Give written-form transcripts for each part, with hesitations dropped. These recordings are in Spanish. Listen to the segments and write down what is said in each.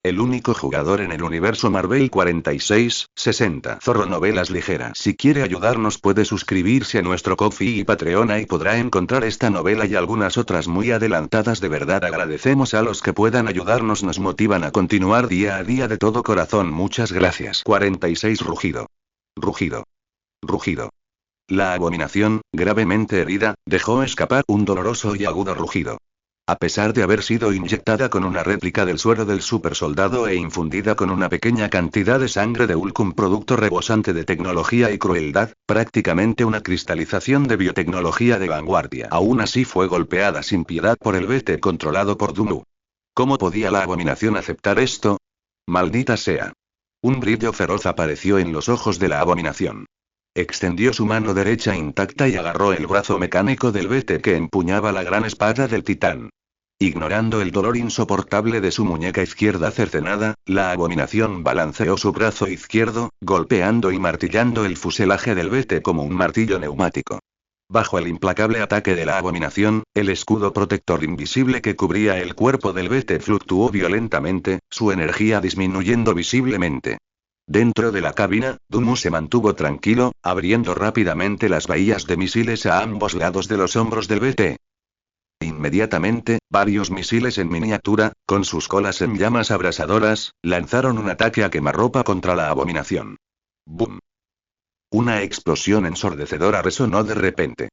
El único jugador en el universo Marvel 4660. Zorro Novelas Ligeras. Si quiere ayudarnos puede suscribirse a nuestro Ko-fi y Patreon y podrá encontrar esta novela y algunas otras muy adelantadas. De verdad agradecemos a los que puedan ayudarnos, nos motivan a continuar día a día de todo corazón. Muchas gracias. 46. Rugido. Rugido. Rugido. La abominación, gravemente herida, dejó escapar un doloroso y agudo rugido. A pesar de haber sido inyectada con una réplica del suero del supersoldado e infundida con una pequeña cantidad de sangre de Hulk, un producto rebosante de tecnología y crueldad, prácticamente una cristalización de biotecnología de vanguardia, aún así fue golpeada sin piedad por el BT controlado por Dumu. ¿Cómo podía la abominación aceptar esto? Maldita sea. Un brillo feroz apareció en los ojos de la abominación. Extendió su mano derecha intacta y agarró el brazo mecánico del BT que empuñaba la gran espada del titán. Ignorando el dolor insoportable de su muñeca izquierda cercenada, la abominación balanceó su brazo izquierdo, golpeando y martillando el fuselaje del BT como un martillo neumático. Bajo el implacable ataque de la abominación, el escudo protector invisible que cubría el cuerpo del BT fluctuó violentamente, su energía disminuyendo visiblemente. Dentro de la cabina, Dumu se mantuvo tranquilo, abriendo rápidamente las bahías de misiles a ambos lados de los hombros del BT. Inmediatamente, varios misiles en miniatura, con sus colas en llamas abrasadoras, lanzaron un ataque a quemarropa contra la abominación. ¡Bum! Una explosión ensordecedora resonó de repente.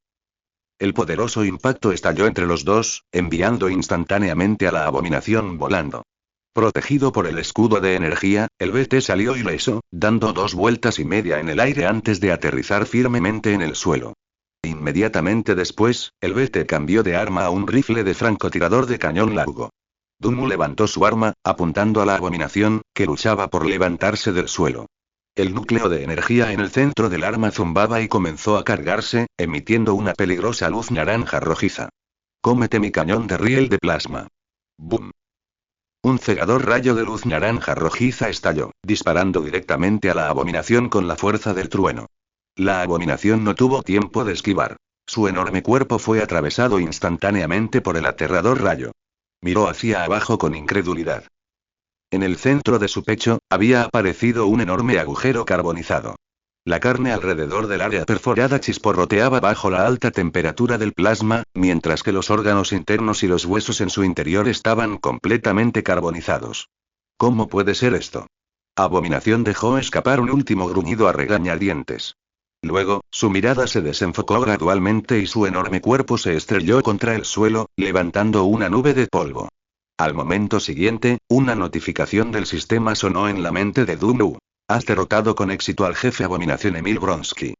El poderoso impacto estalló entre los dos, enviando instantáneamente a la abominación volando. Protegido por el escudo de energía, el BT salió ileso, dando 2 vueltas y media en el aire antes de aterrizar firmemente en el suelo. Inmediatamente después, el BT cambió de arma a un rifle de francotirador de cañón largo. Dumu levantó su arma, apuntando a la abominación, que luchaba por levantarse del suelo. El núcleo de energía en el centro del arma zumbaba y comenzó a cargarse, emitiendo una peligrosa luz naranja rojiza. «Cómete mi cañón de riel de plasma». ¡Bum! Un cegador rayo de luz naranja rojiza estalló, disparando directamente a la abominación con la fuerza del trueno. La abominación no tuvo tiempo de esquivar. Su enorme cuerpo fue atravesado instantáneamente por el aterrador rayo. Miró hacia abajo con incredulidad. En el centro de su pecho, había aparecido un enorme agujero carbonizado. La carne alrededor del área perforada chisporroteaba bajo la alta temperatura del plasma, mientras que los órganos internos y los huesos en su interior estaban completamente carbonizados. ¿Cómo puede ser esto? Abominación dejó escapar un último gruñido a regañadientes. Luego, su mirada se desenfocó gradualmente y su enorme cuerpo se estrelló contra el suelo, levantando una nube de polvo. Al momento siguiente, una notificación del sistema sonó en la mente de Dumu. Has derrotado con éxito al jefe abominación Emil Bronsky.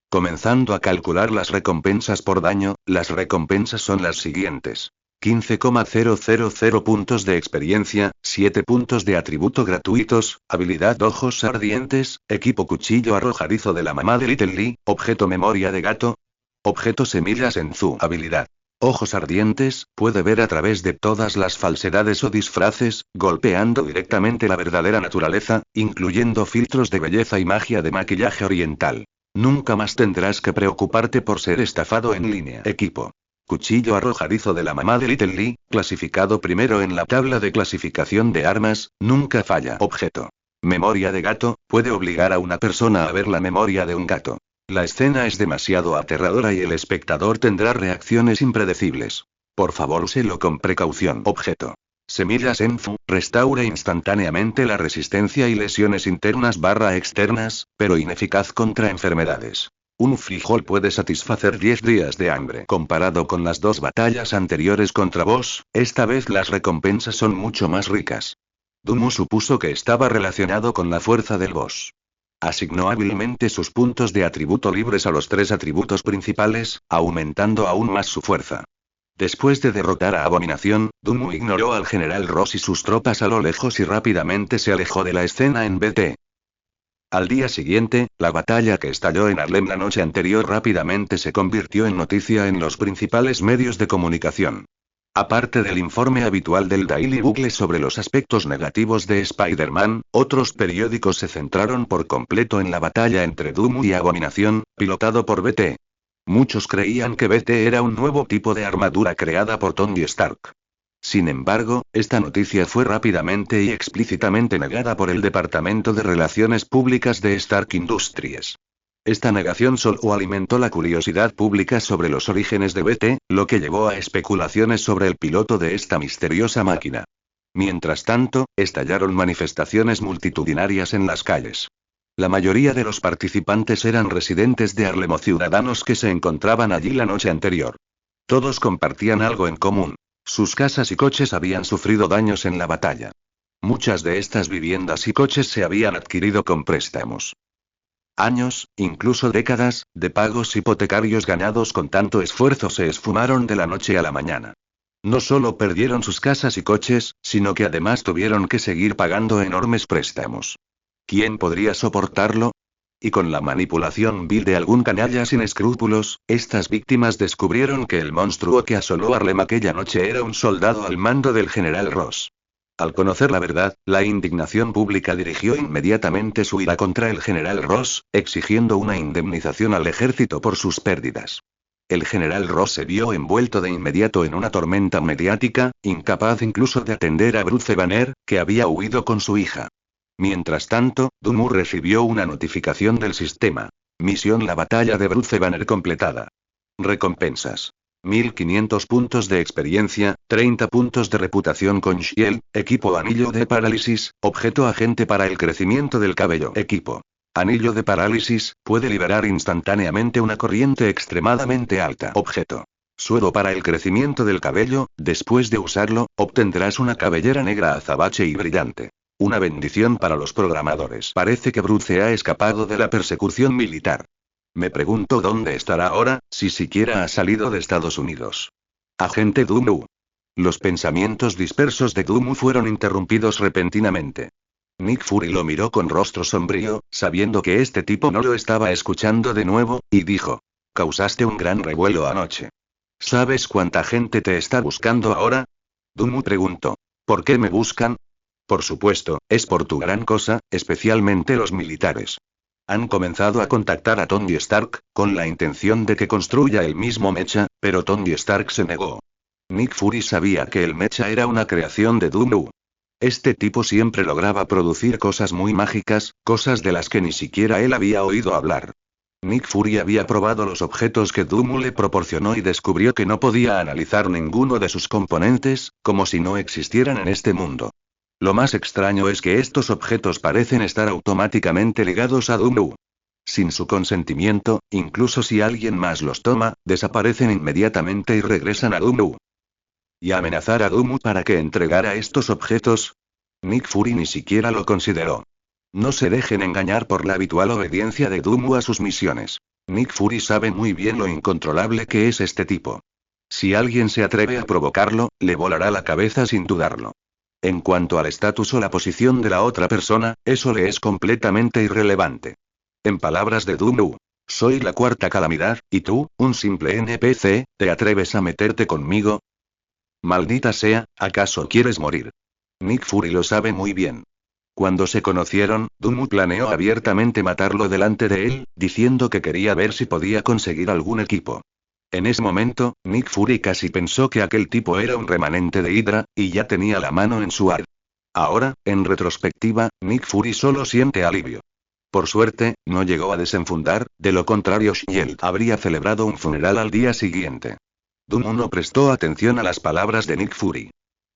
Comenzando a calcular las recompensas por daño, las recompensas son las siguientes. 15,000 puntos de experiencia, 7 puntos de atributo gratuitos, habilidad ojos ardientes, equipo cuchillo arrojadizo de la mamá de Little Lee, objeto memoria de gato, objeto semillas en su habilidad. Ojos ardientes, puede ver a través de todas las falsedades o disfraces, golpeando directamente la verdadera naturaleza, incluyendo filtros de belleza y magia de maquillaje oriental. Nunca más tendrás que preocuparte por ser estafado en línea. Equipo. Cuchillo arrojadizo de la mamá de Little Lee, clasificado primero en la tabla de clasificación de armas, nunca falla. Objeto. Memoria de gato, puede obligar a una persona a ver la memoria de un gato. La escena es demasiado aterradora y el espectador tendrá reacciones impredecibles. Por favor, úselo con precaución. Objeto. Semillas Enfu, restaura instantáneamente la resistencia y lesiones internas/externas, pero ineficaz contra enfermedades. Un frijol puede satisfacer 10 días de hambre. Comparado con las 2 batallas anteriores contra Boss, esta vez las recompensas son mucho más ricas. Dumu supuso que estaba relacionado con la fuerza del boss. Asignó hábilmente sus puntos de atributo libres a los 3 atributos principales, aumentando aún más su fuerza. Después de derrotar a Abominación, Dumu ignoró al general Ross y sus tropas a lo lejos y rápidamente se alejó de la escena en BT. Al día siguiente, la batalla que estalló en Harlem la noche anterior rápidamente se convirtió en noticia en los principales medios de comunicación. Aparte del informe habitual del Daily Bugle sobre los aspectos negativos de Spider-Man, otros periódicos se centraron por completo en la batalla entre Dumu y Abominación, pilotado por BT. Muchos creían que BT era un nuevo tipo de armadura creada por Tony Stark. Sin embargo, esta noticia fue rápidamente y explícitamente negada por el Departamento de Relaciones Públicas de Stark Industries. Esta negación solo alimentó la curiosidad pública sobre los orígenes de BT, lo que llevó a especulaciones sobre el piloto de esta misteriosa máquina. Mientras tanto, estallaron manifestaciones multitudinarias en las calles. La mayoría de los participantes eran residentes de Harlem o ciudadanos que se encontraban allí la noche anterior. Todos compartían algo en común. Sus casas y coches habían sufrido daños en la batalla. Muchas de estas viviendas y coches se habían adquirido con préstamos. Años, incluso décadas, de pagos hipotecarios ganados con tanto esfuerzo se esfumaron de la noche a la mañana. No solo perdieron sus casas y coches, sino que además tuvieron que seguir pagando enormes préstamos. ¿Quién podría soportarlo? Y con la manipulación vil de algún canalla sin escrúpulos, estas víctimas descubrieron que el monstruo que asoló Harlem aquella noche era un soldado al mando del general Ross. Al conocer la verdad, la indignación pública dirigió inmediatamente su ira contra el general Ross, exigiendo una indemnización al ejército por sus pérdidas. El general Ross se vio envuelto de inmediato en una tormenta mediática, incapaz incluso de atender a Bruce Banner, que había huido con su hija. Mientras tanto, Dumu recibió una notificación del sistema. Misión: la batalla de Bruce Banner completada. Recompensas: 1500 puntos de experiencia, 30 puntos de reputación con Shield, equipo anillo de parálisis, objeto agente para el crecimiento del cabello. Equipo anillo de parálisis, puede liberar instantáneamente una corriente extremadamente alta. Objeto suero para el crecimiento del cabello, después de usarlo, obtendrás una cabellera negra azabache y brillante. Una bendición para los programadores. Parece que Bruce ha escapado de la persecución militar. Me pregunto dónde estará ahora, si siquiera ha salido de Estados Unidos. Agente Dumu. Los pensamientos dispersos de Dumu fueron interrumpidos repentinamente. Nick Fury lo miró con rostro sombrío, sabiendo que este tipo no lo estaba escuchando de nuevo, y dijo: causaste un gran revuelo anoche. ¿Sabes cuánta gente te está buscando ahora? Dumu preguntó. ¿Por qué me buscan? Por supuesto, es por tu gran cosa, especialmente los militares. Han comenzado a contactar a Tony Stark, con la intención de que construya el mismo mecha, pero Tony Stark se negó. Nick Fury sabía que el mecha era una creación de Dumu. Este tipo siempre lograba producir cosas muy mágicas, cosas de las que ni siquiera él había oído hablar. Nick Fury había probado los objetos que Dumu le proporcionó y descubrió que no podía analizar ninguno de sus componentes, como si no existieran en este mundo. Lo más extraño es que estos objetos parecen estar automáticamente ligados a Dumu. Sin su consentimiento, incluso si alguien más los toma, desaparecen inmediatamente y regresan a Dumu. ¿Y amenazar a Dumu para que entregara estos objetos? Nick Fury ni siquiera lo consideró. No se dejen engañar por la habitual obediencia de Dumu a sus misiones. Nick Fury sabe muy bien lo incontrolable que es este tipo. Si alguien se atreve a provocarlo, le volará la cabeza sin dudarlo. En cuanto al estatus o la posición de la otra persona, eso le es completamente irrelevante. En palabras de Dumu: soy la cuarta calamidad, y tú, un simple NPC, ¿te atreves a meterte conmigo? Maldita sea, ¿acaso quieres morir? Nick Fury lo sabe muy bien. Cuando se conocieron, Dumu planeó abiertamente matarlo delante de él, diciendo que quería ver si podía conseguir algún equipo. En ese momento, Nick Fury casi pensó que aquel tipo era un remanente de Hydra, y ya tenía la mano en su ar. Ahora, en retrospectiva, Nick Fury solo siente alivio. Por suerte, no llegó a desenfundar, de lo contrario Shield habría celebrado un funeral al día siguiente. Dumu no prestó atención a las palabras de Nick Fury.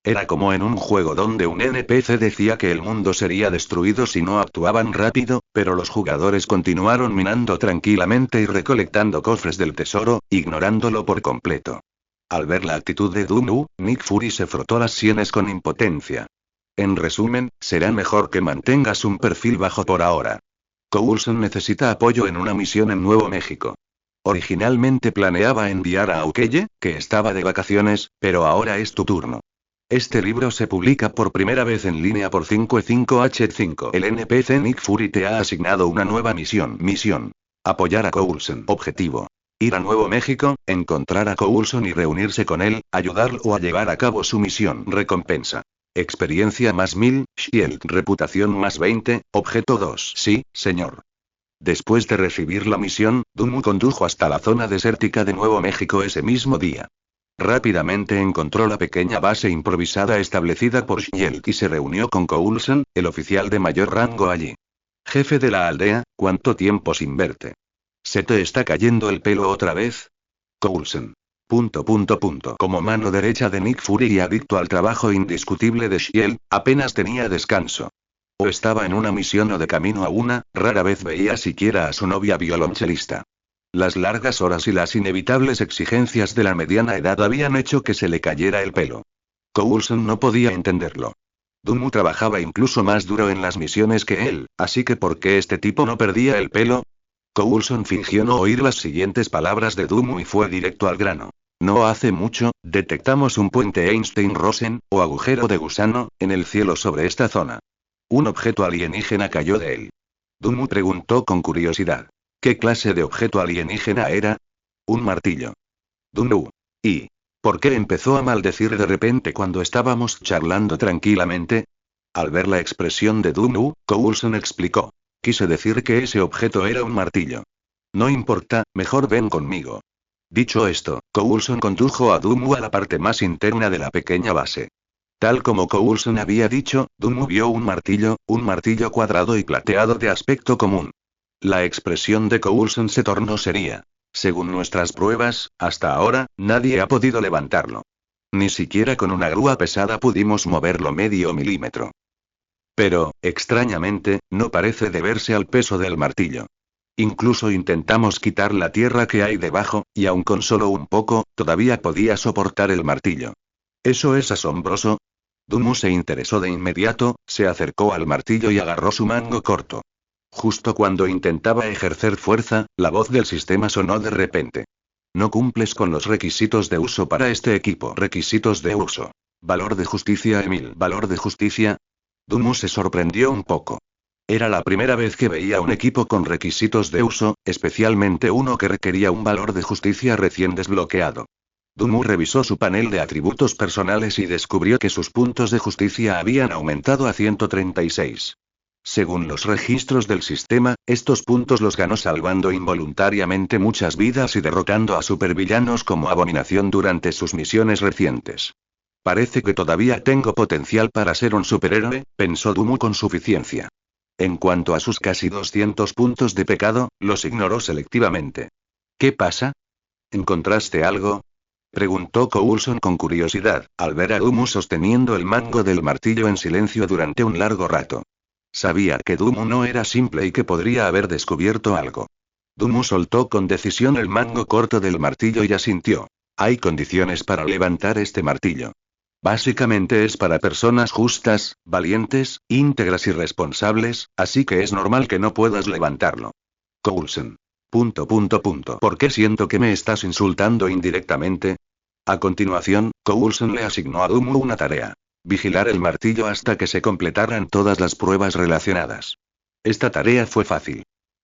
Era como en un juego donde un NPC decía que el mundo sería destruido si no actuaban rápido, pero los jugadores continuaron minando tranquilamente y recolectando cofres del tesoro, ignorándolo por completo. Al ver la actitud de Dumu, Nick Fury se frotó las sienes con impotencia. En resumen, será mejor que mantengas un perfil bajo por ahora. Coulson necesita apoyo en una misión en Nuevo México. Originalmente planeaba enviar a Aukeye, que estaba de vacaciones, pero ahora es tu turno. Este libro se publica por primera vez en línea por 5.5H5. El NPC Nick Fury te ha asignado una nueva misión. Misión: apoyar a Coulson. Objetivo: ir a Nuevo México, encontrar a Coulson y reunirse con él, ayudarlo a llevar a cabo su misión. Recompensa: experiencia más 1000, Shield. Reputación más 20, objeto 2. Sí, señor. Después de recibir la misión, Dumu condujo hasta la zona desértica de Nuevo México ese mismo día. Rápidamente encontró la pequeña base improvisada establecida por Shield y se reunió con Coulson, el oficial de mayor rango allí. Jefe de la aldea, ¿cuánto tiempo sin verte? ¿Se te está cayendo el pelo otra vez? Coulson. Como mano derecha de Nick Fury y adicto al trabajo indiscutible de Shield, apenas tenía descanso. O estaba en una misión o de camino a una, rara vez veía siquiera a su novia violonchelista. Las largas horas y las inevitables exigencias de la mediana edad habían hecho que se le cayera el pelo. Coulson no podía entenderlo. Doomu trabajaba incluso más duro en las misiones que él, así que ¿por qué este tipo no perdía el pelo? Coulson fingió no oír las siguientes palabras de Doomu y fue directo al grano. No hace mucho, detectamos un puente Einstein-Rosen, o agujero de gusano, en el cielo sobre esta zona. Un objeto alienígena cayó de él. Doomu preguntó con curiosidad. ¿Qué clase de objeto alienígena era? Un martillo. Doomu. ¿Y por qué empezó a maldecir de repente cuando estábamos charlando tranquilamente? Al ver la expresión de Doomu, Coulson explicó. Quise decir que ese objeto era un martillo. No importa, mejor ven conmigo. Dicho esto, Coulson condujo a Doomu a la parte más interna de la pequeña base. Tal como Coulson había dicho, Doomu vio un martillo cuadrado y plateado de aspecto común. La expresión de Coulson se tornó seria. Según nuestras pruebas, hasta ahora, nadie ha podido levantarlo. Ni siquiera con una grúa pesada pudimos moverlo medio milímetro. Pero, extrañamente, no parece deberse al peso del martillo. Incluso intentamos quitar la tierra que hay debajo, y aun con solo un poco, todavía podía soportar el martillo. ¿Eso es asombroso? Doomu se interesó de inmediato, se acercó al martillo y agarró su mango corto. Justo cuando intentaba ejercer fuerza, la voz del sistema sonó de repente. No cumples con los requisitos de uso para este equipo. Requisitos de uso. Valor de justicia Emil. ¿Valor de justicia? Doomu se sorprendió un poco. Era la primera vez que veía un equipo con requisitos de uso, especialmente uno que requería un valor de justicia recién desbloqueado. Doomu revisó su panel de atributos personales y descubrió que sus puntos de justicia habían aumentado a 136. Según los registros del sistema, estos puntos los ganó salvando involuntariamente muchas vidas y derrotando a supervillanos como Abominación durante sus misiones recientes. Parece que todavía tengo potencial para ser un superhéroe, pensó Doomu con suficiencia. En cuanto a sus casi 200 puntos de pecado, los ignoró selectivamente. ¿Qué pasa? ¿Encontraste algo? Preguntó Coulson con curiosidad, al ver a Doomu sosteniendo el mango del martillo en silencio durante un largo rato. Sabía que Doomu no era simple y que podría haber descubierto algo. Doomu soltó con decisión el mango corto del martillo y asintió. Hay condiciones para levantar este martillo. Básicamente es para personas justas, valientes, íntegras y responsables, así que es normal que no puedas levantarlo. Coulson. ¿Por qué siento que me estás insultando indirectamente? A continuación, Coulson le asignó a Doomu una tarea. Vigilar el martillo hasta que se completaran todas las pruebas relacionadas. Esta tarea fue fácil.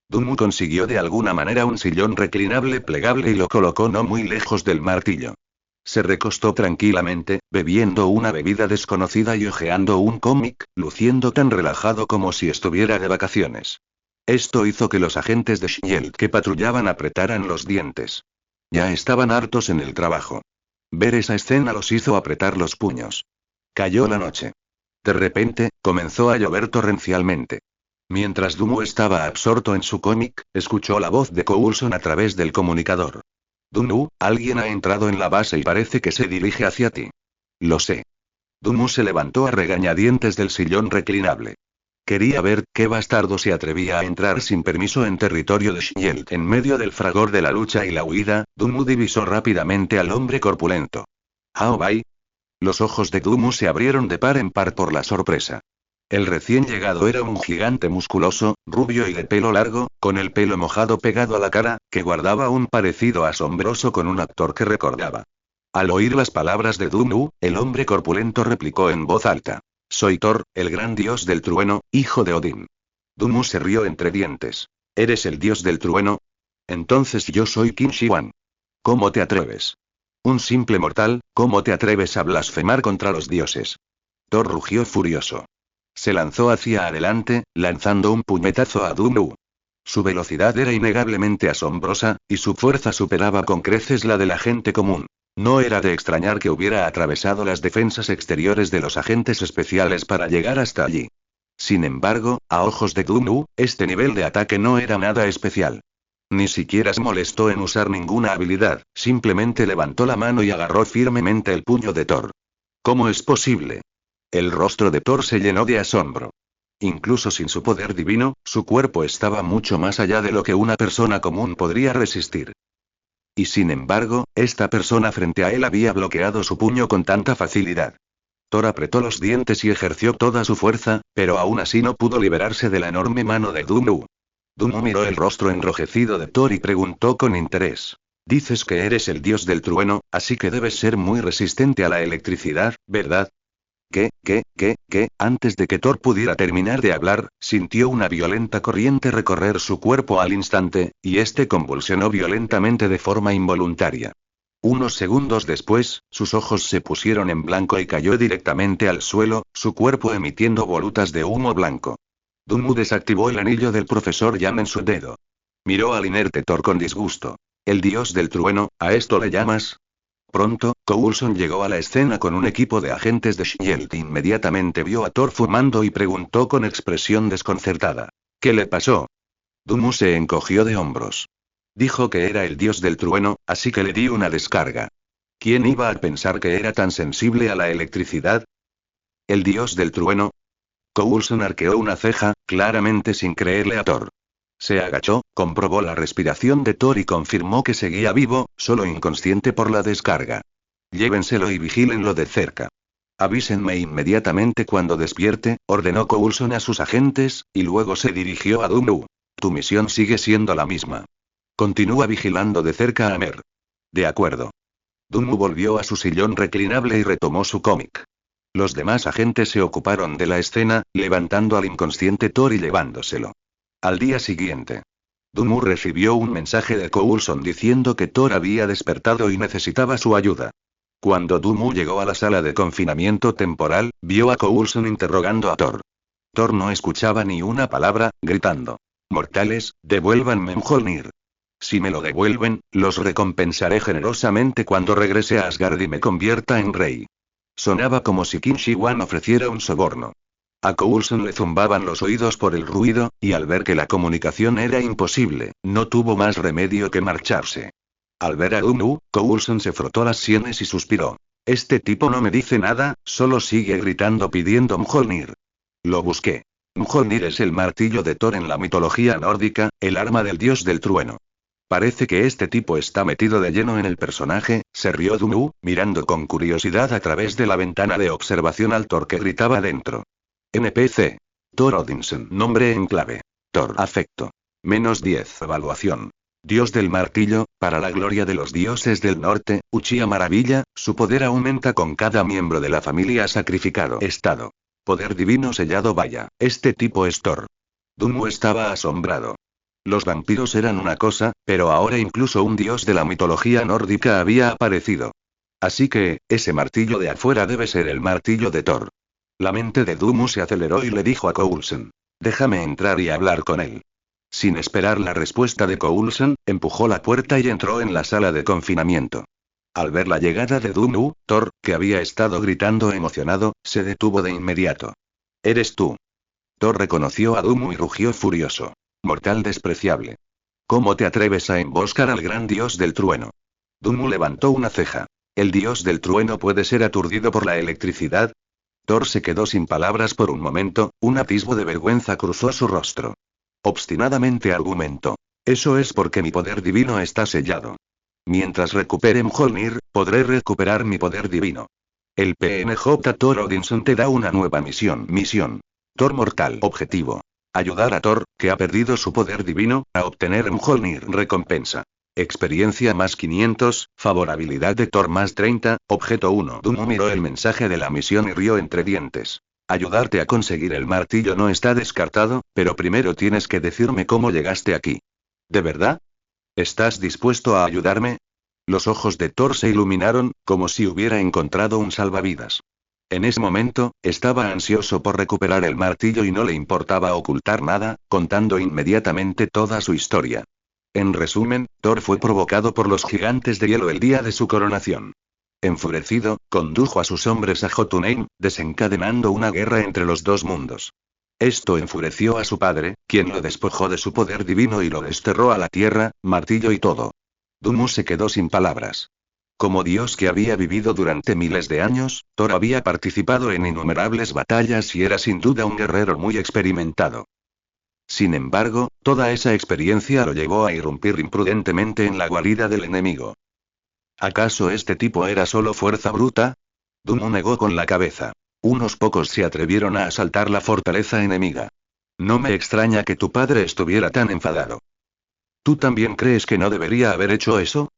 Doomu consiguió de alguna manera un sillón reclinable plegable y lo colocó no muy lejos del martillo. Se recostó tranquilamente, bebiendo una bebida desconocida y hojeando un cómic, luciendo tan relajado como si estuviera de vacaciones. Esto hizo que los agentes de Shield que patrullaban apretaran los dientes. Ya estaban hartos en el trabajo. Ver esa escena los hizo apretar los puños. Cayó la noche. De repente, comenzó a llover torrencialmente. Mientras Doomu estaba absorto en su cómic, escuchó la voz de Coulson a través del comunicador. Doomu, alguien ha entrado en la base y parece que se dirige hacia ti. Lo sé. Doomu se levantó a regañadientes del sillón reclinable. Quería ver qué bastardo se atrevía a entrar sin permiso en territorio de Shield. En medio del fragor de la lucha y la huida, Doomu divisó rápidamente al hombre corpulento. ¿Hao Bai? Los ojos de Doomu se abrieron de par en par por la sorpresa. El recién llegado era un gigante musculoso, rubio y de pelo largo, con el pelo mojado pegado a la cara, que guardaba un parecido asombroso con un actor que recordaba. Al oír las palabras de Doomu, el hombre corpulento replicó en voz alta. Soy Thor, el gran dios del trueno, hijo de Odín. Doomu se rió entre dientes. ¿Eres el dios del trueno? Entonces yo soy Qin Shi Huang. ¿Cómo te atreves? Un simple mortal, ¿cómo te atreves a blasfemar contra los dioses? Thor rugió furioso. Se lanzó hacia adelante, lanzando un puñetazo a Doomu. Su velocidad era innegablemente asombrosa, y su fuerza superaba con creces la de la gente común. No era de extrañar que hubiera atravesado las defensas exteriores de los agentes especiales para llegar hasta allí. Sin embargo, a ojos de Dunu, este nivel de ataque no era nada especial. Ni siquiera se molestó en usar ninguna habilidad, simplemente levantó la mano y agarró firmemente el puño de Thor. ¿Cómo es posible? El rostro de Thor se llenó de asombro. Incluso sin su poder divino, su cuerpo estaba mucho más allá de lo que una persona común podría resistir. Y sin embargo, esta persona frente a él había bloqueado su puño con tanta facilidad. Thor apretó los dientes y ejerció toda su fuerza, pero aún así no pudo liberarse de la enorme mano de Dunu. Dunu miró el rostro enrojecido de Thor y preguntó con interés. Dices que eres el dios del trueno, así que debes ser muy resistente a la electricidad, ¿verdad? ¿Qué? Antes de que Thor pudiera terminar de hablar, sintió una violenta corriente recorrer su cuerpo al instante, y este convulsionó violentamente de forma involuntaria. Unos segundos después, sus ojos se pusieron en blanco y cayó directamente al suelo, su cuerpo emitiendo volutas de humo blanco. Dunu desactivó el anillo del profesor Yam en su dedo. Miró al inerte Thor con disgusto. El dios del trueno, ¿a esto le llamas? Pronto, Coulson llegó a la escena con un equipo de agentes de Shield. Inmediatamente vio a Thor fumando y preguntó con expresión desconcertada. ¿Qué le pasó? Dunu se encogió de hombros. Dijo que era el dios del trueno, así que le di una descarga. ¿Quién iba a pensar que era tan sensible a la electricidad? ¿El dios del trueno? Coulson arqueó una ceja, claramente sin creerle a Thor. Se agachó, comprobó la respiración de Thor y confirmó que seguía vivo, solo inconsciente por la descarga. Llévenselo y vigílenlo de cerca. Avísenme inmediatamente cuando despierte, ordenó Coulson a sus agentes, y luego se dirigió a Dunu. Tu misión sigue siendo la misma. Continúa vigilando de cerca a Mer. De acuerdo. Dunu volvió a su sillón reclinable y retomó su cómic. Los demás agentes se ocuparon de la escena, levantando al inconsciente Thor y llevándoselo. Al día siguiente, Dunu recibió un mensaje de Coulson diciendo que Thor había despertado y necesitaba su ayuda. Cuando Dunu llegó a la sala de confinamiento temporal, vio a Coulson interrogando a Thor. Thor no escuchaba ni una palabra, gritando. Mortales, devuélvanme Mjolnir. Si me lo devuelven, los recompensaré generosamente cuando regrese a Asgard y me convierta en rey. Sonaba como si Qin Shi Huang ofreciera un soborno. A Coulson le zumbaban los oídos por el ruido, y al ver que la comunicación era imposible, no tuvo más remedio que marcharse. Al ver a Dunu, Coulson se frotó las sienes y suspiró. Este tipo no me dice nada, solo sigue gritando pidiendo Mjolnir. Lo busqué. Mjolnir es el martillo de Thor en la mitología nórdica, el arma del dios del trueno. Parece que este tipo está metido de lleno en el personaje, se rió Dunu, mirando con curiosidad a través de la ventana de observación al Thor que gritaba dentro. NPC. Thor Odinson. Nombre en clave. Thor. Afecto. -10. Evaluación. Dios del martillo, para la gloria de los dioses del norte, Uchiha Maravilla, su poder aumenta con cada miembro de la familia sacrificado. Estado. Poder divino sellado. Vaya, este tipo es Thor. Dunu estaba asombrado. Los vampiros eran una cosa, pero ahora incluso un dios de la mitología nórdica había aparecido. Así que, ese martillo de afuera debe ser el martillo de Thor. La mente de Dunu se aceleró y le dijo a Coulson. Déjame entrar y hablar con él. Sin esperar la respuesta de Coulson, empujó la puerta y entró en la sala de confinamiento. Al ver la llegada de Dunu, Thor, que había estado gritando emocionado, se detuvo de inmediato. ¿Eres tú? Thor reconoció a Dunu y rugió furioso. Mortal despreciable. ¿Cómo te atreves a emboscar al gran dios del trueno? Dunu levantó una ceja. ¿El dios del trueno puede ser aturdido por la electricidad? Thor se quedó sin palabras por un momento, un atisbo de vergüenza cruzó su rostro. Obstinadamente argumentó. Eso es porque mi poder divino está sellado. Mientras recupere Mjolnir, podré recuperar mi poder divino. El PNJ Thor Odinson te da una nueva misión. Thor mortal. Objetivo. Ayudar a Thor, que ha perdido su poder divino, a obtener Mjolnir. Recompensa. Experiencia +500, favorabilidad de Thor +30, objeto 1. Dunu miró el mensaje de la misión y rió entre dientes. Ayudarte a conseguir el martillo no está descartado, pero primero tienes que decirme cómo llegaste aquí. ¿De verdad? ¿Estás dispuesto a ayudarme? Los ojos de Thor se iluminaron, como si hubiera encontrado un salvavidas. En ese momento, estaba ansioso por recuperar el martillo y no le importaba ocultar nada, contando inmediatamente toda su historia. En resumen, Thor fue provocado por los gigantes de hielo el día de su coronación. Enfurecido, condujo a sus hombres a Jotunheim, desencadenando una guerra entre los dos mundos. Esto enfureció a su padre, quien lo despojó de su poder divino y lo desterró a la tierra, martillo y todo. Dumu se quedó sin palabras. Como dios que había vivido durante miles de años, Thor había participado en innumerables batallas y era sin duda un guerrero muy experimentado. Sin embargo, toda esa experiencia lo llevó a irrumpir imprudentemente en la guarida del enemigo. ¿Acaso este tipo era solo fuerza bruta? Dumu negó con la cabeza. Unos pocos se atrevieron a asaltar la fortaleza enemiga. No me extraña que tu padre estuviera tan enfadado. ¿Tú también crees que no debería haber hecho eso?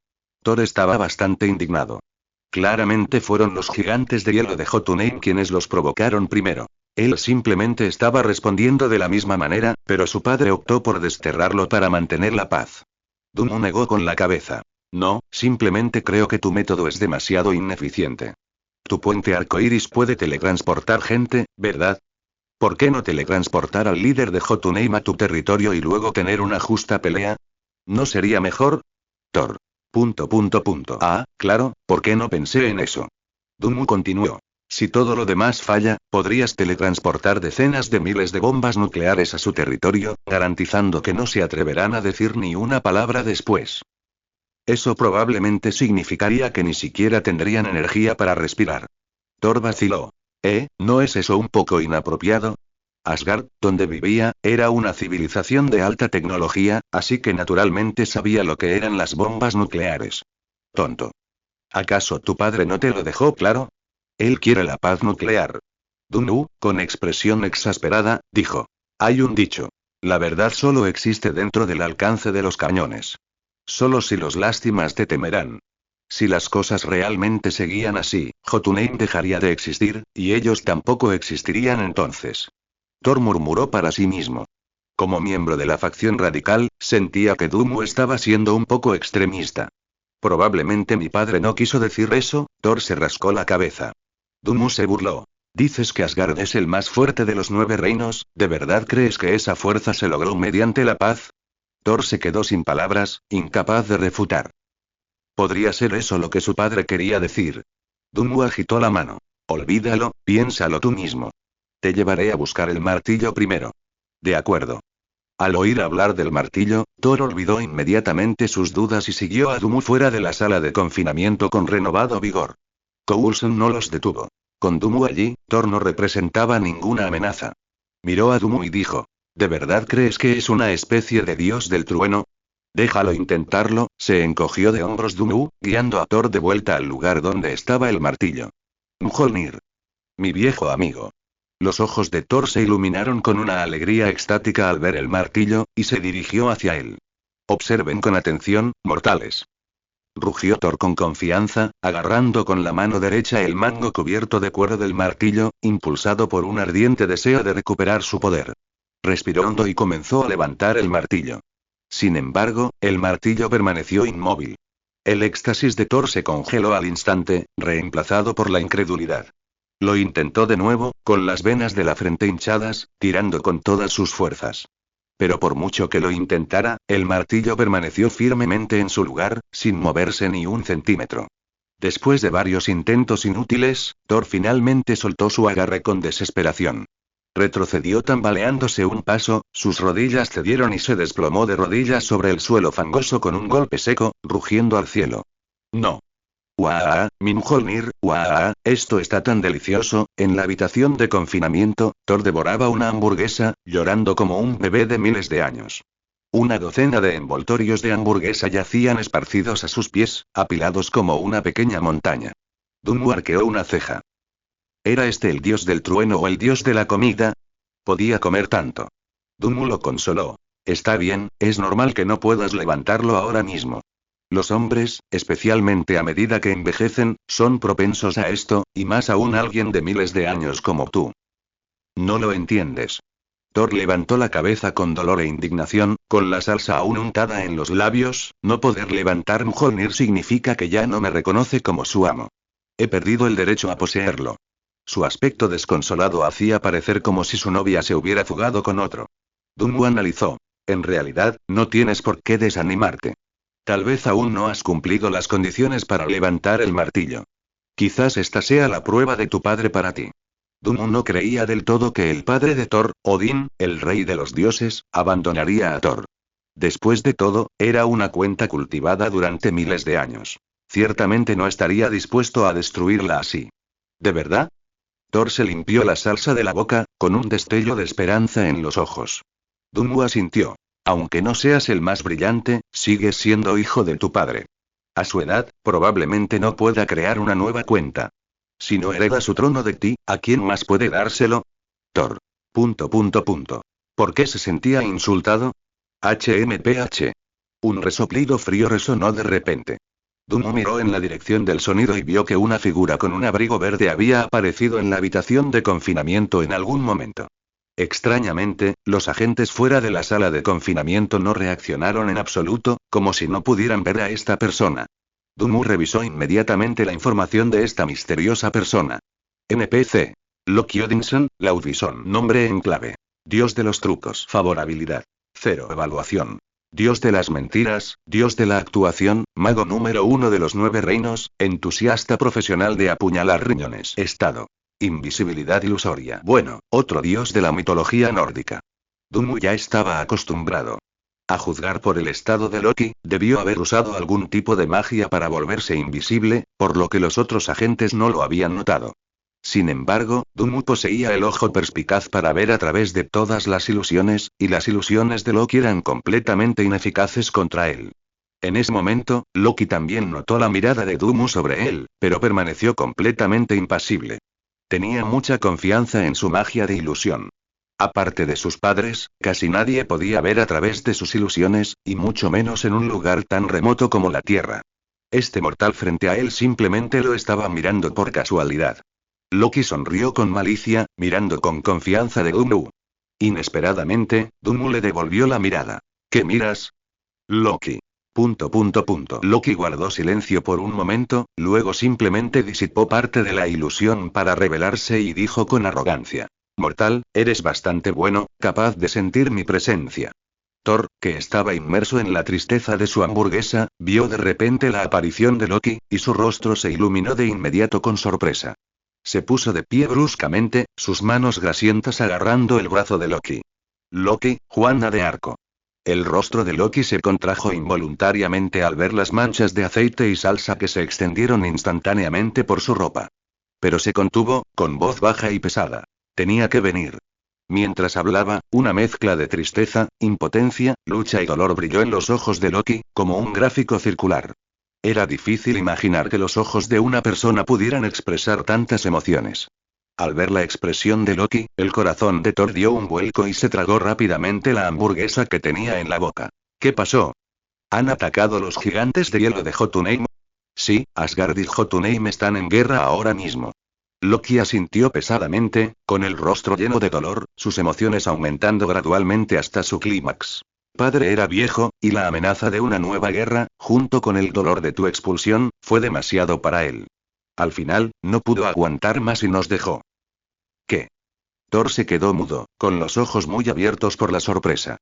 Thor estaba bastante indignado. Claramente fueron los gigantes de hielo de Jotunheim quienes los provocaron primero. Él simplemente estaba respondiendo de la misma manera, pero su padre optó por desterrarlo para mantener la paz. Dumu negó con la cabeza. No, simplemente creo que tu método es demasiado ineficiente. Tu puente arcoíris puede teletransportar gente, ¿verdad? ¿Por qué no teletransportar al líder de Jotunheim a tu territorio y luego tener una justa pelea? ¿No sería mejor? Thor. Ah, claro, ¿por qué no pensé en eso? Dumu continuó. Si todo lo demás falla, podrías teletransportar decenas de miles de bombas nucleares a su territorio, garantizando que no se atreverán a decir ni una palabra después. Eso probablemente significaría que ni siquiera tendrían energía para respirar. Thor vaciló. ¿No es eso un poco inapropiado? Asgard, donde vivía, era una civilización de alta tecnología, así que naturalmente sabía lo que eran las bombas nucleares. Tonto. ¿Acaso tu padre no te lo dejó claro? Él quiere la paz nuclear. Dumu, con expresión exasperada, dijo. Hay un dicho. La verdad solo existe dentro del alcance de los cañones. Solo si los lastimas te temerán. Si las cosas realmente seguían así, Jotunheim dejaría de existir, y ellos tampoco existirían entonces. Thor murmuró para sí mismo. Como miembro de la facción radical, sentía que Dumu estaba siendo un poco extremista. Probablemente mi padre no quiso decir eso. Thor se rascó la cabeza. Dumu se burló. Dices que Asgard es el más fuerte de los 9 reinos, ¿de verdad crees que esa fuerza se logró mediante la paz? Thor se quedó sin palabras, incapaz de refutar. ¿Podría ser eso lo que su padre quería decir? Dumu agitó la mano. Olvídalo, piénsalo tú mismo. Te llevaré a buscar el martillo primero. De acuerdo. Al oír hablar del martillo, Thor olvidó inmediatamente sus dudas y siguió a Dumu fuera de la sala de confinamiento con renovado vigor. Coulson no los detuvo. Con Dumu allí, Thor no representaba ninguna amenaza. Miró a Dumu y dijo. ¿De verdad crees que es una especie de dios del trueno? Déjalo intentarlo, se encogió de hombros Dumu, guiando a Thor de vuelta al lugar donde estaba el martillo. Mjolnir. Mi viejo amigo. Los ojos de Thor se iluminaron con una alegría extática al ver el martillo, y se dirigió hacia él. Observen con atención, mortales. Rugió Thor con confianza, agarrando con la mano derecha el mango cubierto de cuero del martillo, impulsado por un ardiente deseo de recuperar su poder. Respiró hondo y comenzó a levantar el martillo. Sin embargo, el martillo permaneció inmóvil. El éxtasis de Thor se congeló al instante, reemplazado por la incredulidad. Lo intentó de nuevo, con las venas de la frente hinchadas, tirando con todas sus fuerzas. Pero por mucho que lo intentara, el martillo permaneció firmemente en su lugar, sin moverse ni un centímetro. Después de varios intentos inútiles, Thor finalmente soltó su agarre con desesperación. Retrocedió tambaleándose un paso, sus rodillas cedieron y se desplomó de rodillas sobre el suelo fangoso con un golpe seco, rugiendo al cielo. No. ¡Uah! Mjolnir, ¡uah! Esto está tan delicioso. En la habitación de confinamiento, Thor devoraba una hamburguesa, llorando como un bebé de miles de años. Una docena de envoltorios de hamburguesa yacían esparcidos a sus pies, apilados como una pequeña montaña. Dumu arqueó una ceja. ¿Era este el dios del trueno o el dios de la comida? Podía comer tanto. Dumu lo consoló. Está bien, es normal que no puedas levantarlo ahora mismo. Los hombres, especialmente a medida que envejecen, son propensos a esto, y más aún alguien de miles de años como tú. No lo entiendes. Thor levantó la cabeza con dolor e indignación, con la salsa aún untada en los labios. No poder levantar Mjolnir significa que ya no me reconoce como su amo. He perdido el derecho a poseerlo. Su aspecto desconsolado hacía parecer como si su novia se hubiera fugado con otro. Dumu analizó. En realidad, no tienes por qué desanimarte. Tal vez aún no has cumplido las condiciones para levantar el martillo. Quizás esta sea la prueba de tu padre para ti. Dunmu no creía del todo que el padre de Thor, Odín, el rey de los dioses, abandonaría a Thor. Después de todo, era una cuenta cultivada durante miles de años. Ciertamente no estaría dispuesto a destruirla así. ¿De verdad? Thor se limpió la salsa de la boca, con un destello de esperanza en los ojos. Dunmu asintió. Aunque no seas el más brillante, sigues siendo hijo de tu padre. A su edad, probablemente no pueda crear una nueva cuenta. Si no hereda su trono de ti, ¿a quién más puede dárselo? Thor. ... ¿Por qué se sentía insultado? HMPH. Un resoplido frío resonó de repente. Dunmu miró en la dirección del sonido y vio que una figura con un abrigo verde había aparecido en la habitación de confinamiento en algún momento. Extrañamente, los agentes fuera de la sala de confinamiento no reaccionaron en absoluto, como si no pudieran ver a esta persona. Dunmu revisó inmediatamente la información de esta misteriosa persona. NPC. Loki Odinson, Laudvison. Nombre en clave. Dios de los trucos. Favorabilidad. 0. Evaluación. Dios de las mentiras, Dios de la actuación, mago número 1 de los 9 reinos, entusiasta profesional de apuñalar riñones. Estado. Invisibilidad ilusoria. Bueno, otro dios de la mitología nórdica. Dunmu ya estaba acostumbrado. A juzgar por el estado de Loki, debió haber usado algún tipo de magia para volverse invisible, por lo que los otros agentes no lo habían notado. Sin embargo, Dunmu poseía el ojo perspicaz para ver a través de todas las ilusiones, y las ilusiones de Loki eran completamente ineficaces contra él. En ese momento, Loki también notó la mirada de Dunmu sobre él, pero permaneció completamente impasible. Tenía mucha confianza en su magia de ilusión. Aparte de sus padres, casi nadie podía ver a través de sus ilusiones, y mucho menos en un lugar tan remoto como la Tierra. Este mortal frente a él simplemente lo estaba mirando por casualidad. Loki sonrió con malicia, mirando con confianza de Dunmu. Inesperadamente, Dunmu le devolvió la mirada. ¿Qué miras? Loki. ... Loki guardó silencio por un momento, luego simplemente disipó parte de la ilusión para revelarse y dijo con arrogancia. Mortal, eres bastante bueno, capaz de sentir mi presencia. Thor, que estaba inmerso en la tristeza de su hamburguesa, vio de repente la aparición de Loki, y su rostro se iluminó de inmediato con sorpresa. Se puso de pie bruscamente, sus manos grasientas agarrando el brazo de Loki. Loki, Juana de Arco. El rostro de Loki se contrajo involuntariamente al ver las manchas de aceite y salsa que se extendieron instantáneamente por su ropa. Pero se contuvo, con voz baja y pesada. Tenía que venir. Mientras hablaba, una mezcla de tristeza, impotencia, lucha y dolor brilló en los ojos de Loki, como un gráfico circular. Era difícil imaginar que los ojos de una persona pudieran expresar tantas emociones. Al ver la expresión de Loki, el corazón de Thor dio un vuelco y se tragó rápidamente la hamburguesa que tenía en la boca. ¿Qué pasó? ¿Han atacado los gigantes de hielo de Jotunheim? Sí, Asgard y Jotunheim están en guerra ahora mismo. Loki asintió pesadamente, con el rostro lleno de dolor, sus emociones aumentando gradualmente hasta su clímax. Padre era viejo, y la amenaza de una nueva guerra, junto con el dolor de tu expulsión, fue demasiado para él. Al final, no pudo aguantar más y nos dejó. ¿Qué? Thor se quedó mudo, con los ojos muy abiertos por la sorpresa.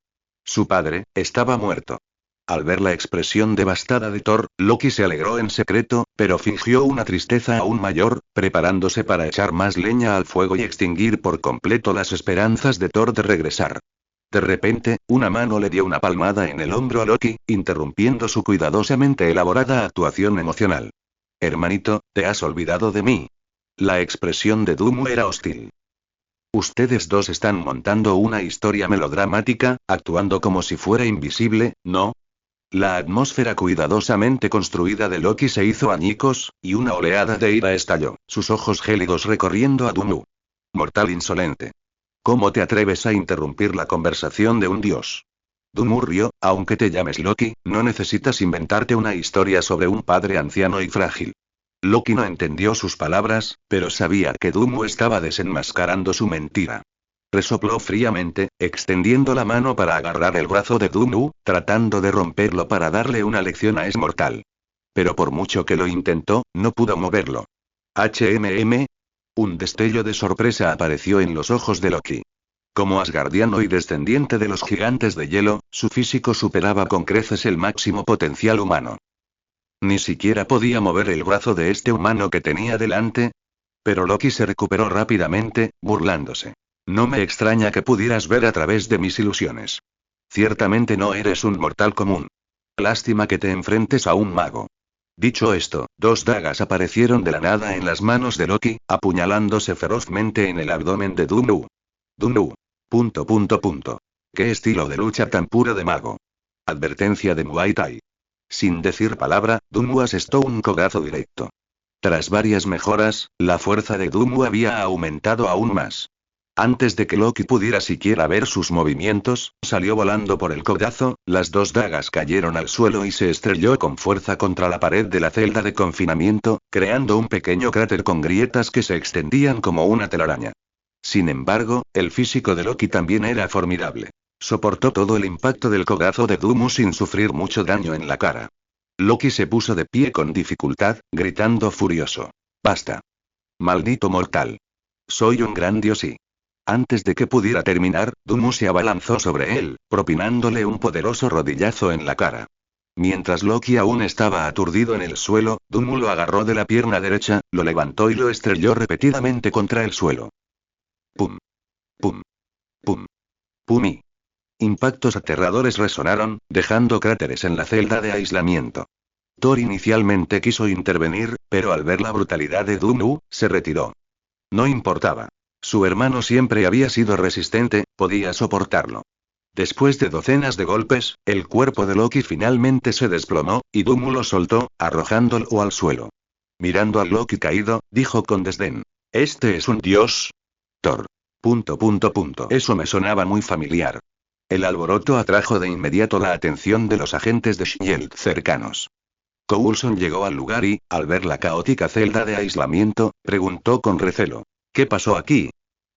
Su padre, estaba muerto. Al ver la expresión devastada de Thor, Loki se alegró en secreto, pero fingió una tristeza aún mayor, preparándose para echar más leña al fuego y extinguir por completo las esperanzas de Thor de regresar. De repente, una mano le dio una palmada en el hombro a Loki, interrumpiendo su cuidadosamente elaborada actuación emocional. Hermanito, ¿te has olvidado de mí? La expresión de Dunmu era hostil. Ustedes dos están montando una historia melodramática, actuando como si fuera invisible, ¿no? La atmósfera cuidadosamente construida de Loki se hizo añicos, y una oleada de ira estalló, sus ojos gélidos recorriendo a Dunmu. Mortal insolente. ¿Cómo te atreves a interrumpir la conversación de un dios? Dunmu rió, aunque te llames Loki, no necesitas inventarte una historia sobre un padre anciano y frágil. Loki no entendió sus palabras, pero sabía que Dunmu estaba desenmascarando su mentira. Resopló fríamente, extendiendo la mano para agarrar el brazo de Dunmu, tratando de romperlo para darle una lección a ese mortal. Pero por mucho que lo intentó, no pudo moverlo. Un destello de sorpresa apareció en los ojos de Loki. Como asgardiano y descendiente de los gigantes de hielo, su físico superaba con creces el máximo potencial humano. Ni siquiera podía mover el brazo de este humano que tenía delante. Pero Loki se recuperó rápidamente, burlándose. No me extraña que pudieras ver a través de mis ilusiones. Ciertamente no eres un mortal común. Lástima que te enfrentes a un mago. Dicho esto, dos dagas aparecieron de la nada en las manos de Loki, apuñalándose ferozmente en el abdomen de Dunnu. Dunnu. ... ¿Qué estilo de lucha tan puro de mago? Advertencia de Muay Thai. Sin decir palabra, Dunmu asestó un codazo directo. Tras varias mejoras, la fuerza de Dunmu había aumentado aún más. Antes de que Loki pudiera siquiera ver sus movimientos, salió volando por el codazo, las dos dagas cayeron al suelo y se estrelló con fuerza contra la pared de la celda de confinamiento, creando un pequeño cráter con grietas que se extendían como una telaraña. Sin embargo, el físico de Loki también era formidable. Soportó todo el impacto del codazo de Dunmu sin sufrir mucho daño en la cara. Loki se puso de pie con dificultad, gritando furioso. ¡Basta! ¡Maldito mortal! Soy un gran dios y... Antes de que pudiera terminar, Dunmu se abalanzó sobre él, propinándole un poderoso rodillazo en la cara. Mientras Loki aún estaba aturdido en el suelo, Dunmu lo agarró de la pierna derecha, lo levantó y lo estrelló repetidamente contra el suelo. ¡Pum! ¡Pum! ¡Pum! ¡Pum! Y... impactos aterradores resonaron, dejando cráteres en la celda de aislamiento. Thor inicialmente quiso intervenir, pero al ver la brutalidad de Dunmu, se retiró. No importaba. Su hermano siempre había sido resistente, podía soportarlo. Después de docenas de golpes, el cuerpo de Loki finalmente se desplomó, y Dunmu lo soltó, arrojándolo al suelo. Mirando a Loki caído, dijo con desdén. ¿Este es un dios? Thor. ... Eso me sonaba muy familiar. El alboroto atrajo de inmediato la atención de los agentes de Shield cercanos. Coulson llegó al lugar y, al ver la caótica celda de aislamiento, preguntó con recelo. ¿Qué pasó aquí?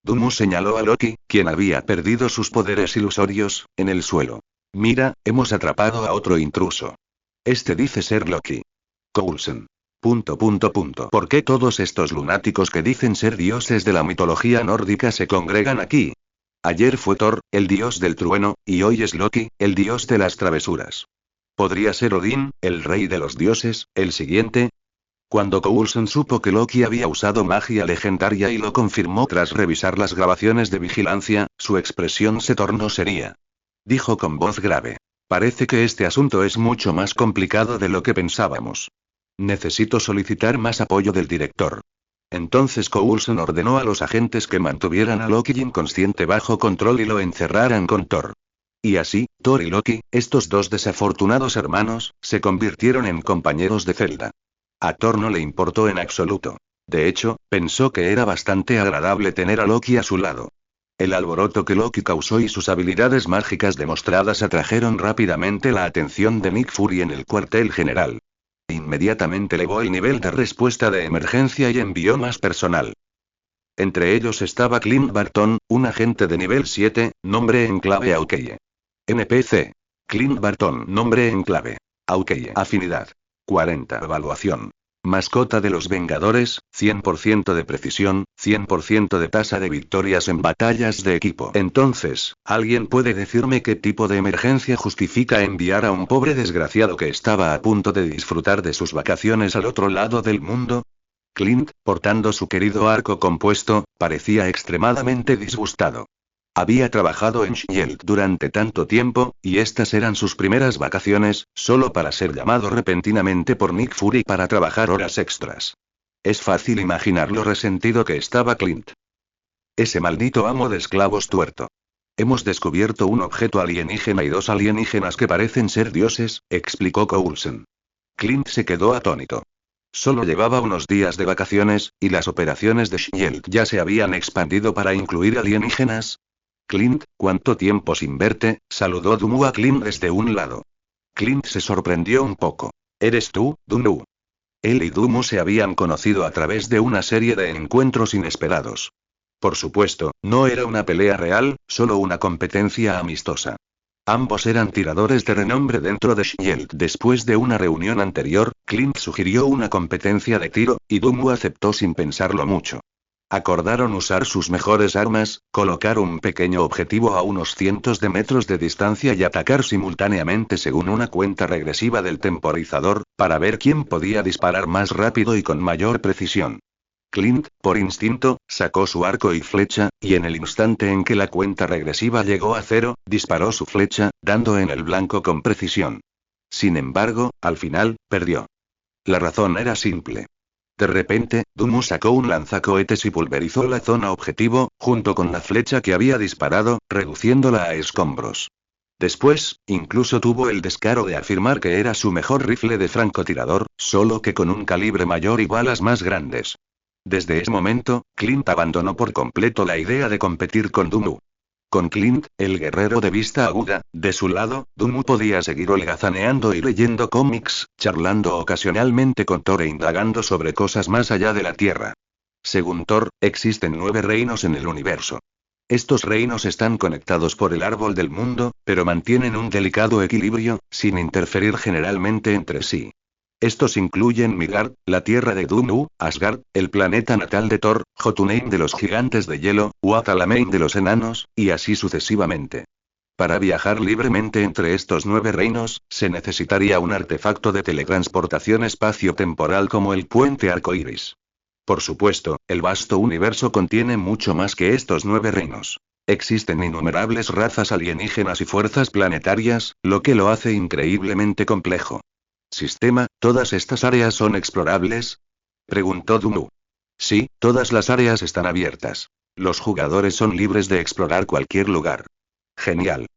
Dunmu señaló a Loki, quien había perdido sus poderes ilusorios, en el suelo. Mira, hemos atrapado a otro intruso. Este dice ser Loki. Coulson. ... ¿Por qué todos estos lunáticos que dicen ser dioses de la mitología nórdica se congregan aquí? Ayer fue Thor, el dios del trueno, y hoy es Loki, el dios de las travesuras. ¿Podría ser Odín, el rey de los dioses, el siguiente? Cuando Coulson supo que Loki había usado magia legendaria y lo confirmó tras revisar las grabaciones de vigilancia, su expresión se tornó seria. Dijo con voz grave. Parece que este asunto es mucho más complicado de lo que pensábamos. Necesito solicitar más apoyo del director. Entonces Coulson ordenó a los agentes que mantuvieran a Loki inconsciente bajo control y lo encerraran con Thor. Y así, Thor y Loki, estos dos desafortunados hermanos, se convirtieron en compañeros de celda. A Thor no le importó en absoluto. De hecho, pensó que era bastante agradable tener a Loki a su lado. El alboroto que Loki causó y sus habilidades mágicas demostradas atrajeron rápidamente la atención de Nick Fury en el cuartel general. Inmediatamente elevó el nivel de respuesta de emergencia y envió más personal. Entre ellos estaba Clint Barton, un agente de nivel 7, nombre en clave Aukeye. NPC. Clint Barton, nombre en clave Aukeye. Afinidad. 40. Evaluación. Mascota de los Vengadores, 100% de precisión, 100% de tasa de victorias en batallas de equipo. Entonces, ¿alguien puede decirme qué tipo de emergencia justifica enviar a un pobre desgraciado que estaba a punto de disfrutar de sus vacaciones al otro lado del mundo? Clint, portando su querido arco compuesto, parecía extremadamente disgustado. Había trabajado en Shield durante tanto tiempo, y estas eran sus primeras vacaciones, solo para ser llamado repentinamente por Nick Fury para trabajar horas extras. Es fácil imaginar lo resentido que estaba Clint. Ese maldito amo de esclavos tuerto. Hemos descubierto un objeto alienígena y dos alienígenas que parecen ser dioses, explicó Coulson. Clint se quedó atónito. Solo llevaba unos días de vacaciones, y las operaciones de Shield ya se habían expandido para incluir alienígenas. Clint, ¿cuánto tiempo sin verte?, saludó Dunmu a Clint desde un lado. Clint se sorprendió un poco. ¿Eres tú, Dunmu? Él y Dunmu se habían conocido a través de una serie de encuentros inesperados. Por supuesto, no era una pelea real, solo una competencia amistosa. Ambos eran tiradores de renombre dentro de Shield. Después de una reunión anterior, Clint sugirió una competencia de tiro, y Dunmu aceptó sin pensarlo mucho. Acordaron usar sus mejores armas, colocar un pequeño objetivo a unos cientos de metros de distancia y atacar simultáneamente según una cuenta regresiva del temporizador, para ver quién podía disparar más rápido y con mayor precisión. Clint, por instinto, sacó su arco y flecha, y en el instante en que la cuenta regresiva llegó a 0, disparó su flecha, dando en el blanco con precisión. Sin embargo, al final, perdió. La razón era simple. De repente, Dumu sacó un lanzacohetes y pulverizó la zona objetivo, junto con la flecha que había disparado, reduciéndola a escombros. Después, incluso tuvo el descaro de afirmar que era su mejor rifle de francotirador, solo que con un calibre mayor y balas más grandes. Desde ese momento, Clint abandonó por completo la idea de competir con Dumu. Con Clint, el guerrero de vista aguda, de su lado, Dumu podía seguir holgazaneando y leyendo cómics, charlando ocasionalmente con Thor e indagando sobre cosas más allá de la Tierra. Según Thor, existen 9 reinos en el universo. Estos reinos están conectados por el árbol del mundo, pero mantienen un delicado equilibrio, sin interferir generalmente entre sí. Estos incluyen Midgard, la tierra de Dumu, Asgard, el planeta natal de Thor, Jotunheim de los gigantes de hielo, Uatalamein de los enanos, y así sucesivamente. Para viajar libremente entre estos 9 reinos, se necesitaría un artefacto de teletransportación espacio-temporal como el puente arcoíris. Por supuesto, el vasto universo contiene mucho más que estos 9 reinos. Existen innumerables razas alienígenas y fuerzas planetarias, lo que lo hace increíblemente complejo. ¿Sistema, todas estas áreas son explorables? Preguntó Dumu. Sí, todas las áreas están abiertas. Los jugadores son libres de explorar cualquier lugar. Genial.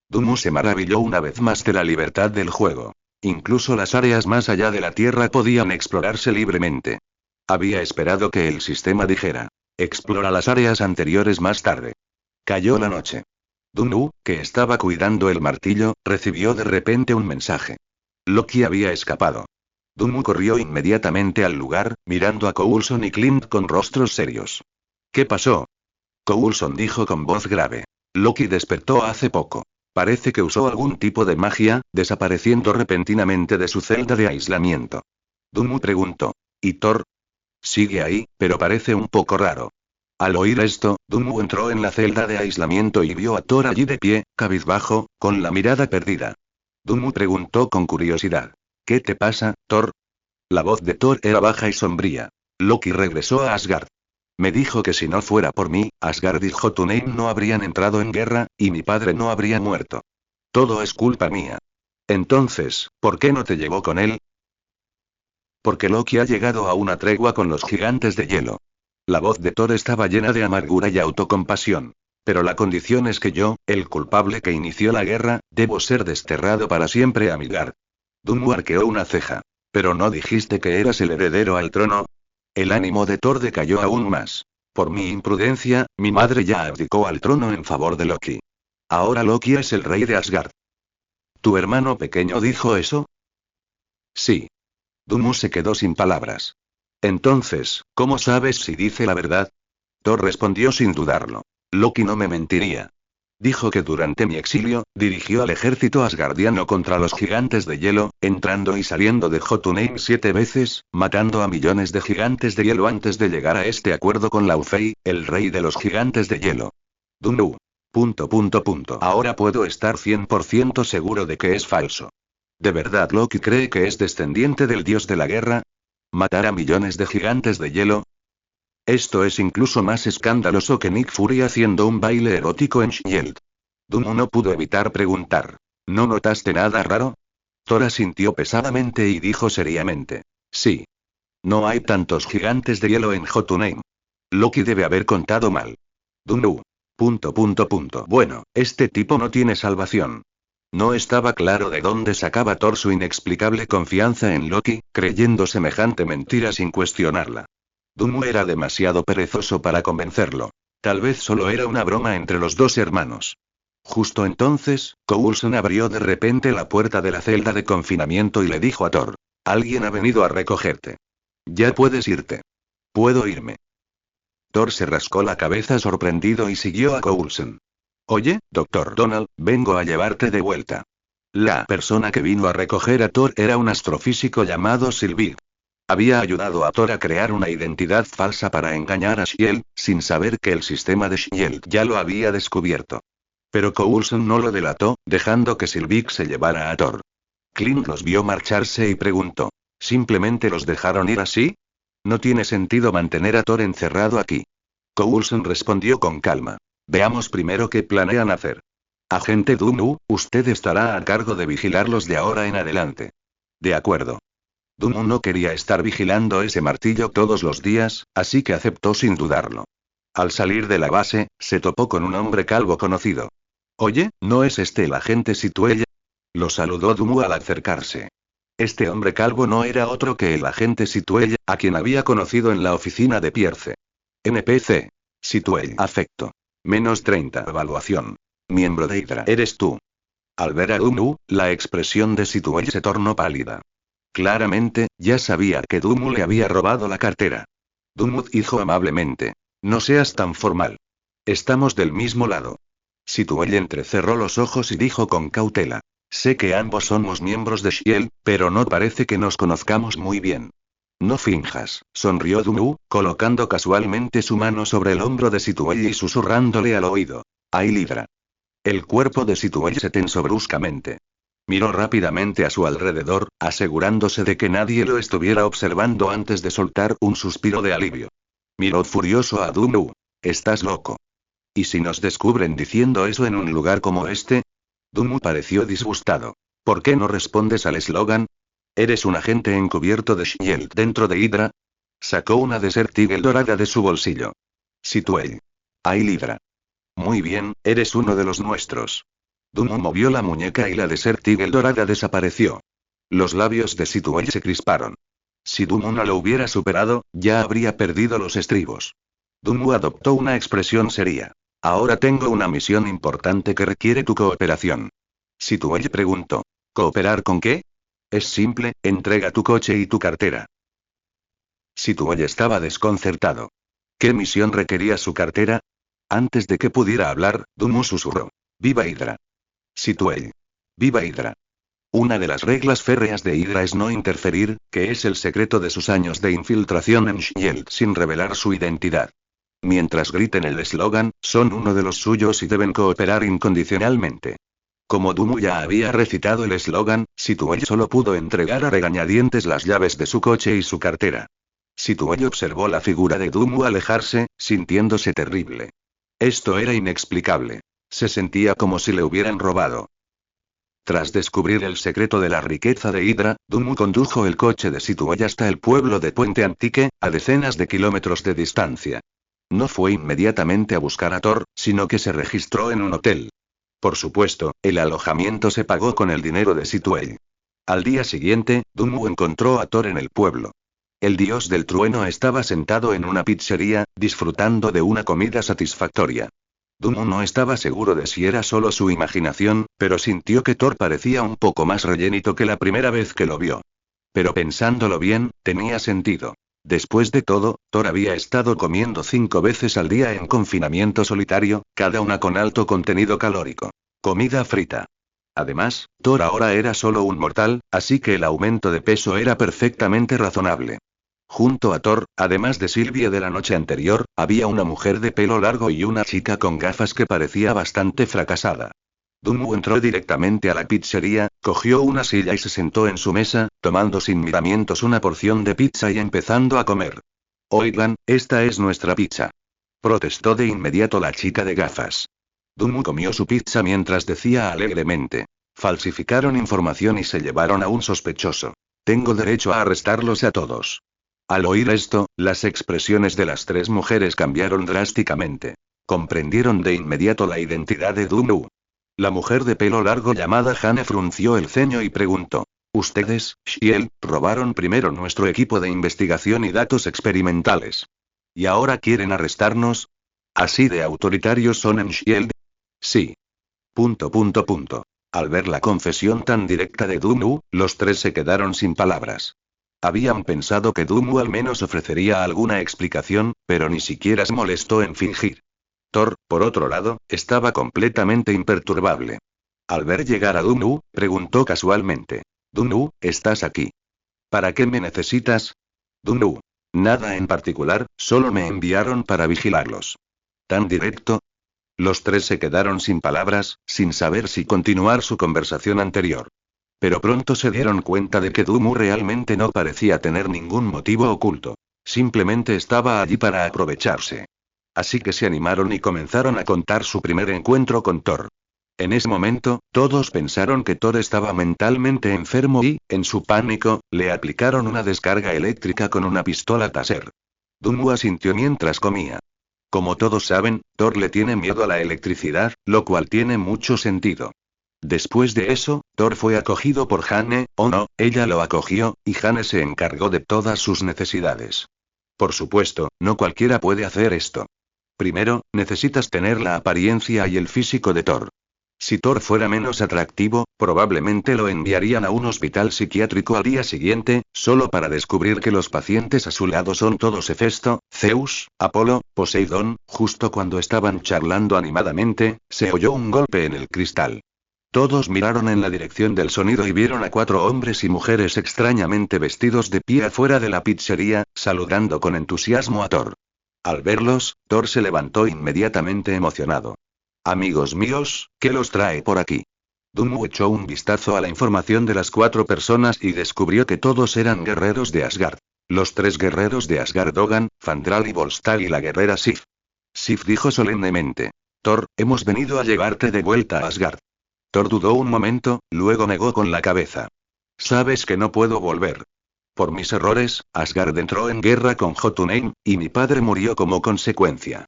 Dumu se maravilló una vez más de la libertad del juego. Incluso las áreas más allá de la Tierra podían explorarse libremente. Había esperado que el sistema dijera: explora las áreas anteriores más tarde. Cayó la noche. Dumu, que estaba cuidando el martillo, recibió de repente un mensaje. Loki había escapado. Dumu corrió inmediatamente al lugar, mirando a Coulson y Clint con rostros serios. ¿Qué pasó? Coulson dijo con voz grave. Loki despertó hace poco. Parece que usó algún tipo de magia, desapareciendo repentinamente de su celda de aislamiento. Dumu preguntó. ¿Y Thor? Sigue ahí, pero parece un poco raro. Al oír esto, Dumu entró en la celda de aislamiento y vio a Thor allí de pie, cabizbajo, con la mirada perdida. Dumu preguntó con curiosidad. ¿Qué te pasa, Thor? La voz de Thor era baja y sombría. Loki regresó a Asgard. Me dijo que si no fuera por mí, Asgard y Jotunheim no habrían entrado en guerra, y mi padre no habría muerto. Todo es culpa mía. Entonces, ¿por qué no te llevó con él? Porque Loki ha llegado a una tregua con los gigantes de hielo. La voz de Thor estaba llena de amargura y autocompasión. Pero la condición es que yo, el culpable que inició la guerra, debo ser desterrado para siempre a Midgard. Dumu arqueó una ceja. ¿Pero no dijiste que eras el heredero al trono? El ánimo de Thor decayó aún más. Por mi imprudencia, mi madre ya abdicó al trono en favor de Loki. Ahora Loki es el rey de Asgard. ¿Tu hermano pequeño dijo eso? Sí. Dumu se quedó sin palabras. Entonces, ¿cómo sabes si dice la verdad? Thor respondió sin dudarlo. Loki no me mentiría. Dijo que durante mi exilio, dirigió al ejército asgardiano contra los gigantes de hielo, entrando y saliendo de Jotunheim 7 veces, matando a millones de gigantes de hielo antes de llegar a este acuerdo con Laufey, el rey de los gigantes de hielo. Dumu. Ahora puedo estar 100% seguro de que es falso. ¿De verdad Loki cree que es descendiente del dios de la guerra? ¿Matar a millones de gigantes de hielo? Esto es incluso más escandaloso que Nick Fury haciendo un baile erótico en Shield. Dumu no pudo evitar preguntar. ¿No notaste nada raro? Thor asintió pesadamente y dijo seriamente. Sí. No hay tantos gigantes de hielo en Jotunheim. Loki debe haber contado mal. Dumu. Bueno, este tipo no tiene salvación. No estaba claro de dónde sacaba Thor su inexplicable confianza en Loki, creyendo semejante mentira sin cuestionarla. Dumu era demasiado perezoso para convencerlo. Tal vez solo era una broma entre los dos hermanos. Justo entonces, Coulson abrió de repente la puerta de la celda de confinamiento y le dijo a Thor. Alguien ha venido a recogerte. Ya puedes irte. ¿Puedo irme? Thor se rascó la cabeza sorprendido y siguió a Coulson. Oye, Dr. Donald, vengo a llevarte de vuelta. La persona que vino a recoger a Thor era un astrofísico llamado Sylvie. Había ayudado a Thor a crear una identidad falsa para engañar a Shield, sin saber que el sistema de Shield ya lo había descubierto. Pero Coulson no lo delató, dejando que Sylvie se llevara a Thor. Clint los vio marcharse y preguntó: ¿simplemente los dejaron ir así? No tiene sentido mantener a Thor encerrado aquí. Coulson respondió con calma: veamos primero qué planean hacer. Agente Dunu, usted estará a cargo de vigilarlos de ahora en adelante. De acuerdo. Dunu no quería estar vigilando ese martillo todos los días, así que aceptó sin dudarlo. Al salir de la base, se topó con un hombre calvo conocido. Oye, ¿no es este el agente Situella? Lo saludó Dunu al acercarse. Este hombre calvo no era otro que el agente Situella, a quien había conocido en la oficina de Pierce. NPC. Situella. Afecto. -30. Evaluación. Miembro de Hydra. ¿Eres tú? Al ver a Dunu, la expresión de Situella se tornó pálida. Claramente, ya sabía que Dunu le había robado la cartera. Dunu dijo amablemente: no seas tan formal. Estamos del mismo lado. Situella entrecerró los ojos y dijo con cautela: sé que ambos somos miembros de Shield, pero no parece que nos conozcamos muy bien. No finjas, sonrió Dunu, colocando casualmente su mano sobre el hombro de Situella y susurrándole al oído: ¡ay, Hydra! El cuerpo de Situella se tensó bruscamente. Miró rápidamente a su alrededor, asegurándose de que nadie lo estuviera observando antes de soltar un suspiro de alivio. Miró furioso a Dunu. ¿Estás loco? ¿Y si nos descubren diciendo eso en un lugar como este? Dunu pareció disgustado. ¿Por qué no respondes al eslogan? ¿Eres un agente encubierto de Shield dentro de Hydra? Sacó una Desert Eagle dorada de su bolsillo. Situella. ¡ay, Hydra! Muy bien, eres uno de los nuestros. Dunu movió la muñeca y la Desert Eagle dorada desapareció. Los labios de Situella se crisparon. Si Dunu no lo hubiera superado, ya habría perdido los estribos. Dunu adoptó una expresión seria. Ahora tengo una misión importante que requiere tu cooperación. Situella preguntó: ¿cooperar con qué? Es simple, entrega tu coche y tu cartera. Situella estaba desconcertado. ¿Qué misión requería su cartera? Antes de que pudiera hablar, Dunu susurró: ¡viva Hydra! Situella. ¡Viva Hydra! Una de las reglas férreas de Hydra es no interferir, que es el secreto de sus años de infiltración en Shield sin revelar su identidad. Mientras griten el eslogan, son uno de los suyos y deben cooperar incondicionalmente. Como Dunu ya había recitado el eslogan, Situella solo pudo entregar a regañadientes las llaves de su coche y su cartera. Situella observó la figura de Dunu alejarse, sintiéndose terrible. Esto era inexplicable. Se sentía como si le hubieran robado. Tras descubrir el secreto de la riqueza de Hydra, Dunu condujo el coche de Situella hasta el pueblo de Puente Antique, a decenas de kilómetros de distancia. No fue inmediatamente a buscar a Thor, sino que se registró en un hotel. Por supuesto, el alojamiento se pagó con el dinero de Situella. Al día siguiente, Dunu encontró a Thor en el pueblo. El dios del trueno estaba sentado en una pizzería, disfrutando de una comida satisfactoria. Dunu no estaba seguro de si era solo su imaginación, pero sintió que Thor parecía un poco más rellenito que la primera vez que lo vio. Pero pensándolo bien, tenía sentido. Después de todo, Thor había estado comiendo 5 veces al día en confinamiento solitario, cada una con alto contenido calórico. Comida frita. Además, Thor ahora era solo un mortal, así que el aumento de peso era perfectamente razonable. Junto a Thor, además de Sylvie de la noche anterior, había una mujer de pelo largo y una chica con gafas que parecía bastante fracasada. Dunu entró directamente a la pizzería, cogió una silla y se sentó en su mesa, tomando sin miramientos una porción de pizza y empezando a comer. Oigan, esta es nuestra pizza. Protestó de inmediato la chica de gafas. Dunu comió su pizza mientras decía alegremente: falsificaron información y se llevaron a un sospechoso. Tengo derecho a arrestarlos a todos. Al oír esto, las expresiones de las 3 mujeres cambiaron drásticamente. Comprendieron de inmediato la identidad de Dunu. La mujer de pelo largo llamada Jane frunció el ceño y preguntó: ¿ustedes, Shield, robaron primero nuestro equipo de investigación y datos experimentales? ¿Y ahora quieren arrestarnos? ¿Así de autoritarios son en Shield? Sí. Al ver la confesión tan directa de Dunu, los 3 se quedaron sin palabras. Habían pensado que Dunu al menos ofrecería alguna explicación, pero ni siquiera se molestó en fingir. Thor, por otro lado, estaba completamente imperturbable. Al ver llegar a Dunu, preguntó casualmente: Dunu, ¿estás aquí? ¿Para qué me necesitas? Dunmu. Nada en particular, solo me enviaron para vigilarlos. ¿Tan directo? Los tres se quedaron sin palabras, sin saber si continuar su conversación anterior. Pero pronto se dieron cuenta de que Dunmu realmente no parecía tener ningún motivo oculto. Simplemente estaba allí para aprovecharse. Así que se animaron y comenzaron a contar su primer encuentro con Thor. En ese momento, todos pensaron que Thor estaba mentalmente enfermo y, en su pánico, le aplicaron una descarga eléctrica con una pistola taser. Dunmu asintió mientras comía. Como todos saben, Thor le tiene miedo a la electricidad, lo cual tiene mucho sentido. Después de eso, Thor fue acogido por Jane, o no, ella lo acogió, y Jane se encargó de todas sus necesidades. Por supuesto, no cualquiera puede hacer esto. Primero, necesitas tener la apariencia y el físico de Thor. Si Thor fuera menos atractivo, probablemente lo enviarían a un hospital psiquiátrico al día siguiente, solo para descubrir que los pacientes a su lado son todos Hefesto, Zeus, Apolo, Poseidón. Justo cuando estaban charlando animadamente, se oyó un golpe en el cristal. Todos miraron en la dirección del sonido y vieron a 4 hombres y mujeres extrañamente vestidos de pie afuera de la pizzería, saludando con entusiasmo a Thor. Al verlos, Thor se levantó inmediatamente emocionado. Amigos míos, ¿qué los trae por aquí? Dunmu echó un vistazo a la información de las 4 personas y descubrió que todos eran guerreros de Asgard. Los 3 guerreros de Asgard, Dogan, Fandral y Volstagg, y la guerrera Sif. Sif dijo solemnemente. Thor, hemos venido a llevarte de vuelta a Asgard. Thor dudó un momento, luego negó con la cabeza. Sabes que no puedo volver. Por mis errores, Asgard entró en guerra con Jotunheim, y mi padre murió como consecuencia.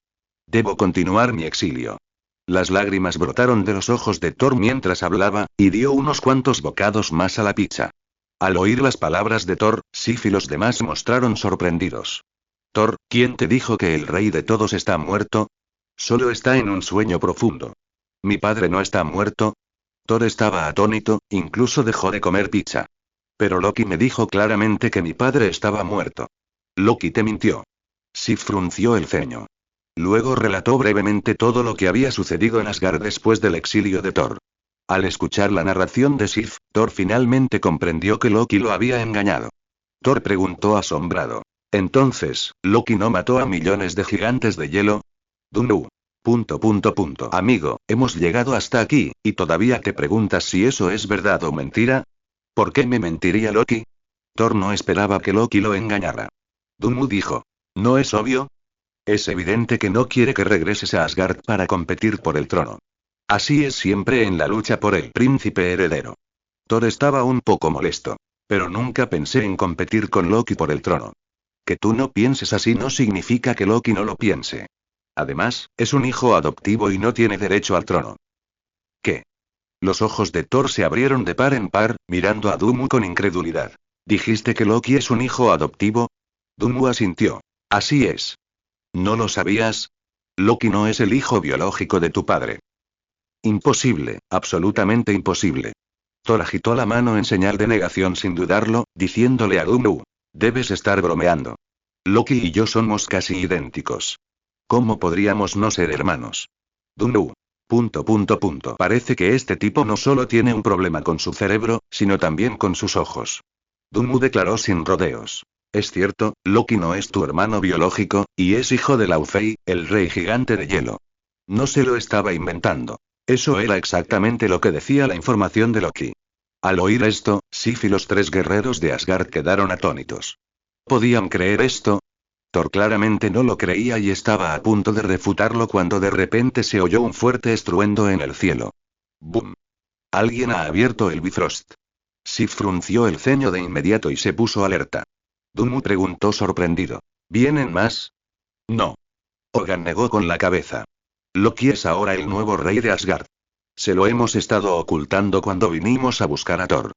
Debo continuar mi exilio. Las lágrimas brotaron de los ojos de Thor mientras hablaba, y dio unos cuantos bocados más a la pizza. Al oír las palabras de Thor, Sif y los demás se mostraron sorprendidos. Thor, ¿quién te dijo que el rey de todos está muerto? Solo está en un sueño profundo. ¿Mi padre no está muerto? Thor estaba atónito, incluso dejó de comer pizza. Pero Loki me dijo claramente que mi padre estaba muerto. Loki te mintió. Sif frunció el ceño. Luego relató brevemente todo lo que había sucedido en Asgard después del exilio de Thor. Al escuchar la narración de Sif, Thor finalmente comprendió que Loki lo había engañado. Thor preguntó asombrado. Entonces, ¿Loki no mató a millones de gigantes de hielo? Dunmu. Amigo, hemos llegado hasta aquí, y todavía te preguntas si eso es verdad o mentira. ¿Por qué me mentiría Loki? Thor no esperaba que Loki lo engañara. Dunmu dijo. ¿No es obvio? Es evidente que no quiere que regreses a Asgard para competir por el trono. Así es siempre en la lucha por el príncipe heredero. Thor estaba un poco molesto. Pero nunca pensé en competir con Loki por el trono. Que tú no pienses así no significa que Loki no lo piense. Además, es un hijo adoptivo y no tiene derecho al trono. ¿Qué? Los ojos de Thor se abrieron de par en par, mirando a Dunmu con incredulidad. ¿Dijiste que Loki es un hijo adoptivo? Dunmu asintió. Así es. ¿No lo sabías? Loki no es el hijo biológico de tu padre. Imposible, absolutamente imposible. Thor agitó la mano en señal de negación sin dudarlo, diciéndole a Dunmu. Debes estar bromeando. Loki y yo somos casi idénticos. ¿Cómo podríamos no ser hermanos? Dunmu. Parece que este tipo no solo tiene un problema con su cerebro, sino también con sus ojos. Dunmu declaró sin rodeos. Es cierto, Loki no es tu hermano biológico, y es hijo de Laufey, el rey gigante de hielo. No se lo estaba inventando. Eso era exactamente lo que decía la información de Loki. Al oír esto, Sif y los 3 guerreros de Asgard quedaron atónitos. ¿Podían creer esto? Thor claramente no lo creía y estaba a punto de refutarlo cuando de repente se oyó un fuerte estruendo en el cielo. ¡Bum! Alguien ha abierto el Bifrost. Sif frunció el ceño de inmediato y se puso alerta. Dunmu preguntó sorprendido. ¿Vienen más? No. Hogan negó con la cabeza. Loki es ahora el nuevo rey de Asgard. Se lo hemos estado ocultando cuando vinimos a buscar a Thor.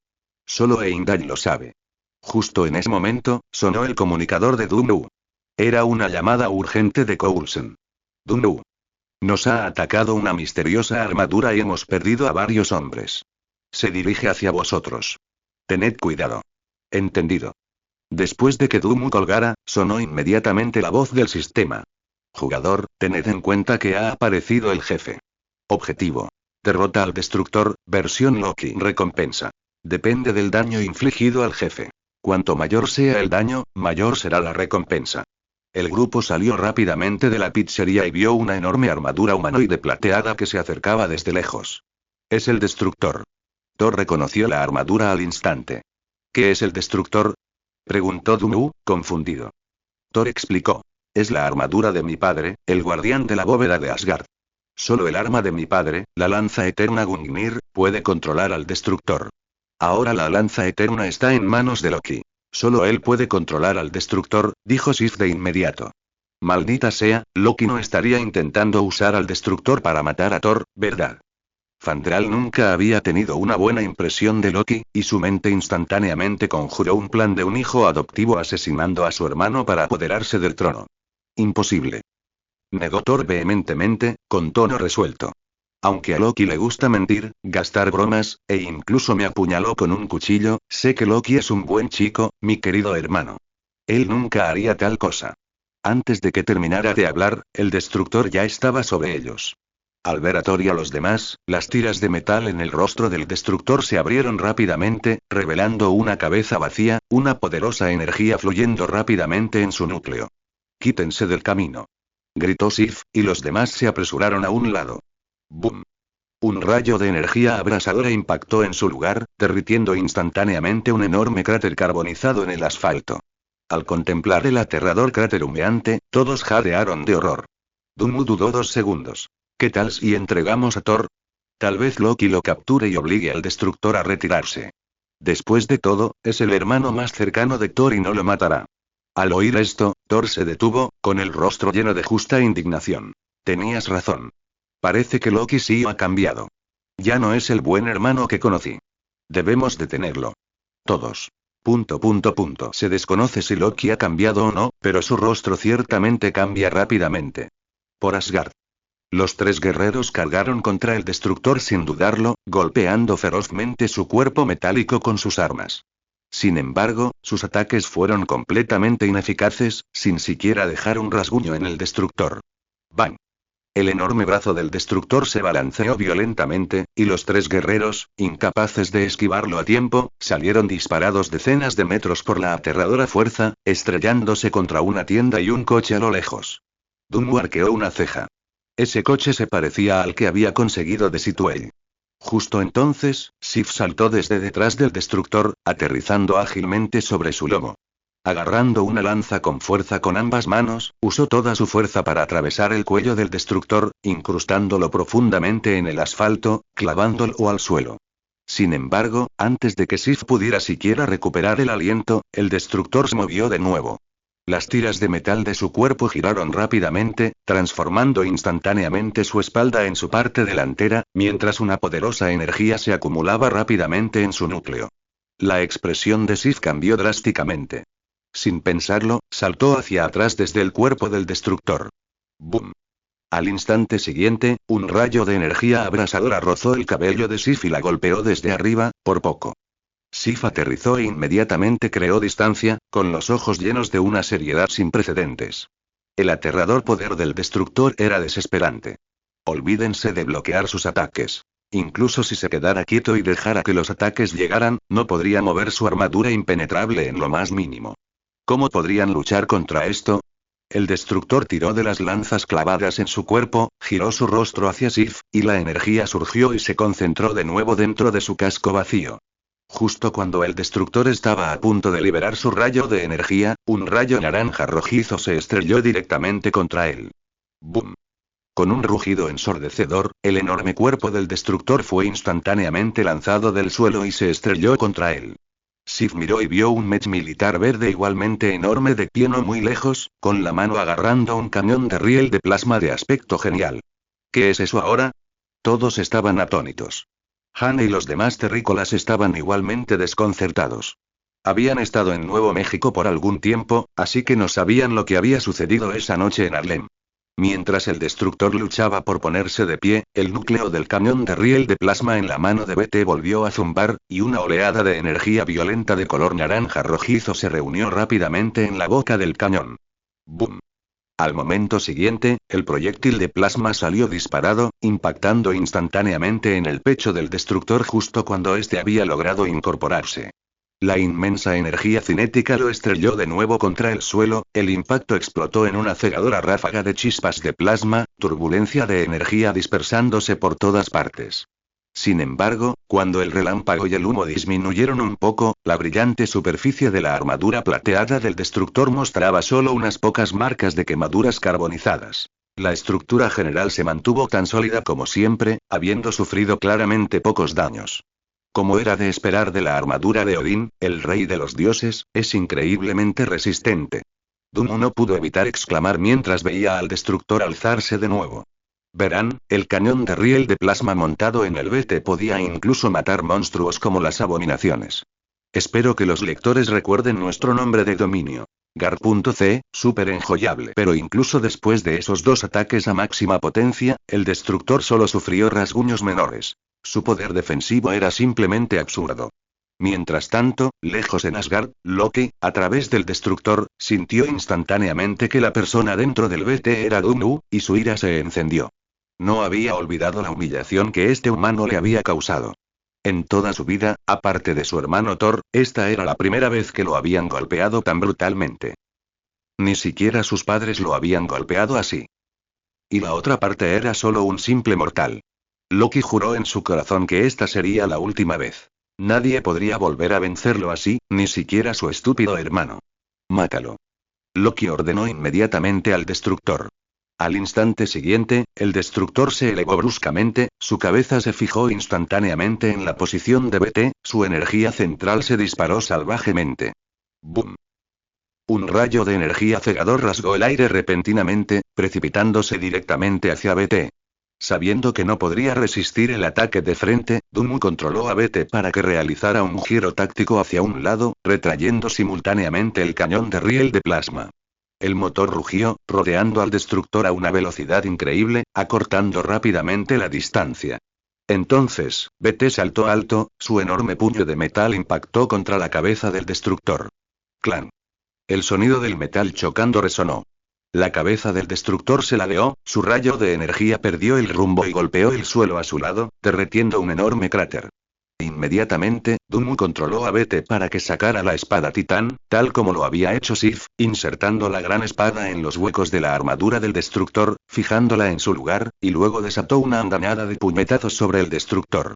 Solo Heimdall lo sabe. Justo en ese momento, sonó el comunicador de Dunmu. Era una llamada urgente de Coulson. Dunmu. Nos ha atacado una misteriosa armadura y hemos perdido a varios hombres. Se dirige hacia vosotros. Tened cuidado. Entendido. Después de que Dunmu colgara, sonó inmediatamente la voz del sistema. Jugador, tened en cuenta que ha aparecido el jefe. Objetivo. Derrota al destructor, versión Loki. Recompensa. Depende del daño infligido al jefe. Cuanto mayor sea el daño, mayor será la recompensa. El grupo salió rápidamente de la pizzería y vio una enorme armadura humanoide plateada que se acercaba desde lejos. Es el destructor. Thor reconoció la armadura al instante. ¿Qué es el destructor? Preguntó Dunmu, confundido. Thor explicó. Es la armadura de mi padre, el guardián de la bóveda de Asgard. Solo el arma de mi padre, la lanza eterna Gungnir, puede controlar al destructor. Ahora la lanza eterna está en manos de Loki. Solo él puede controlar al destructor, dijo Sif de inmediato. Maldita sea, Loki no estaría intentando usar al destructor para matar a Thor, ¿verdad? Fandral nunca había tenido una buena impresión de Loki, y su mente instantáneamente conjuró un plan de un hijo adoptivo asesinando a su hermano para apoderarse del trono. Imposible. Negó Thor vehementemente, con tono resuelto. Aunque a Loki le gusta mentir, gastar bromas, e incluso me apuñaló con un cuchillo, sé que Loki es un buen chico, mi querido hermano. Él nunca haría tal cosa. Antes de que terminara de hablar, el destructor ya estaba sobre ellos. Al ver a Thor y a los demás, las tiras de metal en el rostro del destructor se abrieron rápidamente, revelando una cabeza vacía, una poderosa energía fluyendo rápidamente en su núcleo. «Quítense del camino», gritó Sif, y los demás se apresuraron a un lado. ¡Bum! Un rayo de energía abrasadora impactó en su lugar, derritiendo instantáneamente un enorme cráter carbonizado en el asfalto. Al contemplar el aterrador cráter humeante, todos jadearon de horror. Dunmu dudó 2 segundos. ¿Qué tal si entregamos a Thor? Tal vez Loki lo capture y obligue al destructor a retirarse. Después de todo, es el hermano más cercano de Thor y no lo matará. Al oír esto, Thor se detuvo, con el rostro lleno de justa indignación. Tenías razón. Parece que Loki sí ha cambiado. Ya no es el buen hermano que conocí. Debemos detenerlo. Todos. ... Se desconoce si Loki ha cambiado o no, pero su rostro ciertamente cambia rápidamente. Por Asgard. Los 3 guerreros cargaron contra el destructor sin dudarlo, golpeando ferozmente su cuerpo metálico con sus armas. Sin embargo, sus ataques fueron completamente ineficaces, sin siquiera dejar un rasguño en el destructor. ¡Bang! El enorme brazo del destructor se balanceó violentamente, y los 3 guerreros, incapaces de esquivarlo a tiempo, salieron disparados decenas de metros por la aterradora fuerza, estrellándose contra una tienda y un coche a lo lejos. Dunmu arqueó una ceja. Ese coche se parecía al que había conseguido de Sitwell. Justo entonces, Sif saltó desde detrás del destructor, aterrizando ágilmente sobre su lomo. Agarrando una lanza con fuerza con ambas manos, usó toda su fuerza para atravesar el cuello del destructor, incrustándolo profundamente en el asfalto, clavándolo al suelo. Sin embargo, antes de que Sif pudiera siquiera recuperar el aliento, el destructor se movió de nuevo. Las tiras de metal de su cuerpo giraron rápidamente, transformando instantáneamente su espalda en su parte delantera, mientras una poderosa energía se acumulaba rápidamente en su núcleo. La expresión de Sif cambió drásticamente. Sin pensarlo, saltó hacia atrás desde el cuerpo del destructor. ¡Bum! Al instante siguiente, un rayo de energía abrasadora rozó el cabello de Sif y la golpeó desde arriba, por poco. Sif aterrizó e inmediatamente creó distancia, con los ojos llenos de una seriedad sin precedentes. El aterrador poder del destructor era desesperante. Olvídense de bloquear sus ataques. Incluso si se quedara quieto y dejara que los ataques llegaran, no podría mover su armadura impenetrable en lo más mínimo. ¿Cómo podrían luchar contra esto? El destructor tiró de las lanzas clavadas en su cuerpo, giró su rostro hacia Sif, y la energía surgió y se concentró de nuevo dentro de su casco vacío. Justo cuando el destructor estaba a punto de liberar su rayo de energía, un rayo naranja rojizo se estrelló directamente contra él. ¡Bum! Con un rugido ensordecedor, el enorme cuerpo del destructor fue instantáneamente lanzado del suelo y se estrelló contra él. Sif miró y vio un mech militar verde igualmente enorme de pie no muy lejos, con la mano agarrando un cañón de riel de plasma de aspecto genial. ¿Qué es eso ahora? Todos estaban atónitos. Han y los demás terrícolas estaban igualmente desconcertados. Habían estado en Nuevo México por algún tiempo, así que no sabían lo que había sucedido esa noche en Harlem. Mientras el destructor luchaba por ponerse de pie, el núcleo del cañón de riel de plasma en la mano de BT volvió a zumbar, y una oleada de energía violenta de color naranja rojizo se reunió rápidamente en la boca del cañón. ¡Bum! Al momento siguiente, el proyectil de plasma salió disparado, impactando instantáneamente en el pecho del destructor justo cuando éste había logrado incorporarse. La inmensa energía cinética lo estrelló de nuevo contra el suelo, el impacto explotó en una cegadora ráfaga de chispas de plasma, turbulencia de energía dispersándose por todas partes. Sin embargo, cuando el relámpago y el humo disminuyeron un poco, la brillante superficie de la armadura plateada del destructor mostraba solo unas pocas marcas de quemaduras carbonizadas. La estructura general se mantuvo tan sólida como siempre, habiendo sufrido claramente pocos daños. Como era de esperar de la armadura de Odín, el rey de los dioses, es increíblemente resistente. Doomu no pudo evitar exclamar mientras veía al destructor alzarse de nuevo. Verán, el cañón de riel de plasma montado en el BT podía incluso matar monstruos como las abominaciones. Espero que los lectores recuerden nuestro nombre de dominio. Gar.c, súper enjoyable. Pero incluso después de esos dos ataques a máxima potencia, el destructor solo sufrió rasguños menores. Su poder defensivo era simplemente absurdo. Mientras tanto, lejos en Asgard, Loki, a través del destructor, sintió instantáneamente que la persona dentro del BT era Doomu, y su ira se encendió. No había olvidado la humillación que este humano le había causado. En toda su vida, aparte de su hermano Thor, esta era la primera vez que lo habían golpeado tan brutalmente. Ni siquiera sus padres lo habían golpeado así. Y la otra parte era solo un simple mortal. Loki juró en su corazón que esta sería la última vez. Nadie podría volver a vencerlo así, ni siquiera su estúpido hermano. Mátalo. Loki ordenó inmediatamente al destructor. Al instante siguiente, el destructor se elevó bruscamente, su cabeza se fijó instantáneamente en la posición de BT, su energía central se disparó salvajemente. ¡Bum! Un rayo de energía cegador rasgó el aire repentinamente, precipitándose directamente hacia BT. Sabiendo que no podría resistir el ataque de frente, Doomu controló a BT para que realizara un giro táctico hacia un lado, retrayendo simultáneamente el cañón de riel de plasma. El motor rugió, rodeando al destructor a una velocidad increíble, acortando rápidamente la distancia. Entonces, BT saltó alto, su enorme puño de metal impactó contra la cabeza del destructor. ¡Clan! El sonido del metal chocando resonó. La cabeza del destructor se ladeó, su rayo de energía perdió el rumbo y golpeó el suelo a su lado, derretiendo un enorme cráter. Inmediatamente, Doomu controló a BT para que sacara la espada titán, tal como lo había hecho Sif, insertando la gran espada en los huecos de la armadura del destructor, fijándola en su lugar, y luego desató una andanada de puñetazos sobre el destructor.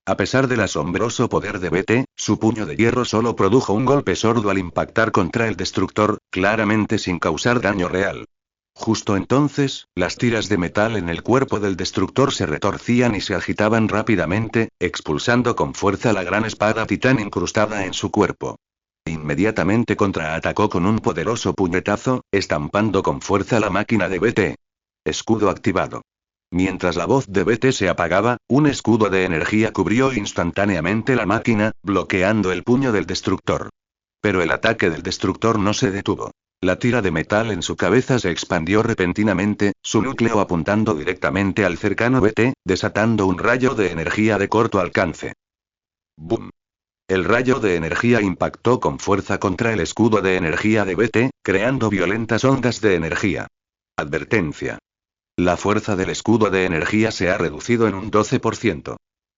A pesar del asombroso poder de BT, su puño de hierro solo produjo un golpe sordo al impactar contra el destructor, claramente sin causar daño real. Justo entonces, las tiras de metal en el cuerpo del destructor se retorcían y se agitaban rápidamente, expulsando con fuerza la gran espada titán incrustada en su cuerpo. Inmediatamente contraatacó con un poderoso puñetazo, estampando con fuerza la máquina de BT. Escudo activado. Mientras la voz de BT se apagaba, un escudo de energía cubrió instantáneamente la máquina, bloqueando el puño del destructor. Pero el ataque del destructor no se detuvo. La tira de metal en su cabeza se expandió repentinamente, su núcleo apuntando directamente al cercano BT, desatando un rayo de energía de corto alcance. ¡Bum! El rayo de energía impactó con fuerza contra el escudo de energía de BT, creando violentas ondas de energía. Advertencia. La fuerza del escudo de energía se ha reducido en un 12%.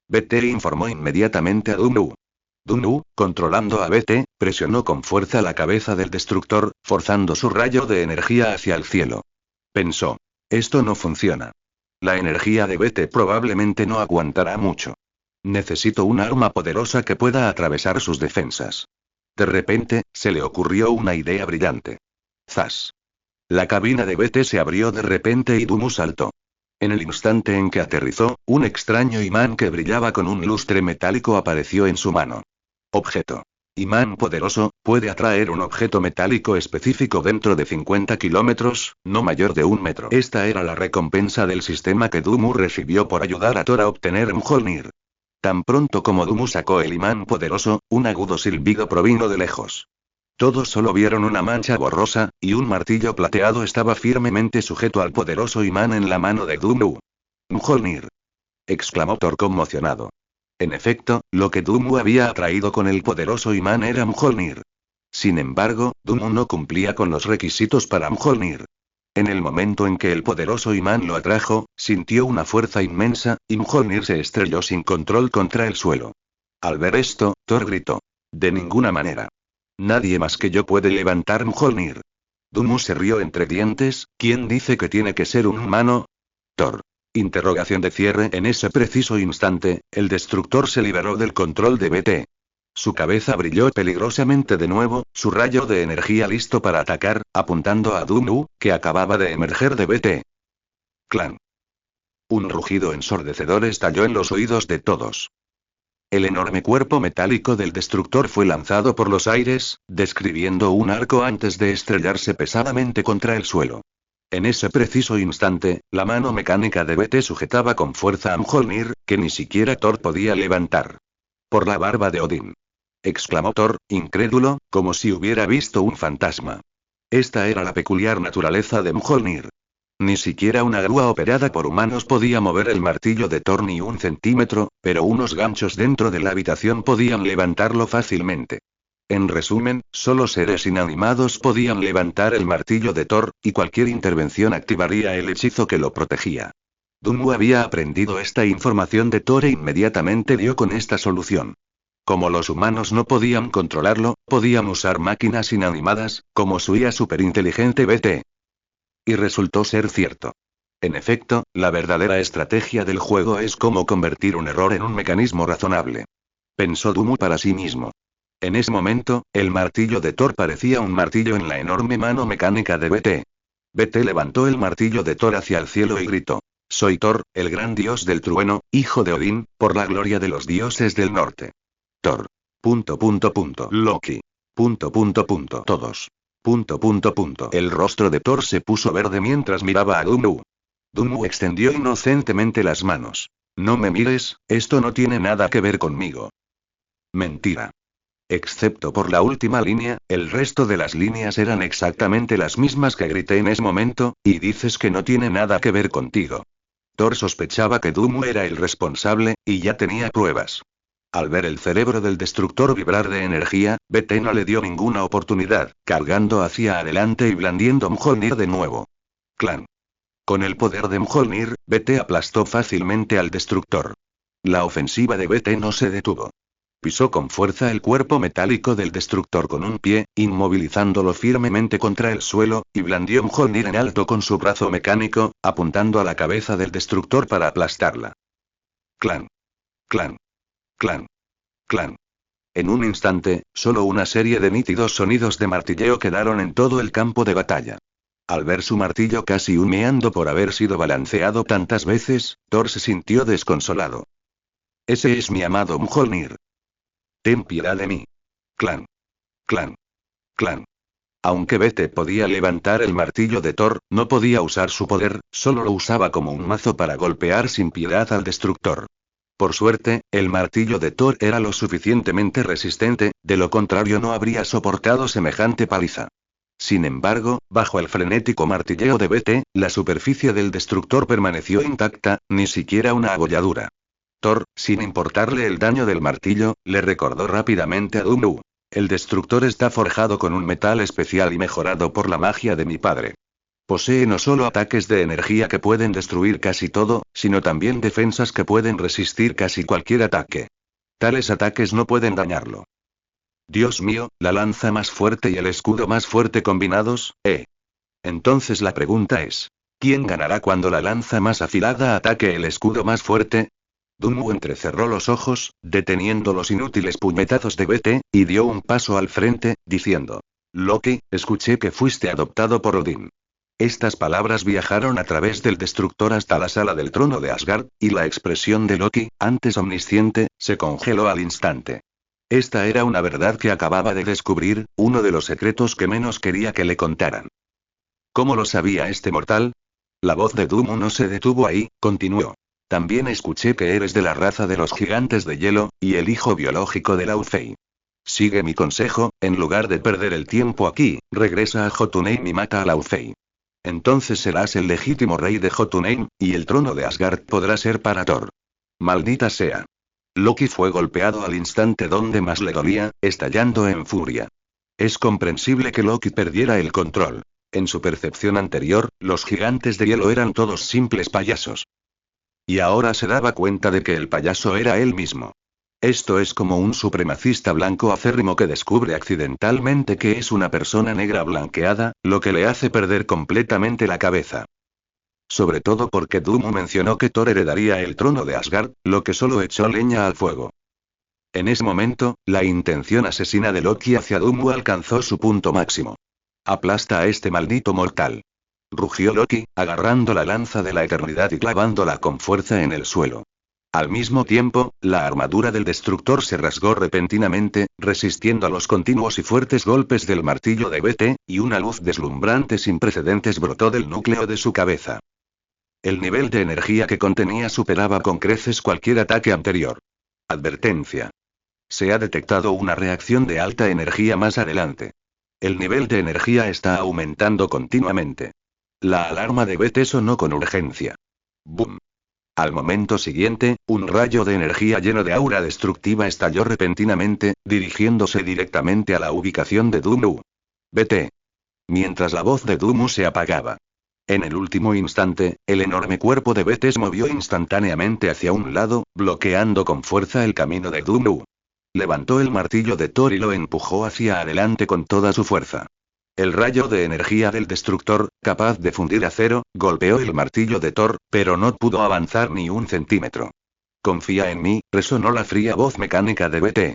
BT informó inmediatamente a Doomu. Doomu, controlando a BT, presionó con fuerza la cabeza del destructor, forzando su rayo de energía hacia el cielo. Pensó. Esto no funciona. La energía de BT probablemente no aguantará mucho. Necesito un arma poderosa que pueda atravesar sus defensas. De repente, se le ocurrió una idea brillante. ¡Zas! La cabina de BT se abrió de repente y Doomu saltó. En el instante en que aterrizó, un extraño imán que brillaba con un lustre metálico apareció en su mano. Objeto. Imán poderoso, puede atraer un objeto metálico específico dentro de 50 kilómetros, no mayor de 1 metro. Esta era la recompensa del sistema que Doomu recibió por ayudar a Thor a obtener Mjolnir. Tan pronto como Doomu sacó el imán poderoso, un agudo silbido provino de lejos. Todos solo vieron una mancha borrosa, y un martillo plateado estaba firmemente sujeto al poderoso imán en la mano de Doomu. ¡Mjolnir! Exclamó Thor conmocionado. En efecto, lo que Doomu había atraído con el poderoso imán era Mjolnir. Sin embargo, Doomu no cumplía con los requisitos para Mjolnir. En el momento en que el poderoso imán lo atrajo, sintió una fuerza inmensa, y Mjolnir se estrelló sin control contra el suelo. Al ver esto, Thor gritó. De ninguna manera. Nadie más que yo puede levantar Mjolnir. Dunmu se rió entre dientes. ¿Quién dice que tiene que ser un humano? Thor. Interrogación de cierre. En ese preciso instante, el destructor se liberó del control de BT. Su cabeza brilló peligrosamente de nuevo, su rayo de energía listo para atacar, apuntando a Dunmu, que acababa de emerger de BT. Clan. Un rugido ensordecedor estalló en los oídos de todos. El enorme cuerpo metálico del destructor fue lanzado por los aires, describiendo un arco antes de estrellarse pesadamente contra el suelo. En ese preciso instante, la mano mecánica de BT sujetaba con fuerza a Mjolnir, que ni siquiera Thor podía levantar. Por la barba de Odín. Exclamó Thor, incrédulo, como si hubiera visto un fantasma. Esta era la peculiar naturaleza de Mjolnir. Ni siquiera una grúa operada por humanos podía mover el martillo de Thor ni un centímetro, pero unos ganchos dentro de la habitación podían levantarlo fácilmente. En resumen, solo seres inanimados podían levantar el martillo de Thor, y cualquier intervención activaría el hechizo que lo protegía. Dunmu había aprendido esta información de Thor e inmediatamente dio con esta solución. Como los humanos no podían controlarlo, podían usar máquinas inanimadas, como su IA superinteligente BT. Y resultó ser cierto. En efecto, la verdadera estrategia del juego es cómo convertir un error en un mecanismo razonable. Pensó Dunmu para sí mismo. En ese momento, el martillo de Thor parecía un martillo en la enorme mano mecánica de BT. BT levantó el martillo de Thor hacia el cielo y gritó: «Soy Thor, el gran dios del trueno, hijo de Odín, por la gloria de los dioses del norte». Thor. Loki. Todos. El rostro de Thor se puso verde mientras miraba a Dunmu. Dunmu extendió inocentemente las manos. «No me mires, esto no tiene nada que ver conmigo». Mentira. Excepto por la última línea, el resto de las líneas eran exactamente las mismas que grité en ese momento, y dices que no tiene nada que ver contigo. Thor sospechaba que Dunmu era el responsable, y ya tenía pruebas. Al ver el cerebro del destructor vibrar de energía, BT no le dio ninguna oportunidad, cargando hacia adelante y blandiendo Mjolnir de nuevo. Clan. Con el poder de Mjolnir, BT aplastó fácilmente al destructor. La ofensiva de BT no se detuvo. Pisó con fuerza el cuerpo metálico del destructor con un pie, inmovilizándolo firmemente contra el suelo, y blandió Mjolnir en alto con su brazo mecánico, apuntando a la cabeza del destructor para aplastarla. Clan. Clan. Clan. Clan. En un instante, solo una serie de nítidos sonidos de martilleo quedaron en todo el campo de batalla. Al ver su martillo casi humeando por haber sido balanceado tantas veces, Thor se sintió desconsolado. «Ese es mi amado Mjolnir. Ten piedad de mí». Clan. Clan. Clan. Aunque BT podía levantar el martillo de Thor, no podía usar su poder, solo lo usaba como un mazo para golpear sin piedad al destructor. Por suerte, el martillo de Thor era lo suficientemente resistente, de lo contrario no habría soportado semejante paliza. Sin embargo, bajo el frenético martilleo de BT, la superficie del destructor permaneció intacta, ni siquiera una abolladura. Thor, sin importarle el daño del martillo, le recordó rápidamente a Dunmu: «El destructor está forjado con un metal especial y mejorado por la magia de mi padre. Posee no solo ataques de energía que pueden destruir casi todo, sino también defensas que pueden resistir casi cualquier ataque. Tales ataques no pueden dañarlo». Dios mío, la lanza más fuerte y el escudo más fuerte combinados, ¿eh? Entonces la pregunta es: ¿quién ganará cuando la lanza más afilada ataque el escudo más fuerte? Dunmu entrecerró los ojos, deteniendo los inútiles puñetazos de BT, y dio un paso al frente, diciendo: «Loki, escuché que fuiste adoptado por Odín». Estas palabras viajaron a través del destructor hasta la sala del trono de Asgard, y la expresión de Loki, antes omnisciente, se congeló al instante. Esta era una verdad que acababa de descubrir, uno de los secretos que menos quería que le contaran. ¿Cómo lo sabía este mortal? La voz de Dunmu no se detuvo ahí, continuó: «También escuché que eres de la raza de los gigantes de hielo, y el hijo biológico de Laufey. Sigue mi consejo, en lugar de perder el tiempo aquí, regresa a Jotunheim y mata a Laufey. Entonces serás el legítimo rey de Jotunheim, y el trono de Asgard podrá ser para Thor». Maldita sea. Loki fue golpeado al instante donde más le dolía, estallando en furia. Es comprensible que Loki perdiera el control. En su percepción anterior, los gigantes de hielo eran todos simples payasos. Y ahora se daba cuenta de que el payaso era él mismo. Esto es como un supremacista blanco acérrimo que descubre accidentalmente que es una persona negra blanqueada, lo que le hace perder completamente la cabeza. Sobre todo porque Doomu mencionó que Thor heredaría el trono de Asgard, lo que solo echó leña al fuego. En ese momento, la intención asesina de Loki hacia Doomu alcanzó su punto máximo. Aplasta a este maldito mortal. Rugió Loki, agarrando la lanza de la eternidad y clavándola con fuerza en el suelo. Al mismo tiempo, la armadura del destructor se rasgó repentinamente, resistiendo a los continuos y fuertes golpes del martillo de BT, y una luz deslumbrante sin precedentes brotó del núcleo de su cabeza. El nivel de energía que contenía superaba con creces cualquier ataque anterior. Advertencia. Se ha detectado una reacción de alta energía más adelante. El nivel de energía está aumentando continuamente. La alarma de BT sonó con urgencia. ¡Bum! Al momento siguiente, un rayo de energía lleno de aura destructiva estalló repentinamente, dirigiéndose directamente a la ubicación de Doomu. BT. Mientras la voz de Doomu se apagaba. En el último instante, el enorme cuerpo de BT se movió instantáneamente hacia un lado, bloqueando con fuerza el camino de Doomu. Levantó el martillo de Thor y lo empujó hacia adelante con toda su fuerza. El rayo de energía del destructor, capaz de fundir acero, golpeó el martillo de Thor, pero no pudo avanzar ni un centímetro. Confía en mí, resonó la fría voz mecánica de BT.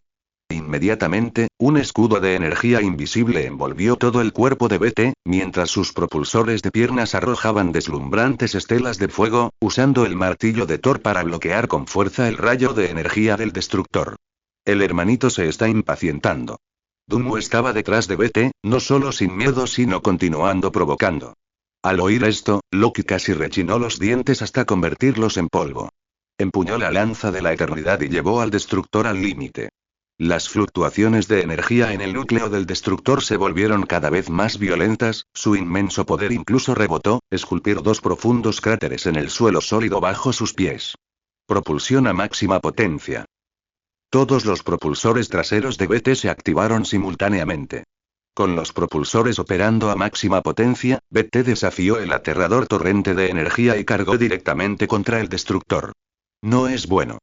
Inmediatamente, un escudo de energía invisible envolvió todo el cuerpo de BT, mientras sus propulsores de piernas arrojaban deslumbrantes estelas de fuego, usando el martillo de Thor para bloquear con fuerza el rayo de energía del destructor. El hermanito se está impacientando. Doomu estaba detrás de BT, no solo sin miedo sino continuando provocando. Al oír esto, Loki casi rechinó los dientes hasta convertirlos en polvo. Empuñó la lanza de la eternidad y llevó al destructor al límite. Las fluctuaciones de energía en el núcleo del destructor se volvieron cada vez más violentas, su inmenso poder incluso rebotó, esculpir dos profundos cráteres en el suelo sólido bajo sus pies. Propulsión a máxima potencia. Todos los propulsores traseros de BT se activaron simultáneamente. Con los propulsores operando a máxima potencia, BT desafió el aterrador torrente de energía y cargó directamente contra el destructor. No es bueno.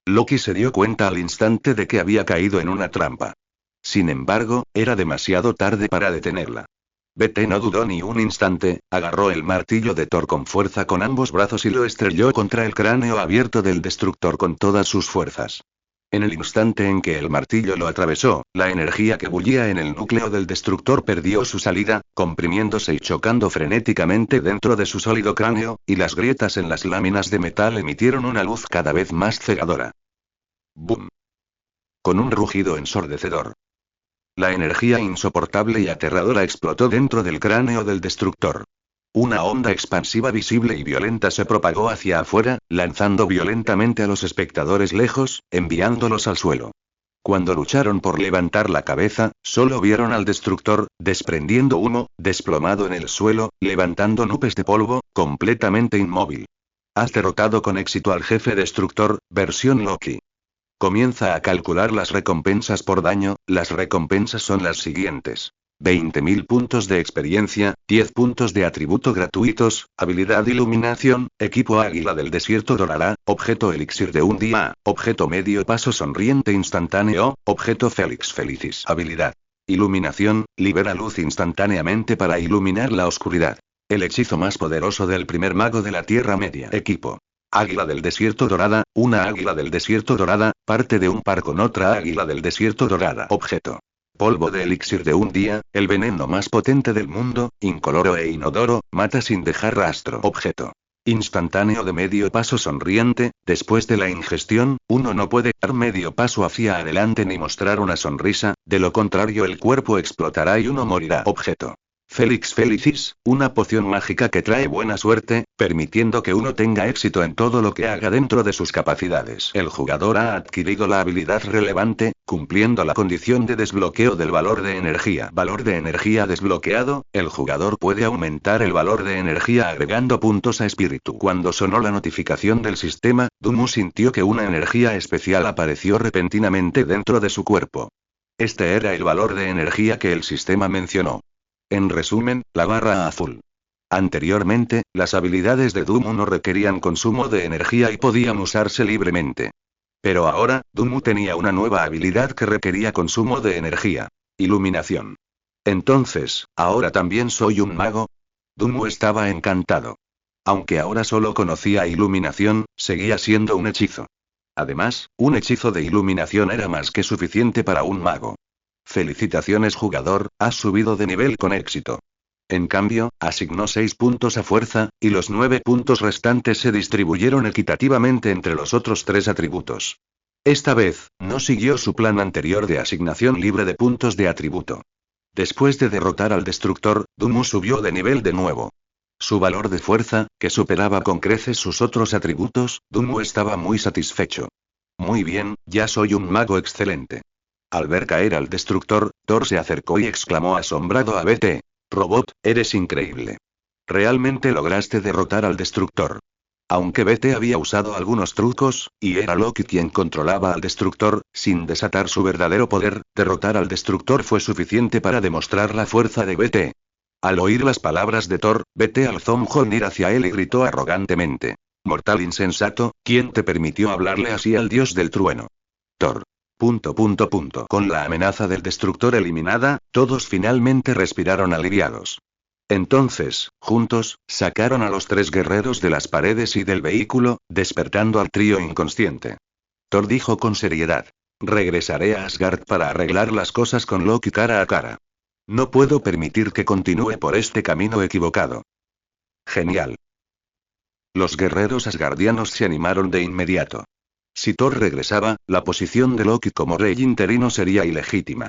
Loki se dio cuenta al instante de que había caído en una trampa. Sin embargo, era demasiado tarde para detenerla. BT no dudó ni un instante, agarró el martillo de Thor con fuerza con ambos brazos y lo estrelló contra el cráneo abierto del destructor con todas sus fuerzas. En el instante en que el martillo lo atravesó, la energía que bullía en el núcleo del destructor perdió su salida, comprimiéndose y chocando frenéticamente dentro de su sólido cráneo, y las grietas en las láminas de metal emitieron una luz cada vez más cegadora. ¡Bum! Con un rugido ensordecedor. La energía insoportable y aterradora explotó dentro del cráneo del destructor. Una onda expansiva visible y violenta se propagó hacia afuera, lanzando violentamente a los espectadores lejos, enviándolos al suelo. Cuando lucharon por levantar la cabeza, solo vieron al destructor, desprendiendo humo, desplomado en el suelo, levantando nubes de polvo, completamente inmóvil. Has derrotado con éxito al jefe destructor, versión Loki. Comienza a calcular las recompensas por daño, las recompensas son las siguientes. 20.000 puntos de experiencia, 10 puntos de atributo gratuitos, habilidad iluminación, equipo águila del desierto dorará, objeto elixir de un día, objeto medio paso sonriente instantáneo, objeto Felix Felicis. Habilidad. Iluminación, libera luz instantáneamente para iluminar la oscuridad. El hechizo más poderoso del primer mago de la Tierra Media. Equipo. Águila del desierto dorada, una águila del desierto dorada, parte de un par con otra águila del desierto dorada. Objeto. Polvo de elixir de un día, el veneno más potente del mundo, incoloro e inodoro, mata sin dejar rastro. Objeto. Instantáneo de medio paso sonriente, después de la ingestión, uno no puede dar medio paso hacia adelante ni mostrar una sonrisa, de lo contrario el cuerpo explotará y uno morirá. Objeto. Felix Felicis, una poción mágica que trae buena suerte, permitiendo que uno tenga éxito en todo lo que haga dentro de sus capacidades. El jugador ha adquirido la habilidad relevante, cumpliendo la condición de desbloqueo del valor de energía. Valor de energía desbloqueado, el jugador puede aumentar el valor de energía agregando puntos a espíritu. Cuando sonó la notificación del sistema, Doomu sintió que una energía especial apareció repentinamente dentro de su cuerpo. Este era el valor de energía que el sistema mencionó. En resumen, la barra azul. Anteriormente, las habilidades de Doomu no requerían consumo de energía y podían usarse libremente. Pero ahora, Dunmu tenía una nueva habilidad que requería consumo de energía. Iluminación. Entonces, ¿ahora también soy un mago? Dunmu estaba encantado. Aunque ahora solo conocía iluminación, seguía siendo un hechizo. Además, un hechizo de iluminación era más que suficiente para un mago. Felicitaciones jugador, has subido de nivel con éxito. En cambio, asignó 6 puntos a fuerza, y los 9 puntos restantes se distribuyeron equitativamente entre los otros 3 atributos. Esta vez, no siguió su plan anterior de asignación libre de puntos de atributo. Después de derrotar al destructor, Dunmu subió de nivel de nuevo. Su valor de fuerza, que superaba con creces sus otros atributos, Dunmu estaba muy satisfecho. Muy bien, ya soy un mago excelente. Al ver caer al destructor, Thor se acercó y exclamó asombrado a BT. Robot, eres increíble. Realmente lograste derrotar al destructor. Aunque BT había usado algunos trucos, y era Loki quien controlaba al destructor, sin desatar su verdadero poder, derrotar al destructor fue suficiente para demostrar la fuerza de BT. Al oír las palabras de Thor, BT alzó Mjolnir hacia él y gritó arrogantemente. Mortal insensato, ¿quién te permitió hablarle así al dios del trueno? Thor. Con la amenaza del destructor eliminada, todos finalmente respiraron aliviados. Entonces, juntos, sacaron a los 3 guerreros de las paredes y del vehículo, despertando al trío inconsciente. Thor dijo con seriedad. Regresaré a Asgard para arreglar las cosas con Loki cara a cara. No puedo permitir que continúe por este camino equivocado. Genial. Los guerreros asgardianos se animaron de inmediato. Si Thor regresaba, la posición de Loki como rey interino sería ilegítima.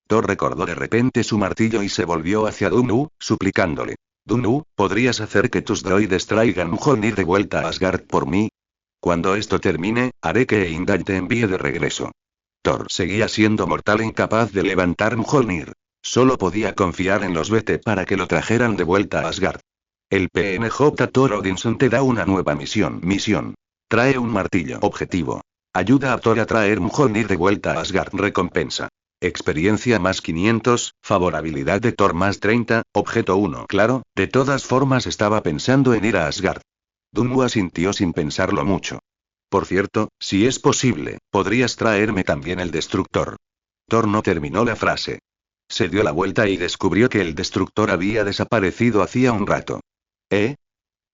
Thor recordó de repente su martillo y se volvió hacia Dunmu, suplicándole. Dunmu, ¿podrías hacer que tus droides traigan Mjolnir de vuelta a Asgard por mí? Cuando esto termine, haré que Heimdall te envíe de regreso. Thor seguía siendo mortal e incapaz de levantar Mjolnir. Solo podía confiar en los BT para que lo trajeran de vuelta a Asgard. El PNJ Thor Odinson te da una nueva misión. Trae un martillo. Objetivo. Ayuda a Thor a traer Mjolnir de vuelta a Asgard. Recompensa. Experiencia más 500, favorabilidad de Thor más 30, objeto 1. Claro, de todas formas estaba pensando en ir a Asgard. Dunmu asintió sin pensarlo mucho. Por cierto, si es posible, podrías traerme también el destructor. Thor no terminó la frase. Se dio la vuelta y descubrió que el destructor había desaparecido hacía un rato. ¿Eh?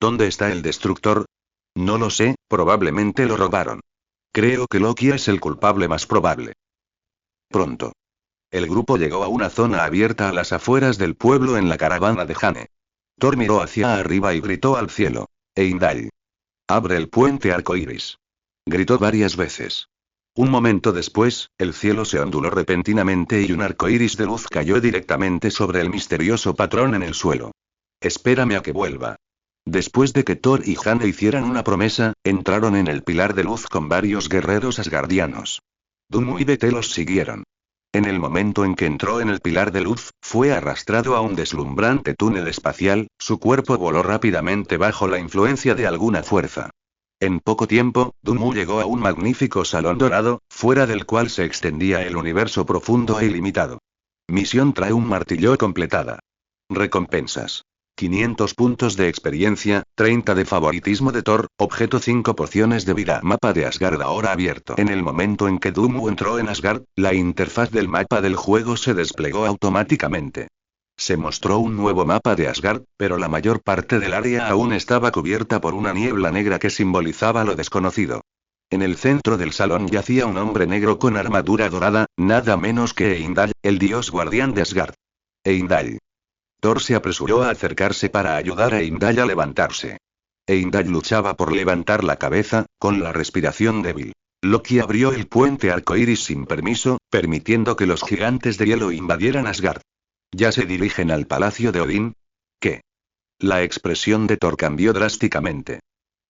¿Dónde está el destructor? No lo sé, probablemente lo robaron. Creo que Loki es el culpable más probable. Pronto. El grupo llegó a una zona abierta a las afueras del pueblo en la caravana de Jane. Thor miró hacia arriba y gritó al cielo. Heimdall. Abre el puente arcoíris. Gritó varias veces. Un momento después, el cielo se onduló repentinamente y un arcoíris de luz cayó directamente sobre el misterioso patrón en el suelo. Espérame a que vuelva. Después de que Thor y Jane hicieran una promesa, entraron en el pilar de luz con varios guerreros asgardianos. Dunmu y BT los siguieron. En el momento en que entró en el pilar de luz, fue arrastrado a un deslumbrante túnel espacial, su cuerpo voló rápidamente bajo la influencia de alguna fuerza. En poco tiempo, Dunmu llegó a un magnífico salón dorado, fuera del cual se extendía el universo profundo e ilimitado. Misión trae un martillo completada. Recompensas. 500 puntos de experiencia, 30 de favoritismo de Thor, objeto 5 pociones de vida. Mapa de Asgard ahora abierto. En el momento en que Dunmu entró en Asgard, la interfaz del mapa del juego se desplegó automáticamente. Se mostró un nuevo mapa de Asgard, pero la mayor parte del área aún estaba cubierta por una niebla negra que simbolizaba lo desconocido. En el centro del salón yacía un hombre negro con armadura dorada, nada menos que Heimdall, el dios guardián de Asgard. Heimdall. Thor se apresuró a acercarse para ayudar a Heimdall a levantarse. Heimdall luchaba por levantar la cabeza, con la respiración débil. Loki abrió el puente arcoíris sin permiso, permitiendo que los gigantes de hielo invadieran Asgard. ¿Ya se dirigen al palacio de Odín? ¿Qué? La expresión de Thor cambió drásticamente.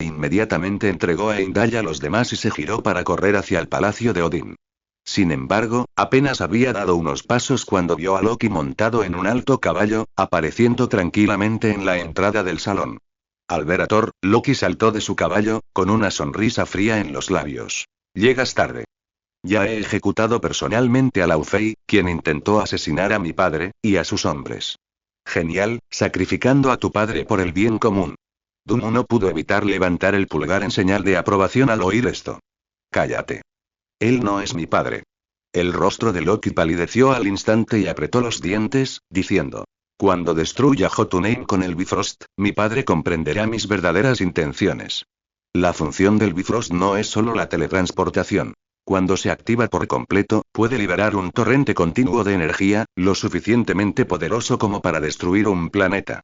Inmediatamente entregó a Heimdall a los demás y se giró para correr hacia el palacio de Odín. Sin embargo, apenas había dado unos pasos cuando vio a Loki montado en un alto caballo, apareciendo tranquilamente en la entrada del salón. Al ver a Thor, Loki saltó de su caballo, con una sonrisa fría en los labios. Llegas tarde. Ya he ejecutado personalmente a Laufey, quien intentó asesinar a mi padre, y a sus hombres. Genial, sacrificando a tu padre por el bien común. Dunmu no pudo evitar levantar el pulgar en señal de aprobación al oír esto. Cállate. Él no es mi padre. El rostro de Loki palideció al instante y apretó los dientes, diciendo: Cuando destruya Jotunheim con el Bifrost, mi padre comprenderá mis verdaderas intenciones. La función del Bifrost no es solo la teletransportación. Cuando se activa por completo, puede liberar un torrente continuo de energía, lo suficientemente poderoso como para destruir un planeta.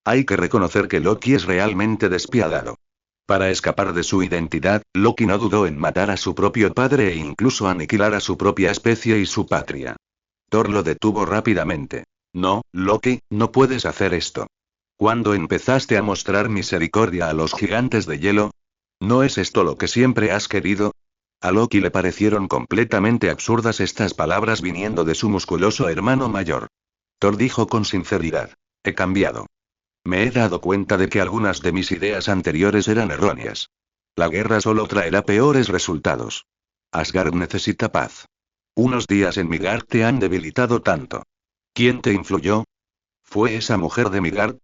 Hay que reconocer que Loki es realmente despiadado. Para escapar de su identidad, Loki no dudó en matar a su propio padre e incluso aniquilar a su propia especie y su patria. Thor lo detuvo rápidamente. No, Loki, no puedes hacer esto. ¿Cuándo empezaste a mostrar misericordia a los gigantes de hielo? ¿No es esto lo que siempre has querido? A Loki le parecieron completamente absurdas estas palabras viniendo de su musculoso hermano mayor. Thor dijo con sinceridad: He cambiado. Me he dado cuenta de que algunas de mis ideas anteriores eran erróneas. La guerra solo traerá peores resultados. Asgard necesita paz. Unos días en Midgard te han debilitado tanto. ¿Quién te influyó? ¿Fue esa mujer de Midgard?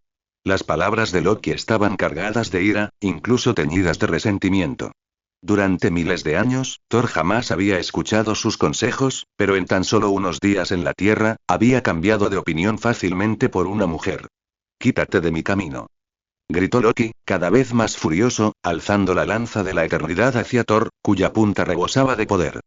Las palabras de Loki estaban cargadas de ira, incluso teñidas de resentimiento. Durante miles de años, Thor jamás había escuchado sus consejos, pero en tan solo unos días en la Tierra, había cambiado de opinión fácilmente por una mujer. Quítate de mi camino. Gritó Loki, cada vez más furioso, alzando la lanza de la eternidad hacia Thor, cuya punta rebosaba de poder.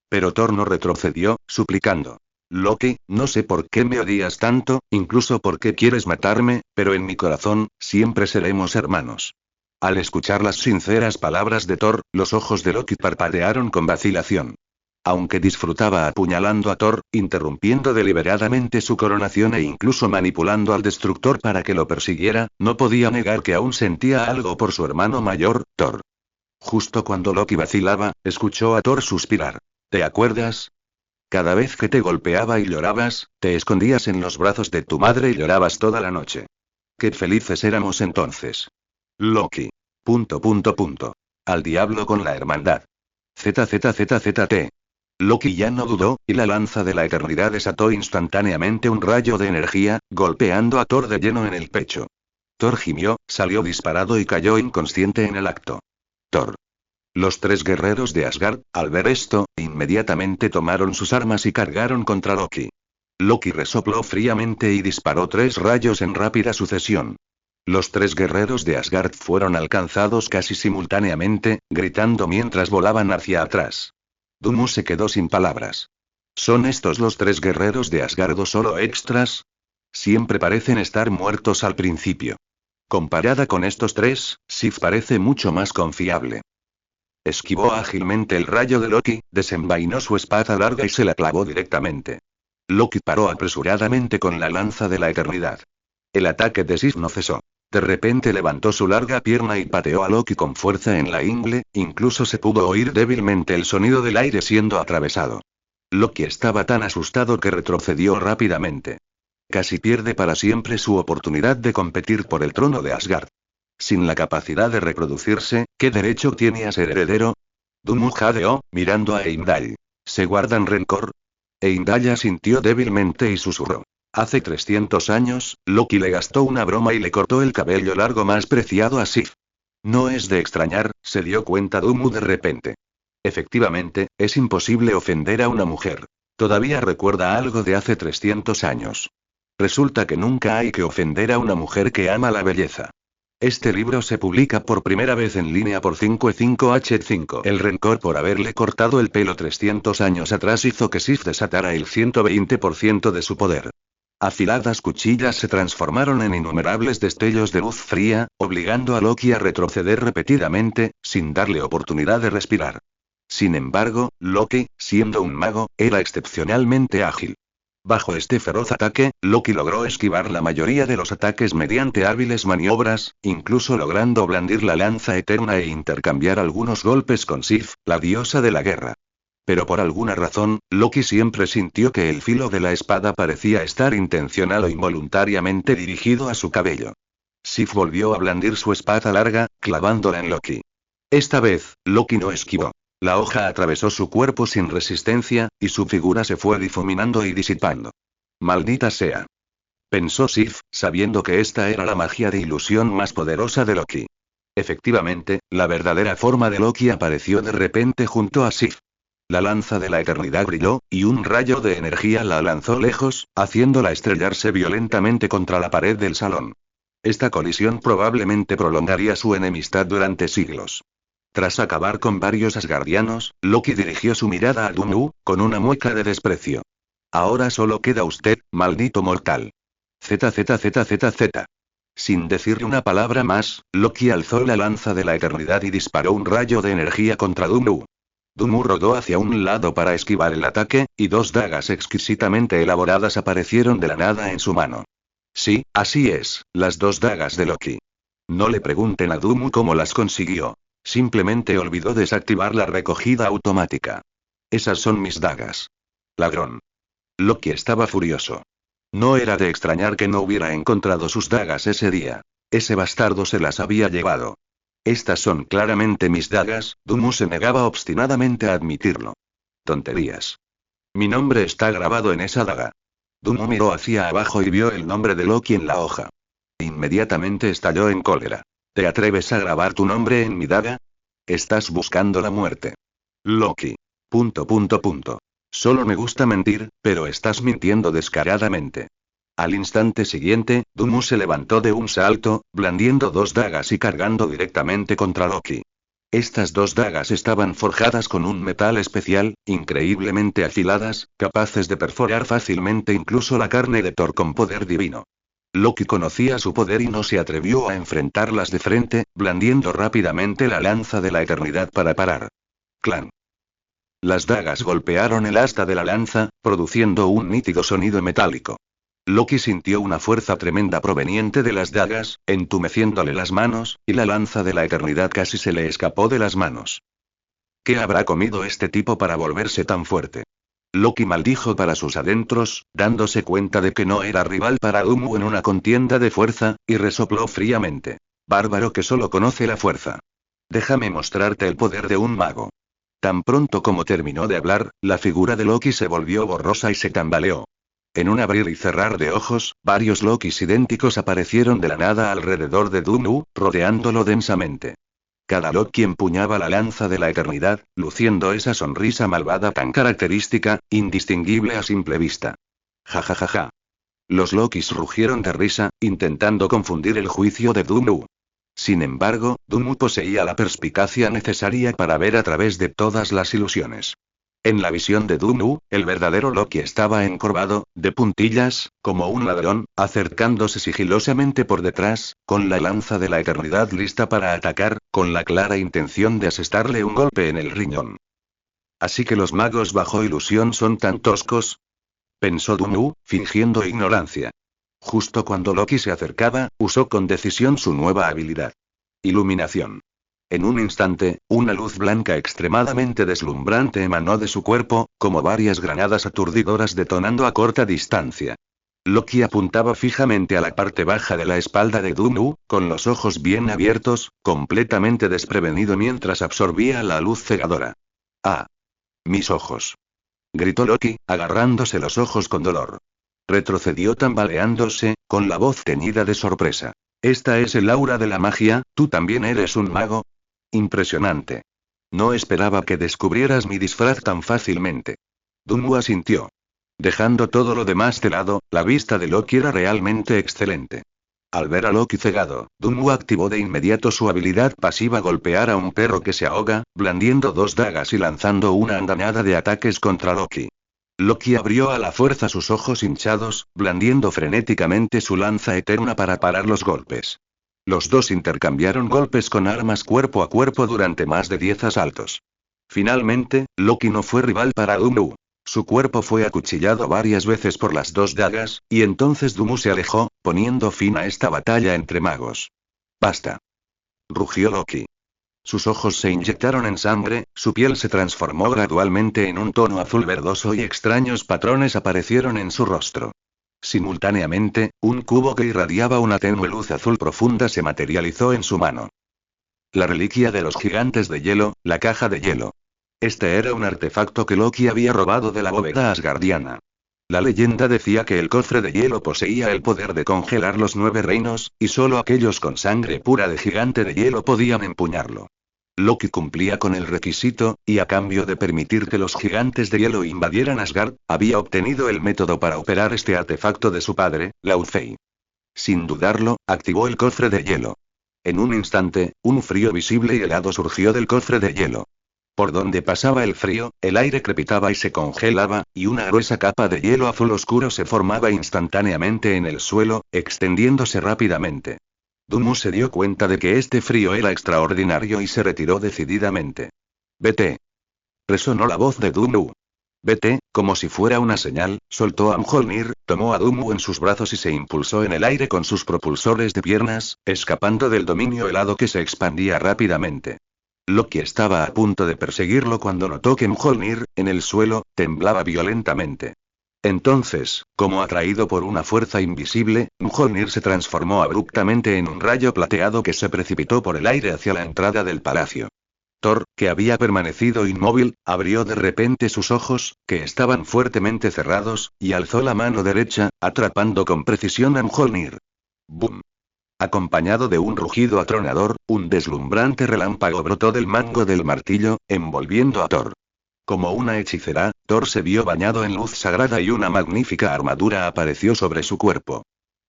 Pero Thor no retrocedió, suplicando: Loki, no sé por qué me odias tanto, incluso por qué quieres matarme, pero en mi corazón, siempre seremos hermanos. Al escuchar las sinceras palabras de Thor, los ojos de Loki parpadearon con vacilación. Aunque disfrutaba apuñalando a Thor, interrumpiendo deliberadamente su coronación e incluso manipulando al destructor para que lo persiguiera, no podía negar que aún sentía algo por su hermano mayor, Thor. Justo cuando Loki vacilaba, escuchó a Thor suspirar. ¿Te acuerdas? Cada vez que te golpeaba y llorabas, te escondías en los brazos de tu madre y llorabas toda la noche. Qué felices éramos entonces. Loki. ... Al diablo con la hermandad. ZZZZT. Loki ya no dudó, y la lanza de la eternidad desató instantáneamente un rayo de energía, golpeando a Thor de lleno en el pecho. Thor gimió, salió disparado y cayó inconsciente en el acto. Thor. Los tres guerreros de Asgard, al ver esto, inmediatamente tomaron sus armas y cargaron contra Loki. Loki resopló fríamente y disparó 3 rayos en rápida sucesión. Los 3 guerreros de Asgard fueron alcanzados casi simultáneamente, gritando mientras volaban hacia atrás. Dumu se quedó sin palabras. ¿Son estos los 3 guerreros de Asgard o solo extras? Siempre parecen estar muertos al principio. Comparada con estos 3, Sif parece mucho más confiable. Esquivó ágilmente el rayo de Loki, desenvainó su espada larga y se la clavó directamente. Loki paró apresuradamente con la lanza de la eternidad. El ataque de Sif no cesó. De repente levantó su larga pierna y pateó a Loki con fuerza en la ingle, incluso se pudo oír débilmente el sonido del aire siendo atravesado. Loki estaba tan asustado que retrocedió rápidamente. Casi pierde para siempre su oportunidad de competir por el trono de Asgard. Sin la capacidad de reproducirse, ¿qué derecho tiene a ser heredero? Dumu jadeó, mirando a Heimdall. ¿Se guardan rencor? Heimdall asintió débilmente y susurró. Hace 300 años, Loki le gastó una broma y le cortó el cabello largo más preciado a Sif. No es de extrañar, se dio cuenta Dumu de repente. Efectivamente, es imposible ofender a una mujer. Todavía recuerda algo de hace 300 años. Resulta que nunca hay que ofender a una mujer que ama la belleza. Este libro se publica por primera vez en línea por 55H5. El rencor por haberle cortado el pelo 300 años atrás hizo que Sif desatara el 120% de su poder. Afiladas cuchillas se transformaron en innumerables destellos de luz fría, obligando a Loki a retroceder repetidamente, sin darle oportunidad de respirar. Sin embargo, Loki, siendo un mago, era excepcionalmente ágil. Bajo este feroz ataque, Loki logró esquivar la mayoría de los ataques mediante hábiles maniobras, incluso logrando blandir la lanza eterna e intercambiar algunos golpes con Sif, la diosa de la guerra. Pero por alguna razón, Loki siempre sintió que el filo de la espada parecía estar intencional o involuntariamente dirigido a su cabello. Sif volvió a blandir su espada larga, clavándola en Loki. Esta vez, Loki no esquivó. La hoja atravesó su cuerpo sin resistencia, y su figura se fue difuminando y disipando. Maldita sea. Pensó Sif, sabiendo que esta era la magia de ilusión más poderosa de Loki. Efectivamente, la verdadera forma de Loki apareció de repente junto a Sif. La lanza de la eternidad brilló, y un rayo de energía la lanzó lejos, haciéndola estrellarse violentamente contra la pared del salón. Esta colisión probablemente prolongaría su enemistad durante siglos. Tras acabar con varios asgardianos, Loki dirigió su mirada a Dun'U, con una mueca de desprecio. Ahora solo queda usted, maldito mortal. ZZZZZ. Sin decirle una palabra más, Loki alzó la lanza de la eternidad y disparó un rayo de energía contra Dun'U. Dun'U rodó hacia un lado para esquivar el ataque, y dos dagas exquisitamente elaboradas aparecieron de la nada en su mano. Sí, así es, las dos dagas de Loki. No le pregunten a Dun'U cómo las consiguió. Simplemente olvidó desactivar la recogida automática. Esas son mis dagas. Ladrón. Loki estaba furioso. No era de extrañar que no hubiera encontrado sus dagas ese día. Ese bastardo se las había llevado. Estas son claramente mis dagas, Dun'U se negaba obstinadamente a admitirlo. Tonterías. Mi nombre está grabado en esa daga. Dun'U miró hacia abajo y vio el nombre de Loki en la hoja. Inmediatamente estalló en cólera. ¿Te atreves a grabar tu nombre en mi daga? Estás buscando la muerte. Loki. ... Solo me gusta mentir, pero estás mintiendo descaradamente. Al instante siguiente, Dun'U se levantó de un salto, blandiendo dos dagas y cargando directamente contra Loki. Estas dos dagas estaban forjadas con un metal especial, increíblemente afiladas, capaces de perforar fácilmente incluso la carne de Thor con poder divino. Loki conocía su poder y no se atrevió a enfrentarlas de frente, blandiendo rápidamente la lanza de la eternidad para parar. ¡Clan! Las dagas golpearon el asta de la lanza, produciendo un nítido sonido metálico. Loki sintió una fuerza tremenda proveniente de las dagas, entumeciéndole las manos, y la lanza de la eternidad casi se le escapó de las manos. ¿Qué habrá comido este tipo para volverse tan fuerte? Loki maldijo para sus adentros, dándose cuenta de que no era rival para Dun'U en una contienda de fuerza, y resopló fríamente. Bárbaro que solo conoce la fuerza. Déjame mostrarte el poder de un mago. Tan pronto como terminó de hablar, la figura de Loki se volvió borrosa y se tambaleó. En un abrir y cerrar de ojos, varios Lokis idénticos aparecieron de la nada alrededor de Dun'U, rodeándolo densamente. Cada Loki empuñaba la lanza de la eternidad, luciendo esa sonrisa malvada tan característica, indistinguible a simple vista. Ja ja ja ja. Los Lokis rugieron de risa, intentando confundir el juicio de Dun'U. Sin embargo, Dun'U poseía la perspicacia necesaria para ver a través de todas las ilusiones. En la visión de Dun'U, el verdadero Loki estaba encorvado, de puntillas, como un ladrón, acercándose sigilosamente por detrás, con la lanza de la eternidad lista para atacar, con la clara intención de asestarle un golpe en el riñón. ¿Así que los magos bajo ilusión son tan toscos?, pensó Dun'U, fingiendo ignorancia. Justo cuando Loki se acercaba, usó con decisión su nueva habilidad. Iluminación. En un instante, una luz blanca extremadamente deslumbrante emanó de su cuerpo, como varias granadas aturdidoras detonando a corta distancia. Loki apuntaba fijamente a la parte baja de la espalda de Dun'U, con los ojos bien abiertos, completamente desprevenido mientras absorbía la luz cegadora. ¡Ah! ¡Mis ojos!, gritó Loki, agarrándose los ojos con dolor. Retrocedió tambaleándose, con la voz teñida de sorpresa. ¿Esta es el aura de la magia? ¿Tú también eres un mago? Impresionante. No esperaba que descubrieras mi disfraz tan fácilmente. Dun'U asintió. Dejando todo lo demás de lado, la vista de Loki era realmente excelente. Al ver a Loki cegado, Dun'U activó de inmediato su habilidad pasiva golpear a un perro que se ahoga, blandiendo dos dagas y lanzando una andanada de ataques contra Loki. Loki abrió a la fuerza sus ojos hinchados, blandiendo frenéticamente su lanza eterna para parar los golpes. Los dos intercambiaron golpes con armas cuerpo a cuerpo durante más de 10 asaltos. Finalmente, Loki no fue rival para Dun'U. Su cuerpo fue acuchillado varias veces por las dos dagas, y entonces Dun'U se alejó, poniendo fin a esta batalla entre magos. ¡Basta!, rugió Loki. Sus ojos se inyectaron en sangre, su piel se transformó gradualmente en un tono azul verdoso y extraños patrones aparecieron en su rostro. Simultáneamente, un cubo que irradiaba una tenue luz azul profunda se materializó en su mano. La reliquia de los gigantes de hielo, la caja de hielo. Este era un artefacto que Loki había robado de la bóveda asgardiana. La leyenda decía que el cofre de hielo poseía el poder de congelar los 9 reinos, y solo aquellos con sangre pura de gigante de hielo podían empuñarlo. Loki cumplía con el requisito, y a cambio de permitir que los gigantes de hielo invadieran Asgard, había obtenido el método para operar este artefacto de su padre, Laufey. Sin dudarlo, activó el cofre de hielo. En un instante, un frío visible y helado surgió del cofre de hielo. Por donde pasaba el frío, el aire crepitaba y se congelaba, y una gruesa capa de hielo azul oscuro se formaba instantáneamente en el suelo, extendiéndose rápidamente. Dumu se dio cuenta de que este frío era extraordinario y se retiró decididamente. «Vete», resonó la voz de Dumu. «Vete», como si fuera una señal, soltó a Mjolnir, tomó a Dumu en sus brazos y se impulsó en el aire con sus propulsores de piernas, escapando del dominio helado que se expandía rápidamente. Loki estaba a punto de perseguirlo cuando notó que Mjolnir, en el suelo, temblaba violentamente. Entonces, como atraído por una fuerza invisible, Mjolnir se transformó abruptamente en un rayo plateado que se precipitó por el aire hacia la entrada del palacio. Thor, que había permanecido inmóvil, abrió de repente sus ojos, que estaban fuertemente cerrados, y alzó la mano derecha, atrapando con precisión a Mjolnir. ¡Bum! Acompañado de un rugido atronador, un deslumbrante relámpago brotó del mango del martillo, envolviendo a Thor. Como una hechicera, Thor se vio bañado en luz sagrada y una magnífica armadura apareció sobre su cuerpo.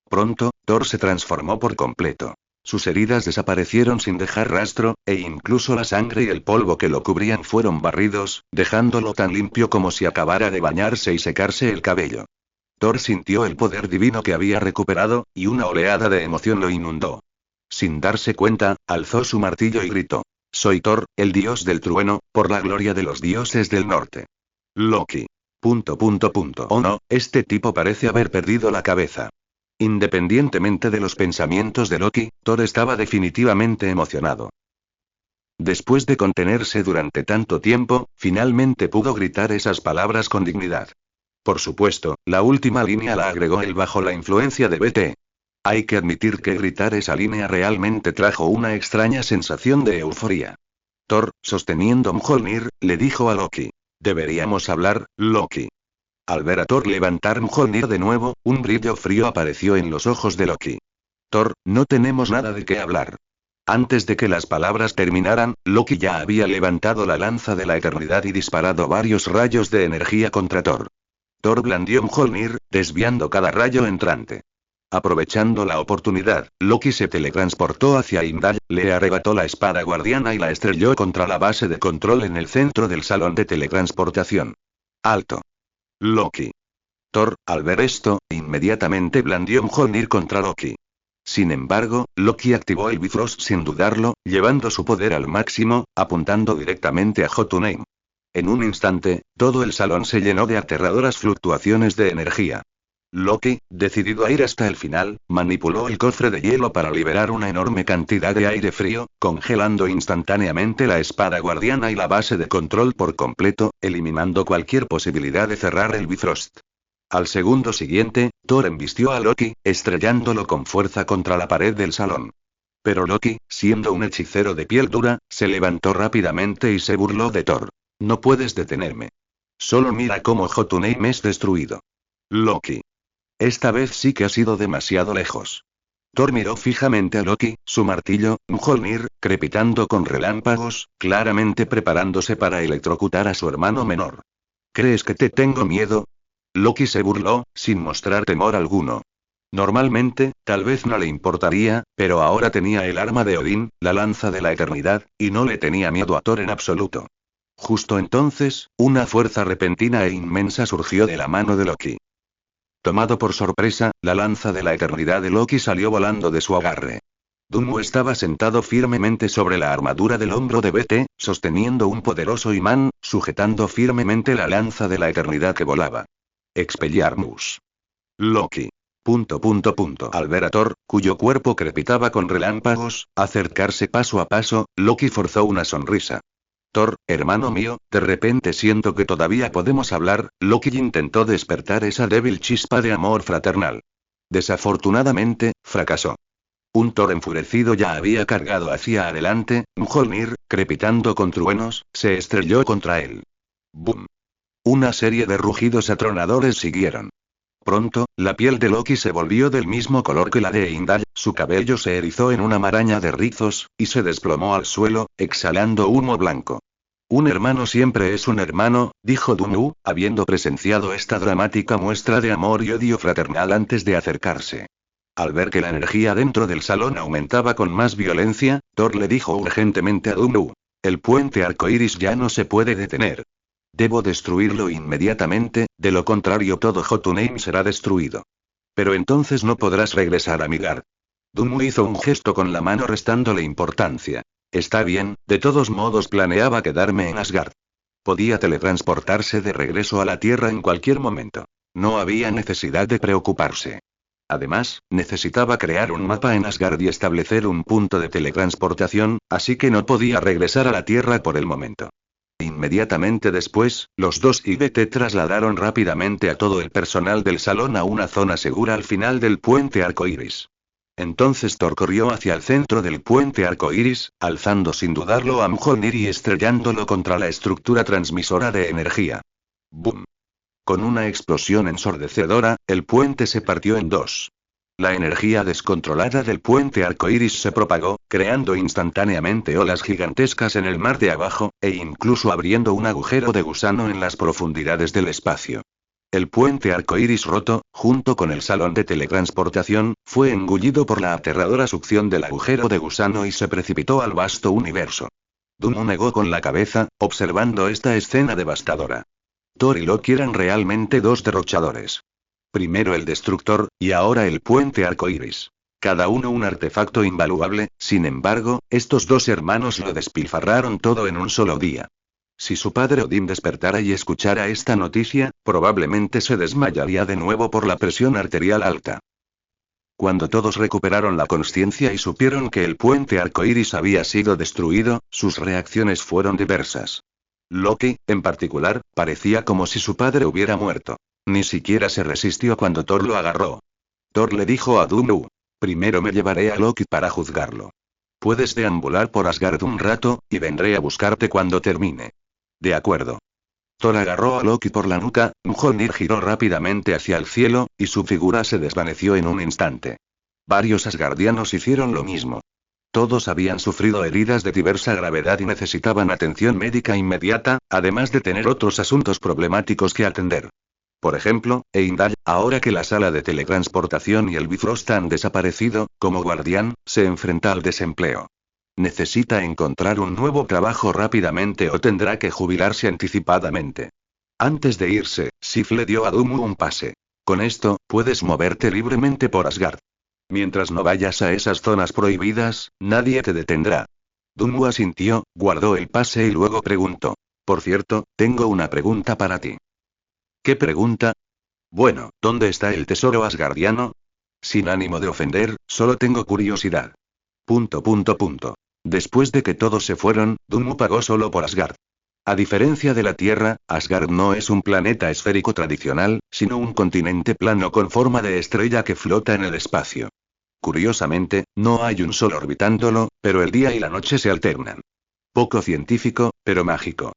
Pronto, Thor se transformó por completo. Sus heridas desaparecieron sin dejar rastro, e incluso la sangre y el polvo que lo cubrían fueron barridos, dejándolo tan limpio como si acabara de bañarse y secarse el cabello. Thor sintió el poder divino que había recuperado, y una oleada de emoción lo inundó. Sin darse cuenta, alzó su martillo y gritó: «Soy Thor, el dios del trueno, por la gloria de los dioses del norte». Loki. Oh no, este tipo parece haber perdido la cabeza. Independientemente de los pensamientos de Loki, Thor estaba definitivamente emocionado. Después de contenerse durante tanto tiempo, finalmente pudo gritar esas palabras con dignidad. Por supuesto, la última línea la agregó él bajo la influencia de BT. Hay que admitir que gritar esa línea realmente trajo una extraña sensación de euforia. Thor, sosteniendo Mjolnir, le dijo a Loki: «Deberíamos hablar, Loki». Al ver a Thor levantar Mjolnir de nuevo, un brillo frío apareció en los ojos de Loki. «Thor, no tenemos nada de qué hablar». Antes de que las palabras terminaran, Loki ya había levantado la lanza de la eternidad y disparado varios rayos de energía contra Thor. Thor blandió Mjolnir, desviando cada rayo entrante. Aprovechando la oportunidad, Loki se teletransportó hacia Heimdall, le arrebató la espada guardiana y la estrelló contra la base de control en el centro del salón de teletransportación. ¡Alto! Loki. Thor, al ver esto, inmediatamente blandió Mjolnir contra Loki. Sin embargo, Loki activó el Bifrost sin dudarlo, llevando su poder al máximo, apuntando directamente a Jotunheim. En un instante, todo el salón se llenó de aterradoras fluctuaciones de energía. Loki, decidido a ir hasta el final, manipuló el cofre de hielo para liberar una enorme cantidad de aire frío, congelando instantáneamente la espada guardiana y la base de control por completo, eliminando cualquier posibilidad de cerrar el Bifrost. Al segundo siguiente, Thor embistió a Loki, estrellándolo con fuerza contra la pared del salón. Pero Loki, siendo un hechicero de piel dura, se levantó rápidamente y se burló de Thor. «No puedes detenerme. Solo mira cómo Jotunheim es destruido». Loki. Esta vez sí que ha sido demasiado lejos. Thor miró fijamente a Loki, su martillo, Mjolnir, crepitando con relámpagos, claramente preparándose para electrocutar a su hermano menor. «¿Crees que te tengo miedo?». Loki se burló, sin mostrar temor alguno. Normalmente, tal vez no le importaría, pero ahora tenía el arma de Odín, la lanza de la eternidad, y no le tenía miedo a Thor en absoluto. Justo entonces, una fuerza repentina e inmensa surgió de la mano de Loki. Tomado por sorpresa, la lanza de la eternidad de Loki salió volando de su agarre. Dumu estaba sentado firmemente sobre la armadura del hombro de BT, sosteniendo un poderoso imán, sujetando firmemente la lanza de la eternidad que volaba. Expelliarmus. Loki. Al ver a Thor, cuyo cuerpo crepitaba con relámpagos, acercarse paso a paso, Loki forzó una sonrisa. «Thor, hermano mío, de repente siento que todavía podemos hablar». Loki intentó despertar esa débil chispa de amor fraternal. Desafortunadamente, fracasó. Un Thor enfurecido ya había cargado hacia adelante, Mjolnir, crepitando con truenos, se estrelló contra él. ¡Bum! Una serie de rugidos atronadores siguieron. Pronto, la piel de Loki se volvió del mismo color que la de Heimdall, su cabello se erizó en una maraña de rizos, y se desplomó al suelo, exhalando humo blanco. Un hermano siempre es un hermano, dijo Dunmu, habiendo presenciado esta dramática muestra de amor y odio fraternal antes de acercarse. Al ver que la energía dentro del salón aumentaba con más violencia, Thor le dijo urgentemente a Dunmu: el puente arcoíris ya no se puede detener. Debo destruirlo inmediatamente, de lo contrario todo Jotunheim será destruido. Pero entonces no podrás regresar a Midgard. Dunmu hizo un gesto con la mano restándole importancia. Está bien, de todos modos planeaba quedarme en Asgard. Podía teletransportarse de regreso a la Tierra en cualquier momento. No había necesidad de preocuparse. Además, necesitaba crear un mapa en Asgard y establecer un punto de teletransportación, así que no podía regresar a la Tierra por el momento. Inmediatamente después, los dos IBT trasladaron rápidamente a todo el personal del salón a una zona segura al final del puente arcoíris. Entonces Thor corrió hacia el centro del puente arcoíris, alzando sin dudarlo a Mjolnir y estrellándolo contra la estructura transmisora de energía. ¡Bum! Con una explosión ensordecedora, el puente se partió en dos. La energía descontrolada del puente arcoíris se propagó, creando instantáneamente olas gigantescas en el mar de abajo, e incluso abriendo un agujero de gusano en las profundidades del espacio. El puente arcoíris roto, junto con el salón de teletransportación, fue engullido por la aterradora succión del agujero de gusano y se precipitó al vasto universo. Dunmu negó con la cabeza, observando esta escena devastadora. Thor y Loki eran realmente dos derrochadores. Primero el destructor, y ahora el puente arcoíris. Cada uno un artefacto invaluable, sin embargo, estos dos hermanos lo despilfarraron todo en un solo día. Si su padre Odín despertara y escuchara esta noticia, probablemente se desmayaría de nuevo por la presión arterial alta. Cuando todos recuperaron la consciencia y supieron que el puente arcoíris había sido destruido, sus reacciones fueron diversas. Loki, en particular, parecía como si su padre hubiera muerto. Ni siquiera se resistió cuando Thor lo agarró. Thor le dijo a Dunmu: primero me llevaré a Loki para juzgarlo. Puedes deambular por Asgard un rato, y vendré a buscarte cuando termine. De acuerdo. Thor agarró a Loki por la nuca, Mjolnir giró rápidamente hacia el cielo, y su figura se desvaneció en un instante. Varios asgardianos hicieron lo mismo. Todos habían sufrido heridas de diversa gravedad y necesitaban atención médica inmediata, además de tener otros asuntos problemáticos que atender. Por ejemplo, Heimdall, ahora que la sala de teletransportación y el Bifrost han desaparecido, como guardián, se enfrenta al desempleo. Necesita encontrar un nuevo trabajo rápidamente o tendrá que jubilarse anticipadamente. Antes de irse, Sif le dio a Dunmu un pase. Con esto, puedes moverte libremente por Asgard. Mientras no vayas a esas zonas prohibidas, nadie te detendrá. Dunmu asintió, guardó el pase y luego preguntó: por cierto, tengo una pregunta para ti. ¿Qué pregunta? Bueno, ¿dónde está el tesoro asgardiano? Sin ánimo de ofender, solo tengo curiosidad. ... Después de que todos se fueron, Dunmu pagó solo por Asgard. A diferencia de la Tierra, Asgard no es un planeta esférico tradicional, sino un continente plano con forma de estrella que flota en el espacio. Curiosamente, no hay un sol orbitándolo, pero el día y la noche se alternan. Poco científico, pero mágico.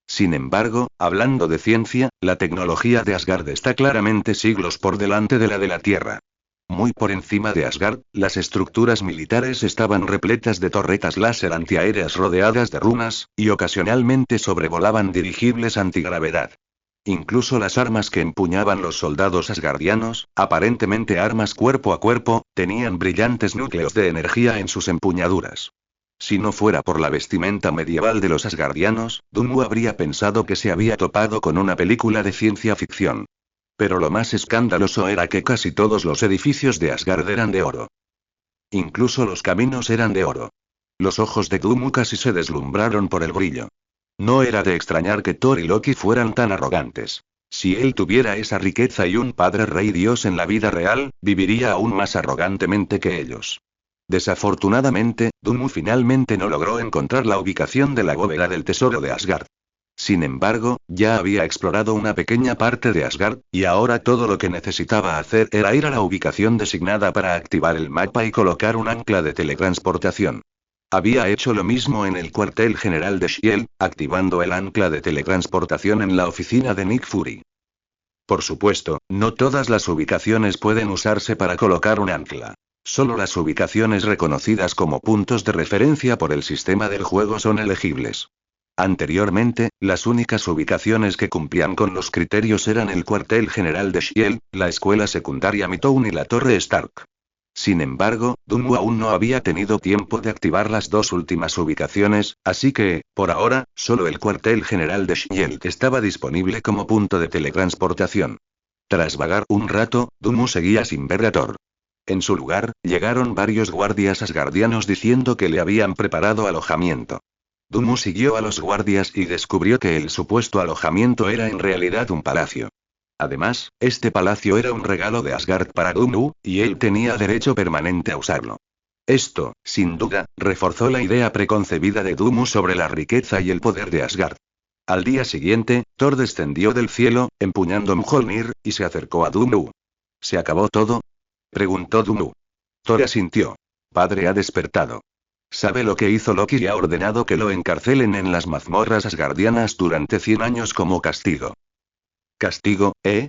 Sin embargo, hablando de ciencia, la tecnología de Asgard está claramente siglos por delante de la Tierra. Muy por encima de Asgard, las estructuras militares estaban repletas de torretas láser antiaéreas rodeadas de runas, y ocasionalmente sobrevolaban dirigibles antigravedad. Incluso las armas que empuñaban los soldados asgardianos, aparentemente armas cuerpo a cuerpo, tenían brillantes núcleos de energía en sus empuñaduras. Si no fuera por la vestimenta medieval de los asgardianos, Dunmu habría pensado que se había topado con una película de ciencia ficción. Pero lo más escandaloso era que casi todos los edificios de Asgard eran de oro. Incluso los caminos eran de oro. Los ojos de Dunmu casi se deslumbraron por el brillo. No era de extrañar que Thor y Loki fueran tan arrogantes. Si él tuviera esa riqueza y un padre rey dios en la vida real, viviría aún más arrogantemente que ellos. Desafortunadamente, Dunmu finalmente no logró encontrar la ubicación de la bóveda del tesoro de Asgard. Sin embargo, ya había explorado una pequeña parte de Asgard, y ahora todo lo que necesitaba hacer era ir a la ubicación designada para activar el mapa y colocar un ancla de teletransportación. Había hecho lo mismo en el cuartel general de Shield, activando el ancla de teletransportación en la oficina de Nick Fury. Por supuesto, no todas las ubicaciones pueden usarse para colocar un ancla. Solo las ubicaciones reconocidas como puntos de referencia por el sistema del juego son elegibles. Anteriormente, las únicas ubicaciones que cumplían con los criterios eran el cuartel general de Shield, la escuela secundaria Midtown y la torre Stark. Sin embargo, Dunmu aún no había tenido tiempo de activar las dos últimas ubicaciones, así que, por ahora, solo el cuartel general de Shield estaba disponible como punto de teletransportación. Tras vagar un rato, Dunmu seguía sin ver a Thor. En su lugar, llegaron varios guardias asgardianos diciendo que le habían preparado alojamiento. Dunmu siguió a los guardias y descubrió que el supuesto alojamiento era en realidad un palacio. Además, este palacio era un regalo de Asgard para Dunmu, y él tenía derecho permanente a usarlo. Esto, sin duda, reforzó la idea preconcebida de Dunmu sobre la riqueza y el poder de Asgard. Al día siguiente, Thor descendió del cielo, empuñando Mjolnir, y se acercó a Dunmu. ¿Se acabó todo?, preguntó Dunmu. Thor asintió. Padre ha despertado. Sabe lo que hizo Loki y ha ordenado que lo encarcelen en las mazmorras asgardianas durante 100 años como castigo. ¿Castigo, eh?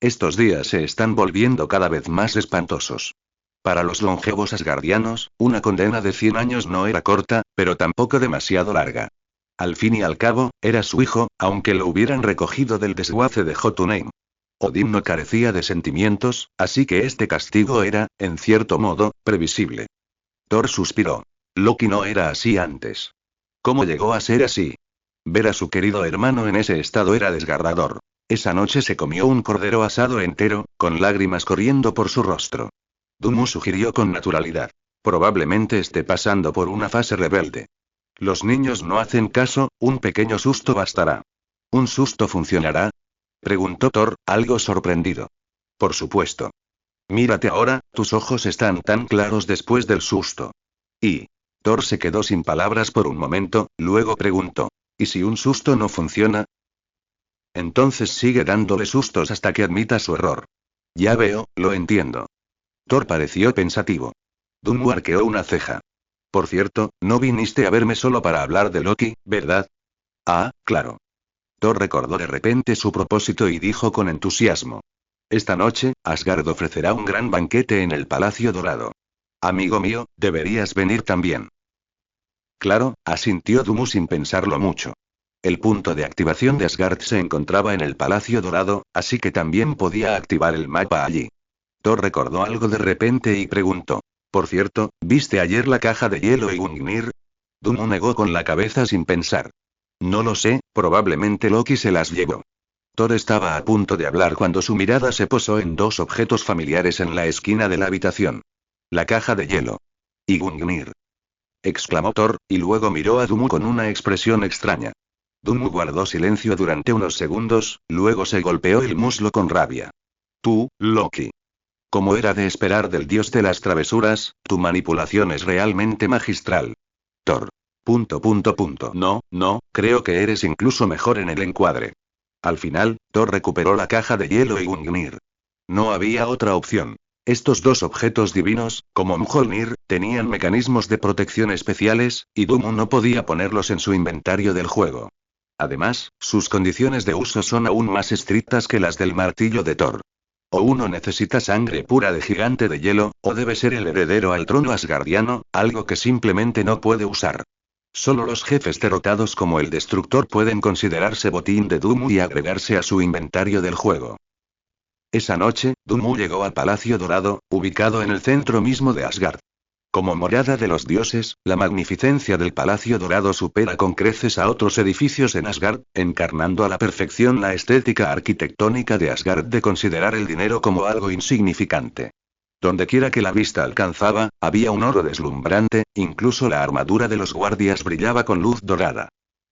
Estos días se están volviendo cada vez más espantosos. Para los longevos asgardianos, una condena de 100 años no era corta, pero tampoco demasiado larga. Al fin y al cabo, era su hijo, aunque lo hubieran recogido del desguace de Jotunheim. Odín no carecía de sentimientos, así que este castigo era, en cierto modo, previsible. Thor suspiró. Loki no era así antes. ¿Cómo llegó a ser así? Ver a su querido hermano en ese estado era desgarrador. Esa noche se comió un cordero asado entero, con lágrimas corriendo por su rostro. Dunmu sugirió con naturalidad. Probablemente esté pasando por una fase rebelde. Los niños no hacen caso, un pequeño susto bastará. ¿Un susto funcionará?, preguntó Thor, algo sorprendido. Por supuesto. Mírate ahora, tus ojos están tan claros después del susto. Y Thor se quedó sin palabras por un momento, luego preguntó, ¿y si un susto no funciona? Entonces sigue dándole sustos hasta que admita su error. Ya veo, lo entiendo. Thor pareció pensativo. Dunmu arqueó una ceja. Por cierto, no viniste a verme solo para hablar de Loki, ¿verdad? Ah, claro. Thor recordó de repente su propósito y dijo con entusiasmo. Esta noche, Asgard ofrecerá un gran banquete en el Palacio Dorado. Amigo mío, deberías venir también. Claro, asintió Dunmu sin pensarlo mucho. El punto de activación de Asgard se encontraba en el Palacio Dorado, así que también podía activar el mapa allí. Thor recordó algo de repente y preguntó. Por cierto, ¿viste ayer la caja de hielo y Gungnir? Dunmu negó con la cabeza sin pensar. No lo sé, probablemente Loki se las llevó. Thor estaba a punto de hablar cuando su mirada se posó en dos objetos familiares en la esquina de la habitación. La caja de hielo. Y Gungnir. Exclamó Thor, y luego miró a Dunmu con una expresión extraña. Dunmu guardó silencio durante unos segundos, luego se golpeó el muslo con rabia. Tú, Loki. Como era de esperar del dios de las travesuras, tu manipulación es realmente magistral. Thor. No, creo que eres incluso mejor en el encuadre. Al final, Thor recuperó la caja de hielo y Gungnir. No había otra opción. Estos dos objetos divinos, como Mjolnir, tenían mecanismos de protección especiales, y Dunmu no podía ponerlos en su inventario del juego. Además, sus condiciones de uso son aún más estrictas que las del martillo de Thor. O uno necesita sangre pura de gigante de hielo, o debe ser el heredero al trono asgardiano, algo que simplemente no puede usar. Solo los jefes derrotados como el Destructor pueden considerarse botín de Dunmu y agregarse a su inventario del juego. Esa noche, Dunmu llegó al Palacio Dorado, ubicado en el centro mismo de Asgard. Como morada de los dioses, la magnificencia del Palacio Dorado supera con creces a otros edificios en Asgard, encarnando a la perfección la estética arquitectónica de Asgard de considerar el dinero como algo insignificante. Dondequiera que la vista alcanzaba, había un oro deslumbrante, incluso la armadura de los guardias brillaba con luz dorada.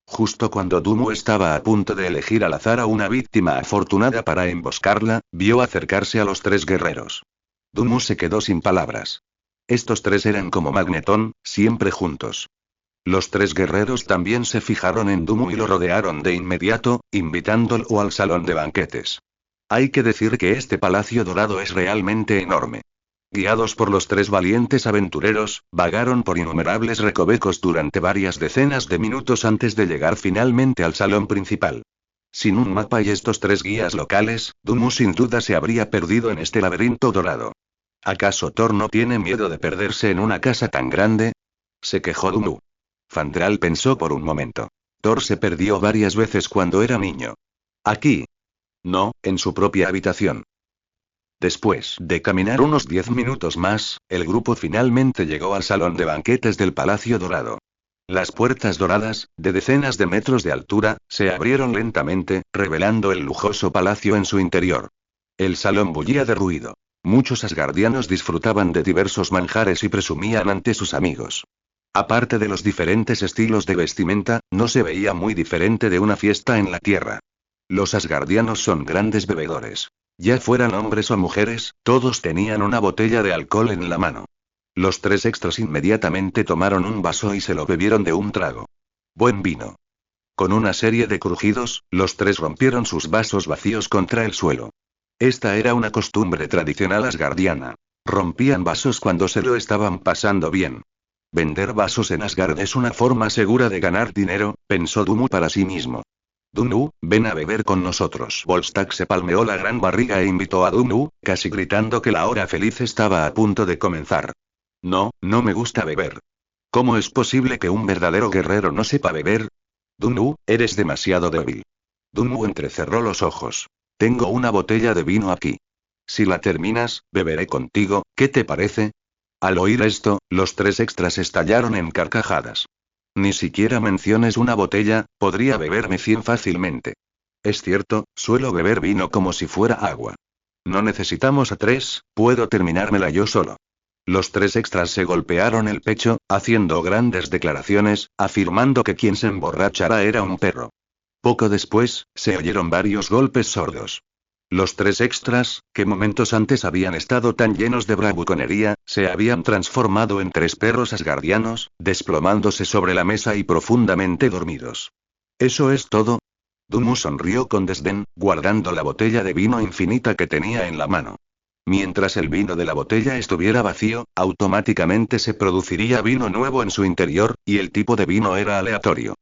Justo cuando Dunmu estaba a punto de elegir al azar a una víctima afortunada para emboscarla, vio acercarse a los tres guerreros. Dunmu se quedó sin palabras. Estos tres eran como Magnetón, siempre juntos. Los tres guerreros también se fijaron en Dunmu y lo rodearon de inmediato, invitándolo al salón de banquetes. Hay que decir que este palacio dorado es realmente enorme. Guiados por los tres valientes aventureros, vagaron por innumerables recovecos durante varias decenas de minutos antes de llegar finalmente al salón principal. Sin un mapa y estos 3 guías locales, Dunmu sin duda se habría perdido en este laberinto dorado. ¿Acaso Thor no tiene miedo de perderse en una casa tan grande? Se quejó Dunmu. Fandral pensó por un momento. Thor se perdió varias veces cuando era niño. Aquí. No, en su propia habitación. Después de caminar unos 10 minutos más, el grupo finalmente llegó al salón de banquetes del Palacio Dorado. Las puertas doradas, de decenas de metros de altura, se abrieron lentamente, revelando el lujoso palacio en su interior. El salón bullía de ruido. Muchos asgardianos disfrutaban de diversos manjares y presumían ante sus amigos. Aparte de los diferentes estilos de vestimenta, no se veía muy diferente de una fiesta en la tierra. Los asgardianos son grandes bebedores. Ya fueran hombres o mujeres, todos tenían una botella de alcohol en la mano. Los 3 extras inmediatamente tomaron un vaso y se lo bebieron de un trago. Buen vino. Con una serie de crujidos, los 3 rompieron sus vasos vacíos contra el suelo. Esta era una costumbre tradicional asgardiana. Rompían vasos cuando se lo estaban pasando bien. Vender vasos en Asgard es una forma segura de ganar dinero, pensó Dunmu para sí mismo. Dunmu, ven a beber con nosotros. Volstagg se palmeó la gran barriga e invitó a Dunmu, casi gritando que la hora feliz estaba a punto de comenzar. No, no me gusta beber. ¿Cómo es posible que un verdadero guerrero no sepa beber? Dunmu, eres demasiado débil. Dunmu entrecerró los ojos. Tengo una botella de vino aquí. Si la terminas, beberé contigo, ¿qué te parece? Al oír esto, los 3 extras estallaron en carcajadas. Ni siquiera menciones una botella, podría beberme 100 fácilmente. Es cierto, suelo beber vino como si fuera agua. No necesitamos a 3, puedo terminármela yo solo. Los 3 extras se golpearon el pecho, haciendo grandes declaraciones, afirmando que quien se emborrachara era un perro. Poco después, se oyeron varios golpes sordos. Los 3 extras, que momentos antes habían estado tan llenos de bravuconería, se habían transformado en 3 perros asgardianos, desplomándose sobre la mesa y profundamente dormidos. ¿Eso es todo? Dunmu sonrió con desdén, guardando la botella de vino infinita que tenía en la mano. Mientras el vino de la botella estuviera vacío, automáticamente se produciría vino nuevo en su interior, y el tipo de vino era aleatorio.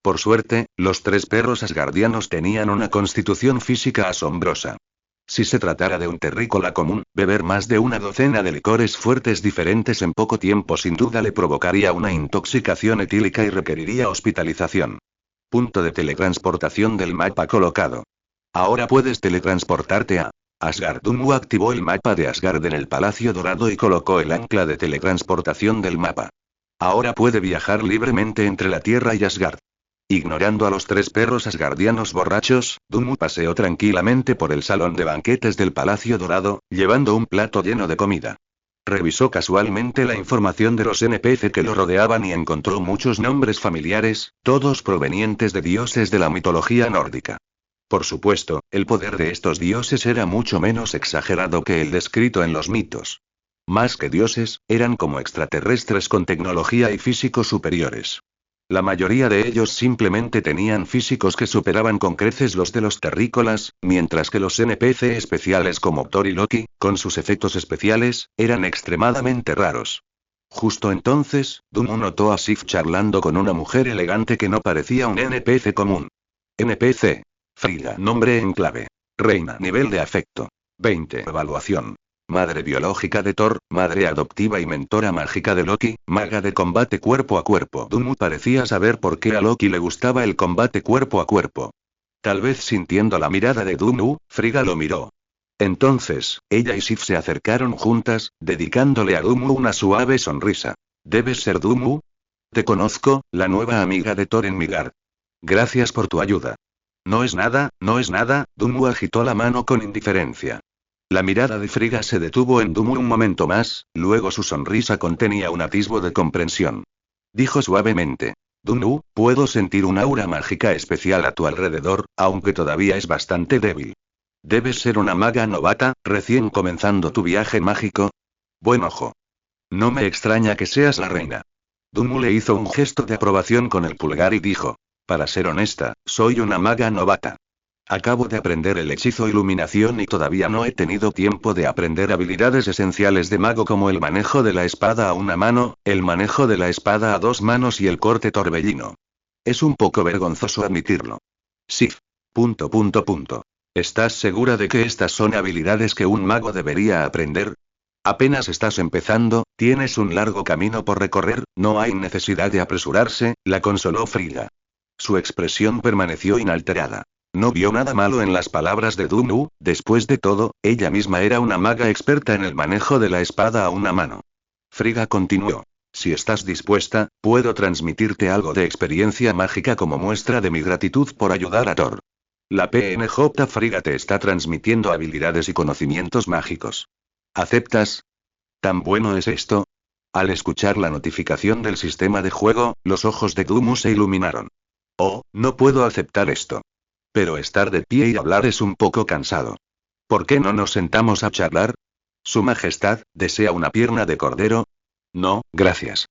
Por suerte, los 3 perros asgardianos tenían una constitución física asombrosa. Si se tratara de un terrícola común, beber más de una docena de licores fuertes diferentes en poco tiempo sin duda le provocaría una intoxicación etílica y requeriría hospitalización. Punto de teletransportación del mapa colocado. Ahora puedes teletransportarte a Asgard. Dunmu activó el mapa de Asgard en el Palacio Dorado y colocó el ancla de teletransportación del mapa. Ahora puede viajar libremente entre la Tierra y Asgard. Ignorando a los 3 perros asgardianos borrachos, Dunmu paseó tranquilamente por el salón de banquetes del Palacio Dorado, llevando un plato lleno de comida. Revisó casualmente la información de los NPC que lo rodeaban y encontró muchos nombres familiares, todos provenientes de dioses de la mitología nórdica. Por supuesto, el poder de estos dioses era mucho menos exagerado que el descrito en los mitos. Más que dioses, eran como extraterrestres con tecnología y físicos superiores. La mayoría de ellos simplemente tenían físicos que superaban con creces los de los terrícolas, mientras que los NPC especiales como Thor y Loki, con sus efectos especiales, eran extremadamente raros. Justo entonces, Dunmu notó a Sif charlando con una mujer elegante que no parecía un NPC común. NPC. Frigga. Nombre en clave. Reina. Nivel de afecto. 20. Evaluación. Madre biológica de Thor, madre adoptiva y mentora mágica de Loki, maga de combate cuerpo a cuerpo. Dunmu parecía saber por qué a Loki le gustaba el combate cuerpo a cuerpo. Tal vez sintiendo la mirada de Dunmu, Frigga lo miró. Entonces, ella y Sif se acercaron juntas, dedicándole a Dunmu una suave sonrisa. ¿Debes ser Dunmu? Te conozco, la nueva amiga de Thor en Midgard. Gracias por tu ayuda. No es nada, no es nada, Dunmu agitó la mano con indiferencia. La mirada de Frigga se detuvo en Dunmu un momento más, luego su sonrisa contenía un atisbo de comprensión. Dijo suavemente. Dunmu, puedo sentir un aura mágica especial a tu alrededor, aunque todavía es bastante débil. ¿Debes ser una maga novata, recién comenzando tu viaje mágico? Buen ojo. No me extraña que seas la reina. Dunmu le hizo un gesto de aprobación con el pulgar y dijo. Para ser honesta, soy una maga novata. Acabo de aprender el hechizo iluminación y todavía no he tenido tiempo de aprender habilidades esenciales de mago como el manejo de la espada a una mano, el manejo de la espada a 2 manos y el corte torbellino. Es un poco vergonzoso admitirlo. Sif. ¿Estás segura de que estas son habilidades que un mago debería aprender? Apenas estás empezando, tienes un largo camino por recorrer, no hay necesidad de apresurarse, la consoló Frigga. Su expresión permaneció inalterada. No vio nada malo en las palabras de Dunwoo, después de todo, ella misma era una maga experta en el manejo de la espada a una mano. Frigga continuó. Si estás dispuesta, puedo transmitirte algo de experiencia mágica como muestra de mi gratitud por ayudar a Thor. La PNJ Frigga te está transmitiendo habilidades y conocimientos mágicos. ¿Aceptas? ¿Tan bueno es esto? Al escuchar la notificación del sistema de juego, los ojos de Dunwoo se iluminaron. Oh, no puedo aceptar esto. Pero estar de pie y hablar es un poco cansado. ¿Por qué no nos sentamos a charlar? ¿Su Majestad desea una pierna de cordero? No, gracias.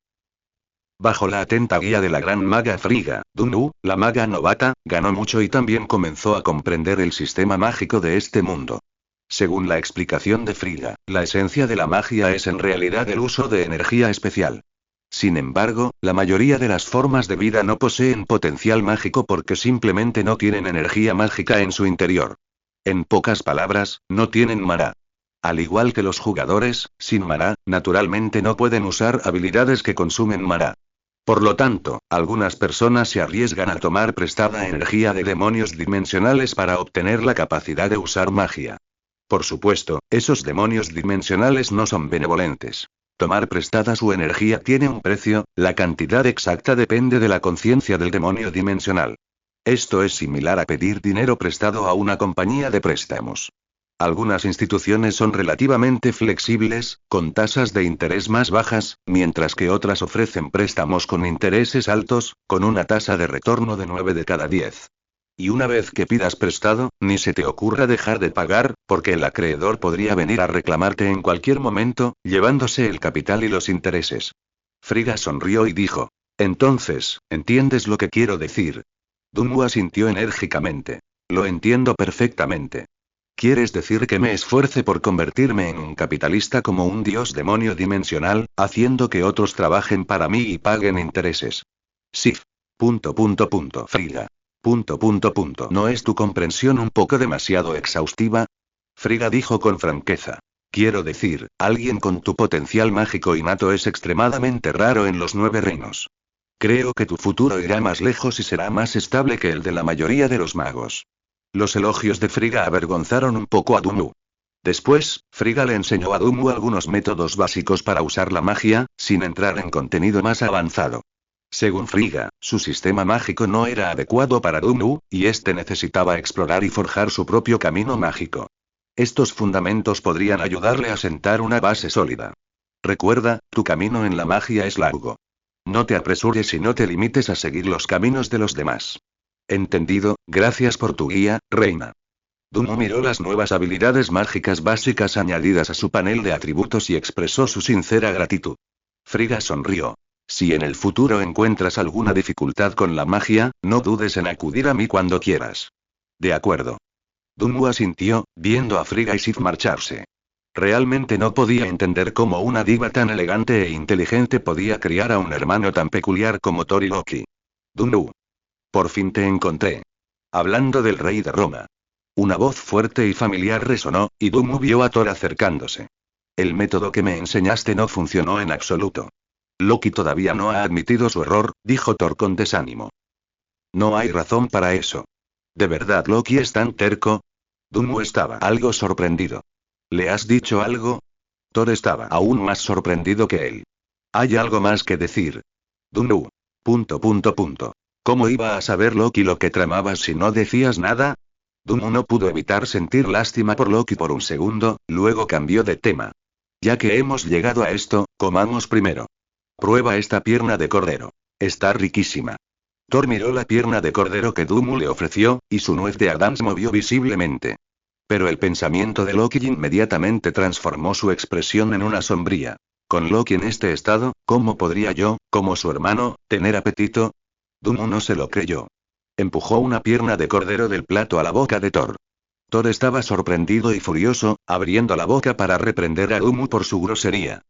Bajo la atenta guía de la gran maga Frigga, Dunwoo, la maga novata, ganó mucho y también comenzó a comprender el sistema mágico de este mundo. Según la explicación de Frigga, la esencia de la magia es en realidad el uso de energía especial. Sin embargo, la mayoría de las formas de vida no poseen potencial mágico porque simplemente no tienen energía mágica en su interior. En pocas palabras, no tienen maná. Al igual que los jugadores, sin maná, naturalmente no pueden usar habilidades que consumen maná. Por lo tanto, algunas personas se arriesgan a tomar prestada energía de demonios dimensionales para obtener la capacidad de usar magia. Por supuesto, esos demonios dimensionales no son benevolentes. Tomar prestada su energía tiene un precio, la cantidad exacta depende de la conciencia del demonio dimensional. Esto es similar a pedir dinero prestado a una compañía de préstamos. Algunas instituciones son relativamente flexibles, con tasas de interés más bajas, mientras que otras ofrecen préstamos con intereses altos, con una tasa de retorno de 9 de cada 10. Y una vez que pidas prestado, ni se te ocurra dejar de pagar, porque el acreedor podría venir a reclamarte en cualquier momento, llevándose el capital y los intereses. Frigga sonrió y dijo. Entonces, ¿entiendes lo que quiero decir? Dunwoo asintió enérgicamente. Lo entiendo perfectamente. ¿Quieres decir que me esfuerce por convertirme en un capitalista como un dios demonio dimensional, haciendo que otros trabajen para mí y paguen intereses? Sí. Frigga. ¿No es tu comprensión un poco demasiado exhaustiva? Frigga dijo con franqueza. Quiero decir, alguien con tu potencial mágico innato es extremadamente raro en los 9 reinos. Creo que tu futuro irá más lejos y será más estable que el de la mayoría de los magos. Los elogios de Frigga avergonzaron un poco a Dunwoo. Después, Frigga le enseñó a Dunwoo algunos métodos básicos para usar la magia, sin entrar en contenido más avanzado. Según Frigga, su sistema mágico no era adecuado para Dunwoo, y este necesitaba explorar y forjar su propio camino mágico. Estos fundamentos podrían ayudarle a sentar una base sólida. Recuerda, tu camino en la magia es largo. No te apresures y no te limites a seguir los caminos de los demás. Entendido, gracias por tu guía, reina. Dunwoo miró las nuevas habilidades mágicas básicas añadidas a su panel de atributos y expresó su sincera gratitud. Frigga sonrió. Si en el futuro encuentras alguna dificultad con la magia, no dudes en acudir a mí cuando quieras. De acuerdo. Dunwoo asintió, viendo a Frigga y Sif marcharse. Realmente no podía entender cómo una diva tan elegante e inteligente podía criar a un hermano tan peculiar como Thor y Loki. Dunwoo. Por fin te encontré. Hablando del rey de Roma. Una voz fuerte y familiar resonó, y Dunwoo vio a Thor acercándose. El método que me enseñaste no funcionó en absoluto. Loki todavía no ha admitido su error, dijo Thor con desánimo. No hay razón para eso. ¿De verdad Loki es tan terco? Dunwoo estaba algo sorprendido. ¿Le has dicho algo? Thor estaba aún más sorprendido que él. ¿Hay algo más que decir? Dunwoo. ¿Cómo iba a saber Loki lo que tramabas si no decías nada? Dunwoo no pudo evitar sentir lástima por Loki por un segundo, luego cambió de tema. Ya que hemos llegado a esto, comamos primero. Prueba esta pierna de cordero. Está riquísima. Thor miró la pierna de cordero que Dunwoo le ofreció, y su nuez de Adán se movió visiblemente. Pero el pensamiento de Loki inmediatamente transformó su expresión en una sombría. Con Loki en este estado, ¿cómo podría yo, como su hermano, tener apetito? Dunwoo no se lo creyó. Empujó una pierna de cordero del plato a la boca de Thor. Thor estaba sorprendido y furioso, abriendo la boca para reprender a Dunwoo por su grosería.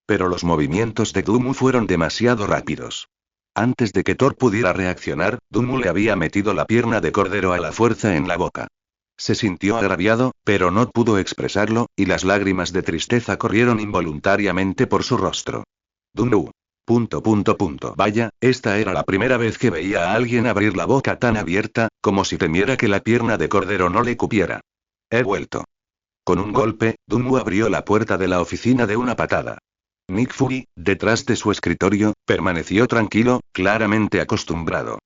Pero los movimientos de Dunwoo fueron demasiado rápidos. Antes de que Thor pudiera reaccionar, Dunmu le había metido la pierna de cordero a la fuerza en la boca. Se sintió agraviado, pero no pudo expresarlo, y las lágrimas de tristeza corrieron involuntariamente por su rostro. Dunmu. Vaya, esta era la primera vez que veía a alguien abrir la boca tan abierta, como si temiera que la pierna de cordero no le cupiera. He vuelto. Con un golpe, Dunmu abrió la puerta de la oficina de una patada. Nick Fury, detrás de su escritorio, permaneció tranquilo, claramente acostumbrado.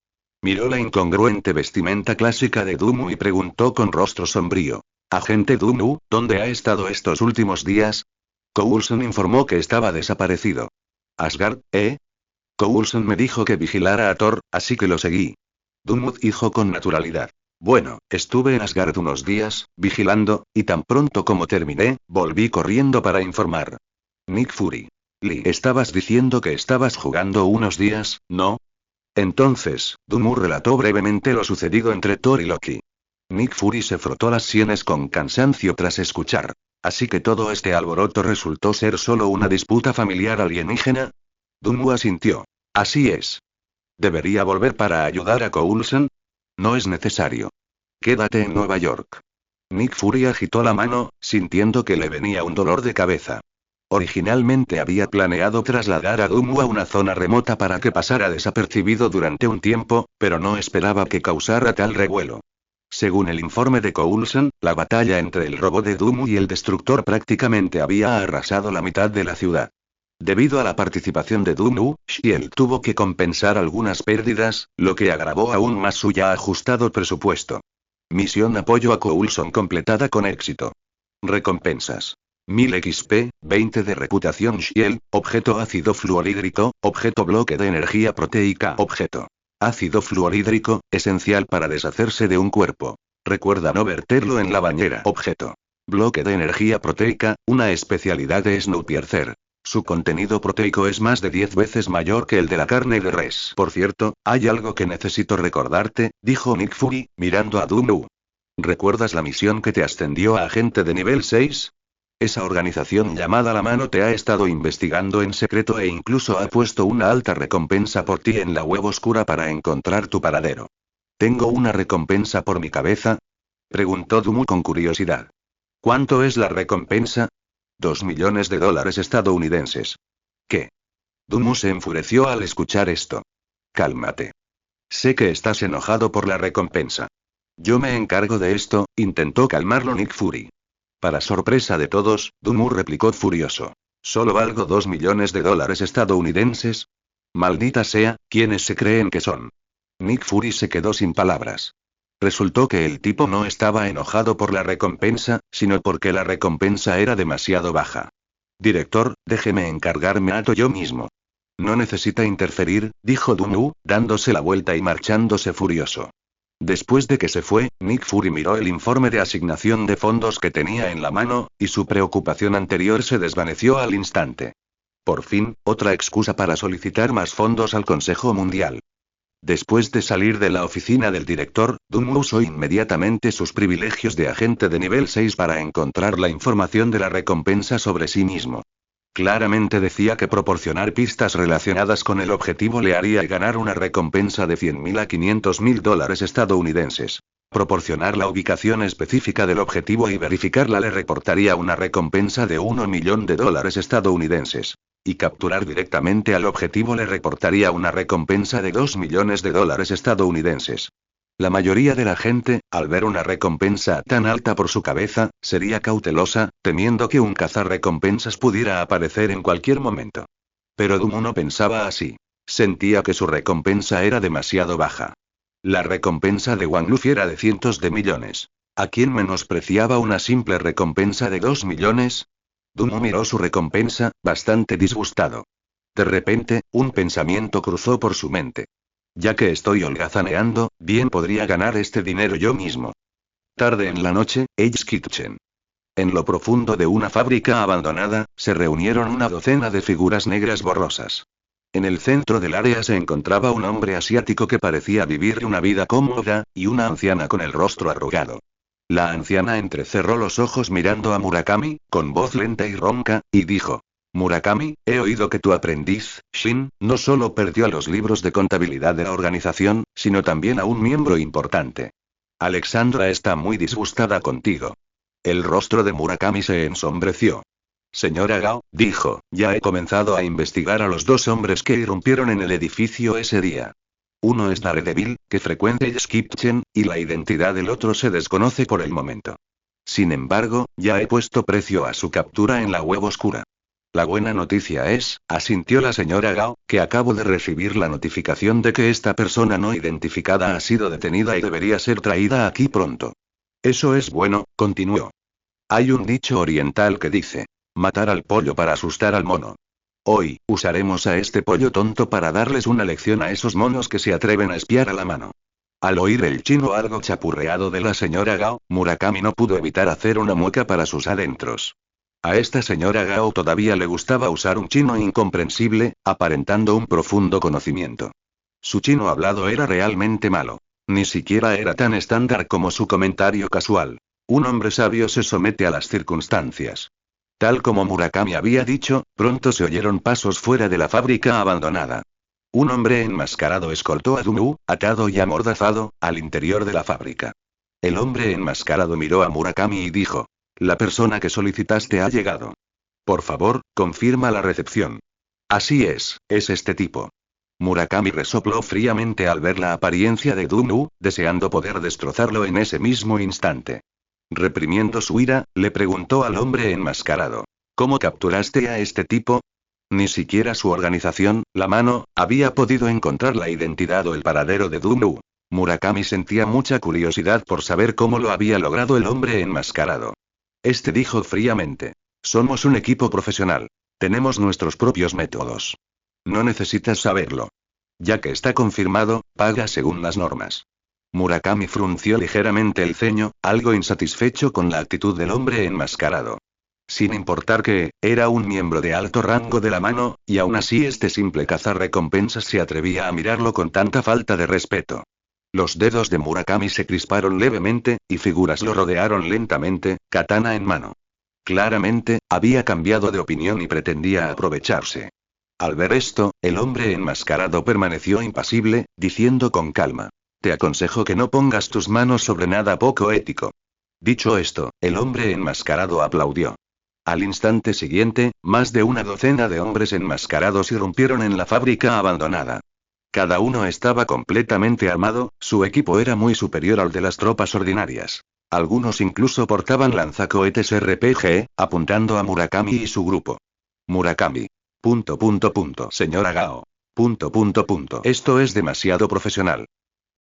Miró la incongruente vestimenta clásica de Dunmu y preguntó con rostro sombrío. «Agente Dunmu, ¿dónde ha estado estos últimos días?» Coulson informó que estaba desaparecido. «¿Asgard, eh?» Coulson me dijo que vigilara a Thor, así que lo seguí. Dunmu dijo con naturalidad. «Bueno, estuve en Asgard unos días, vigilando, y tan pronto como terminé, volví corriendo para informar». Nick Fury. «Lee, estabas diciendo que estabas jugando unos días, ¿no?» Entonces, Dunmu relató brevemente lo sucedido entre Thor y Loki. Nick Fury se frotó las sienes con cansancio tras escuchar. ¿Así que todo este alboroto resultó ser solo una disputa familiar alienígena? Dunmu asintió. Así es. ¿Debería volver para ayudar a Coulson? No es necesario. Quédate en Nueva York. Nick Fury agitó la mano, sintiendo que le venía un dolor de cabeza. Originalmente había planeado trasladar a Dunmu a una zona remota para que pasara desapercibido durante un tiempo, pero no esperaba que causara tal revuelo. Según el informe de Coulson, la batalla entre el robot de Dunmu y el destructor prácticamente había arrasado la mitad de la ciudad. Debido a la participación de Dunmu, S.H.I.E.L.D. tuvo que compensar algunas pérdidas, lo que agravó aún más su ya ajustado presupuesto. Misión apoyo a Coulson completada con éxito. Recompensas. 1000 XP, 20 de reputación S.H.I.E.L.D., objeto ácido fluorhídrico, objeto bloque de energía proteica, objeto. Ácido fluorhídrico, esencial para deshacerse de un cuerpo. Recuerda no verterlo en la bañera, objeto. Bloque de energía proteica, una especialidad de Snowpiercer. Su contenido proteico es más de 10 veces mayor que el de la carne de res. Por cierto, hay algo que necesito recordarte, dijo Nick Fury, mirando a Dunmu. ¿Recuerdas la misión que te ascendió a agente de nivel 6? Esa organización llamada La Mano te ha estado investigando en secreto e incluso ha puesto una alta recompensa por ti en la web oscura para encontrar tu paradero. ¿Tengo una recompensa por mi cabeza?, preguntó Dunmu con curiosidad. ¿Cuánto es la recompensa? 2 millones de dólares estadounidenses. ¿Qué? Dunmu se enfureció al escuchar esto. Cálmate. Sé que estás enojado por la recompensa. Yo me encargo de esto, intentó calmarlo Nick Fury. Para sorpresa de todos, Dunmu replicó furioso. ¿Solo valgo 2 millones de dólares estadounidenses? Maldita sea, ¿quiénes se creen que son? Nick Fury se quedó sin palabras. Resultó que el tipo no estaba enojado por la recompensa, sino porque la recompensa era demasiado baja. Director, déjeme encargarme a todo yo mismo. No necesita interferir, dijo Dunmu, dándose la vuelta y marchándose furioso. Después de que se fue, Nick Fury miró el informe de asignación de fondos que tenía en la mano, y su preocupación anterior se desvaneció al instante. Por fin, otra excusa para solicitar más fondos al Consejo Mundial. Después de salir de la oficina del director, Dunmu usó inmediatamente sus privilegios de agente de nivel 6 para encontrar la información de la recompensa sobre sí mismo. Claramente decía que proporcionar pistas relacionadas con el objetivo le haría ganar una recompensa de 100.000 a 500.000 dólares estadounidenses. Proporcionar la ubicación específica del objetivo y verificarla le reportaría una recompensa de 1 millón de dólares estadounidenses. Y capturar directamente al objetivo le reportaría una recompensa de 2 millones de dólares estadounidenses. La mayoría de la gente, al ver una recompensa tan alta por su cabeza, sería cautelosa, temiendo que un cazarrecompensas pudiera aparecer en cualquier momento. Pero Dunmu no pensaba así. Sentía que su recompensa era demasiado baja. La recompensa de Wang Luffy era de cientos de millones. ¿A quién menospreciaba una simple recompensa de 2 millones? Dunmu miró su recompensa, bastante disgustado. De repente, un pensamiento cruzó por su mente. Ya que estoy holgazaneando, bien podría ganar este dinero yo mismo. Tarde en la noche, Hell's Kitchen. En lo profundo de una fábrica abandonada, se reunieron una docena de figuras negras borrosas. En el centro del área se encontraba un hombre asiático que parecía vivir una vida cómoda, y una anciana con el rostro arrugado. La anciana entrecerró los ojos mirando a Murakami, con voz lenta y ronca, y dijo: Murakami, he oído que tu aprendiz, Shin, no solo perdió los libros de contabilidad de la organización, sino también a un miembro importante. Alexandra está muy disgustada contigo. El rostro de Murakami se ensombreció. Señora Gao, dijo, ya he comenzado a investigar a los dos hombres que irrumpieron en el edificio ese día. Uno es Daredevil, que frecuenta el Skipchen, y la identidad del otro se desconoce por el momento. Sin embargo, ya he puesto precio a su captura en la web oscura. La buena noticia es, asintió la señora Gao, que acabo de recibir la notificación de que esta persona no identificada ha sido detenida y debería ser traída aquí pronto. Eso es bueno, continuó. Hay un dicho oriental que dice, matar al pollo para asustar al mono. Hoy, usaremos a este pollo tonto para darles una lección a esos monos que se atreven a espiar a la mano. Al oír el chino algo chapurreado de la señora Gao, Murakami no pudo evitar hacer una mueca para sus adentros. A esta señora Gao todavía le gustaba usar un chino incomprensible, aparentando un profundo conocimiento. Su chino hablado era realmente malo. Ni siquiera era tan estándar como su comentario casual. Un hombre sabio se somete a las circunstancias. Tal como Murakami había dicho, pronto se oyeron pasos fuera de la fábrica abandonada. Un hombre enmascarado escoltó a Dumou, atado y amordazado, al interior de la fábrica. El hombre enmascarado miró a Murakami y dijo, la persona que solicitaste ha llegado. Por favor, confirma la recepción. Así es este tipo. Murakami resopló fríamente al ver la apariencia de Dumou, deseando poder destrozarlo en ese mismo instante. Reprimiendo su ira, le preguntó al hombre enmascarado. ¿Cómo capturaste a este tipo? Ni siquiera su organización, la mano, había podido encontrar la identidad o el paradero de Dumou. Murakami sentía mucha curiosidad por saber cómo lo había logrado el hombre enmascarado. Este dijo fríamente. Somos un equipo profesional. Tenemos nuestros propios métodos. No necesitas saberlo. Ya que está confirmado, paga según las normas. Murakami frunció ligeramente el ceño, algo insatisfecho con la actitud del hombre enmascarado. Sin importar que, era un miembro de alto rango de la mano, y aún así este simple cazarrecompensas se atrevía a mirarlo con tanta falta de respeto. Los dedos de Murakami se crisparon levemente, y figuras lo rodearon lentamente, katana en mano. Claramente, había cambiado de opinión y pretendía aprovecharse. Al ver esto, el hombre enmascarado permaneció impasible, diciendo con calma. Te aconsejo que no pongas tus manos sobre nada poco ético. Dicho esto, el hombre enmascarado aplaudió. Al instante siguiente, más de una docena de hombres enmascarados irrumpieron en la fábrica abandonada. Cada uno estaba completamente armado, su equipo era muy superior al de las tropas ordinarias. Algunos incluso portaban lanzacohetes RPG, apuntando a Murakami y su grupo. Murakami. Señora Gao. Esto es demasiado profesional.